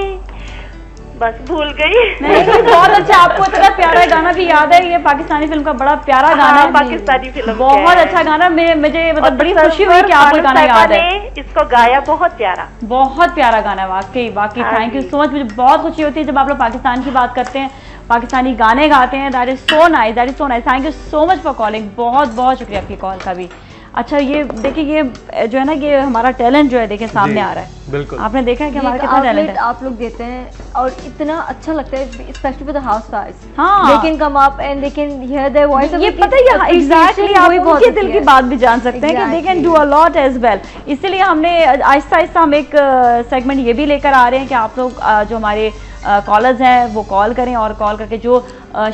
बस भूल गई। नहीं बहुत अच्छा, आपको इतना प्यारा गाना भी याद है, ये पाकिस्तानी फिल्म का बड़ा प्यारा गाना है। पाकिस्तानी फिल्म बहुत अच्छा गाना, मुझे मतलब बड़ी खुशी हुई कि आपको गाना याद है। इसको गाया बहुत प्यारा गाना है, वाकई वाकई। Thank you so much. मुझे बहुत खुशी होती है जब आप लोग पाकिस्तान की बात करते हैं, पाकिस्तानी गाने गाते हैं। That is so nice, that is so nice. Thank you so much for calling, बहुत बहुत शुक्रिया आपकी कॉल का भी। अच्छा ये देखिए, ये जो है ना, ये हमारा टैलेंट जो है देखिए सामने आ रहा है। बिल्कुल आपने देखा है कि हमारा कितना टैलेंट है। आप लोग देते हैं और इतना अच्छा लगता है, specially for the house guys. हाँ they can come up and they can hear their voice। ये पता है एग्जैक्टली, आप उनके दिल की बात भी जान सकते हैं कि they can do a lot as well। इसीलिए हमने आहिस्ता आहिस्ता हम एक सेगमेंट ये भी लेकर आ रहे हैं कि आप लोग जो हमारे कॉलर्स हैं वो कॉल करें, और कॉल करके जो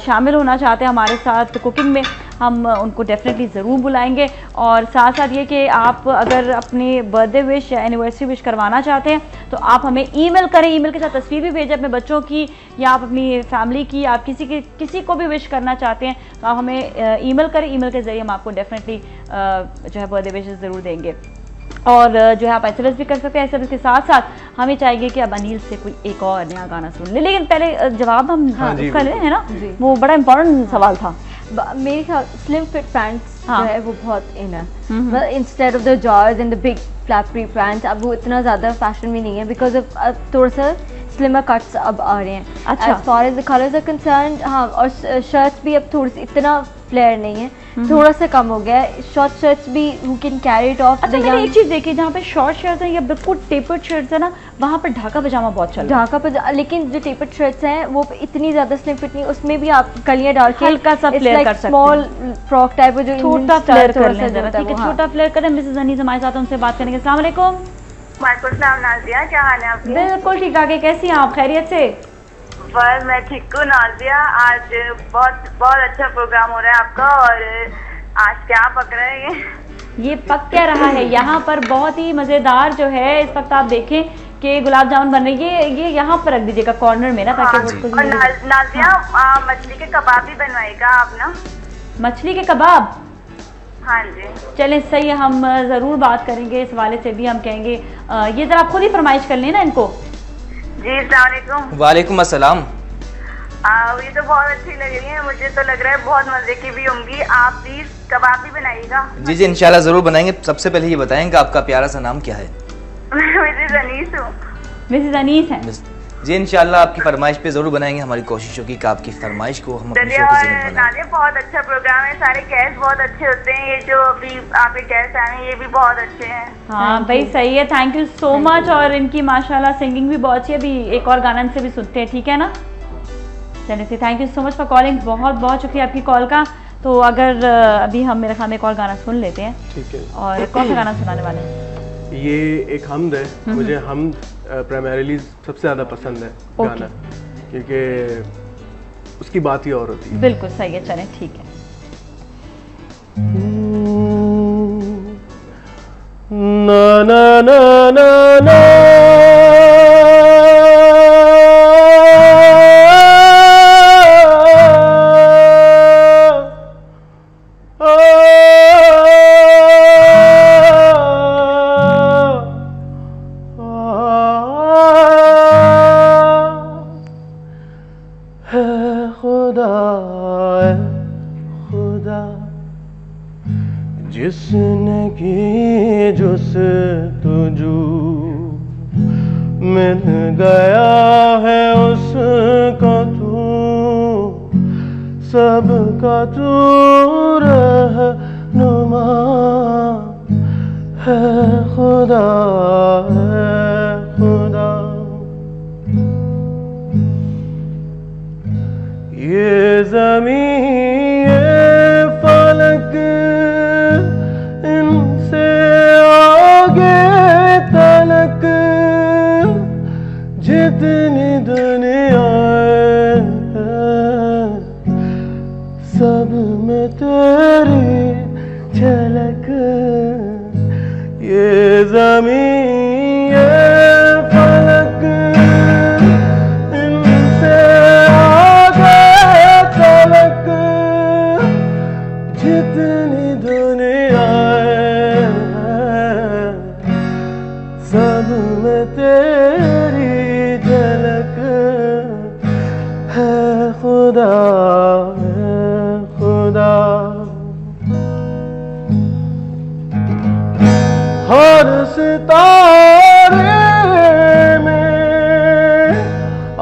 शामिल होना चाहते हैं हमारे साथ कुकिंग में, हम उनको डेफिनेटली ज़रूर बुलाएंगे। और साथ साथ ये कि आप अगर अपनी बर्थडे विश या एनिवर्सरी विश करवाना चाहते हैं तो आप हमें ईमेल करें, ईमेल के साथ तस्वीर भी भेजें अपने बच्चों की या आप अपनी फैमिली की, आप किसी को भी विश करना चाहते हैं तो आप हमें ईमेल करें। ईमेल के ज़रिए हम आपको डेफिनेटली जो है बर्थडे विशेस ज़रूर देंगे। और जो है आप SMS भी कर सकते हैं। SMS के साथ साथ हमें चाहिए कि अब अनिल से कोई एक और नया गाना सुन ले, लेकिन पहले जवाब हम उसका लें, है ना? वो बड़ा इम्पोर्टेंट सवाल था। मेरे ख्याल स्लिम फिट पैंट्स जो है वो बहुत इन है, मतलब instead of the George and the big flappy pants अब वो इतना ज़्यादा फैशन में नहीं है, बिकॉज अब थोड़ा सा स्लिमर कट्स अब आ रहे हैं। अच्छा, as far as the colours are concern. हाँ, और शर्ट्स भी अब थोड़ी सी इतना फ्लेयर नहीं है, थोड़ा सा कम हो गया है। शॉर्ट शर्ट्स भी who can carry it off। अच्छा मैंने एक चीज देखी, जहाँ पे शॉर्ट शर्ट्स हैं या बिल्कुल टेपर्ड शर्ट्स है ना, वहाँ पर ढाका पजामा बहुत चल रहा है। ढाका पजामा, लेकिन जो टेपर्ड शर्ट्स हैं वो इतनी ज्यादा स्लिम फिट नहीं, उसमें भी आप कलियां डाल के हल्का सा फ्लेयर कर सकते हैं, स्मॉल फ्रॉक टाइप जो छोटा फ्लेयर कर लें जरा, ठीक है, छोटा फ्लेयर करें। मिसेस अनीस हमारे साथ, उनसे बात करेंगे। अस्सलाम वालेकुम। वालेकुम सलाम नाज़िया, क्या हाल है आपके? बिल्कुल ठीक है, कैसी हैं आप? खैरियत से? बस मैं ठीक हूँ नाज़िया। आज बहुत बहुत अच्छा प्रोग्राम हो रहा है आपका, और आज क्या पक रहा है ये पक क्या रहा है यहाँ पर? बहुत ही मज़ेदार जो है इस वक्त आप देखें कि गुलाब जामुन बन रही है। ये यहाँ पर रख दीजिएगा कॉर्नर में ना, ताकि और नाज़िया मछली के कबाब भी बनवाएगा आप ना? मछली के कबाब? हाँ जी। चलें सही है, हम ज़रूर बात करेंगे इस वाले से भी। हम कहेंगे ये ज़रा आप खुद ही फरमाइश कर लेना इनको। जी अस्सलाम वालेकुम। वालेकुम अस्सलाम। ये तो बहुत अच्छी लग रही है, मुझे तो लग रहा है बहुत मजे की भी होंगी। आप प्लीज कबाब भी बनाइएगा। जी जी इंशाल्लाह ज़रूर बनाएंगे। सबसे पहले ये बताएंगे आपका प्यारा सा नाम क्या है? मिसेस अनीस हूँ। मिसेस अनीस हैं? जी इंशाल्लाह आपकी फरमाइश पे जरूर बनाएंगे। हमारी कोशिश होगी कि आपकी फरमाइश को हम अपनी शो के ज़रिए बनाएं। बहुत अच्छा प्रोग्राम है, सारे गेस्ट बहुत अच्छे होते हैं। ये जो अभी आपके गेस्ट आए हैं ये भी बहुत अच्छे हैं। हाँ भाई सही है, थैंक यू सो मच। और इनकी माशाल्लाह सिंगिंग भी बहुत अच्छी है। अभी एक और गाना इनसे भी सुनते हैं, ठीक है ना? चलिए सी, thank you so much for calling. बहुत बहुत शुक्रिया आपकी कॉल का। तो अगर अभी हम मेरे ख्याल में एक और गाना सुन लेते हैं। ठीक है। और कौन सा गाना सुनाने वाले हैं? ये एक हमद है। मुझे हमद प्राइमरीली सबसे ज़्यादा पसंद है गाना, क्योंकि उसकी बात ही और होती है। बिल्कुल सही है, चलें ठीक है। ना ना ना ना ना जिसने की जुस्तजू मिल गया है उसको तू, सबका तू रहनुमा है खुदा, है खुदा। ये ज़मीन ये फलक इनसे आगे तलक जितनी दुनिया है सब में तेरी झलक। ये ज़मीन ये फलक इनसे आगे तलक जितनी दुनिया सब में तेरी झलक है खुदा, है खुदा। हर सितारे में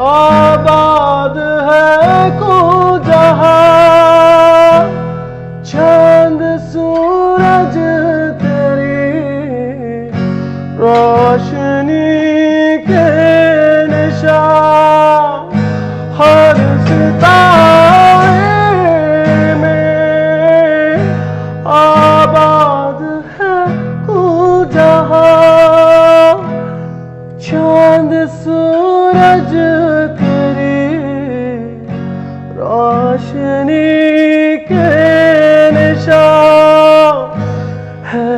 आबाद है को जहां, चांद सूरज तेरी रोशनी के निशान। हर सितारे में आबाद है को जहां, चांद सूरज तेरी रोशनी के निशान है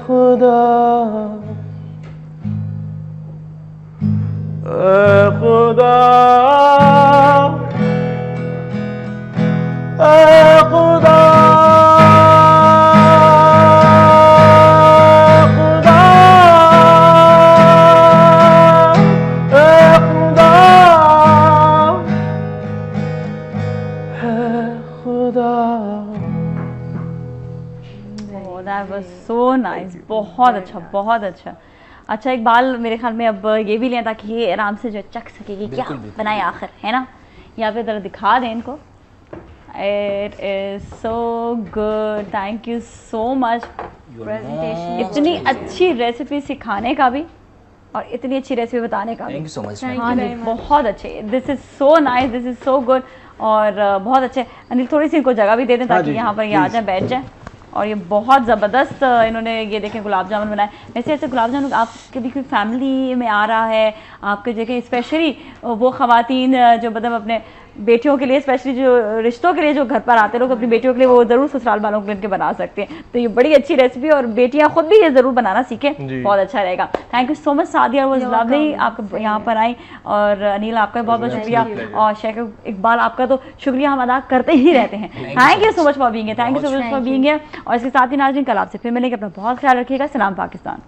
खुदा, ऐ खुदा, ऐ खुदा, खुदा, ऐ खुदा, है खुदा। That was so nice, बहुत अच्छा, बहुत अच्छा। अच्छा इकबाल, मेरे ख्याल में अब ये भी लें ताकि ये आराम से जो चख सके कि क्या बनाए आखिर, है ना? यहाँ पे ज़रा दिखा दें इनको। It is so good. Thank you so much. Presentation. इतनी अच्छी रेसिपी सिखाने का भी और इतनी अच्छी रेसिपी बताने का भी. Thank you so much. हाँ जी, बहुत अच्छे. This is so nice. This is so good. और बहुत अच्छे. अनिल थोड़ी सी इनको जगह भी दे दें ताकि यहाँ पर ये आ जाए, बैठ जाए. और ये बहुत ज़बरदस्त इन्होंने ये देखें गुलाब जामुन बनाए. वैसे ऐसे गुलाब जामुन आपके भी कोई फैमिली में आ रहा है, आपके जगह स्पेशली वो ख़वातीन जो मतलब अपने बेटियों के लिए, स्पेशली जो रिश्तों के लिए जो घर पर आते लोग अपनी बेटियों के लिए, वो ज़रूर ससुराल वालों के लिए बना सकते हैं. तो ये बड़ी अच्छी रेसिपी और बेटियां खुद भी ये ज़रूर बनाना सीखें, बहुत अच्छा रहेगा. Thank you so much Sadia, was lovely आप यहाँ पर आई. और अनिल आपका बहुत बहुत शुक्रिया. और शेख इकबाल आपका तो शुक्रिया हम अदा करते ही रहते हैं. Thank you so much for being here. Thank you so much for being here. और इसके साथ ही नाज़रीन, कल आपसे फिर मिलेंगे. अपना बहुत ख्याल रखिएगा. सलाम पाकिस्तान.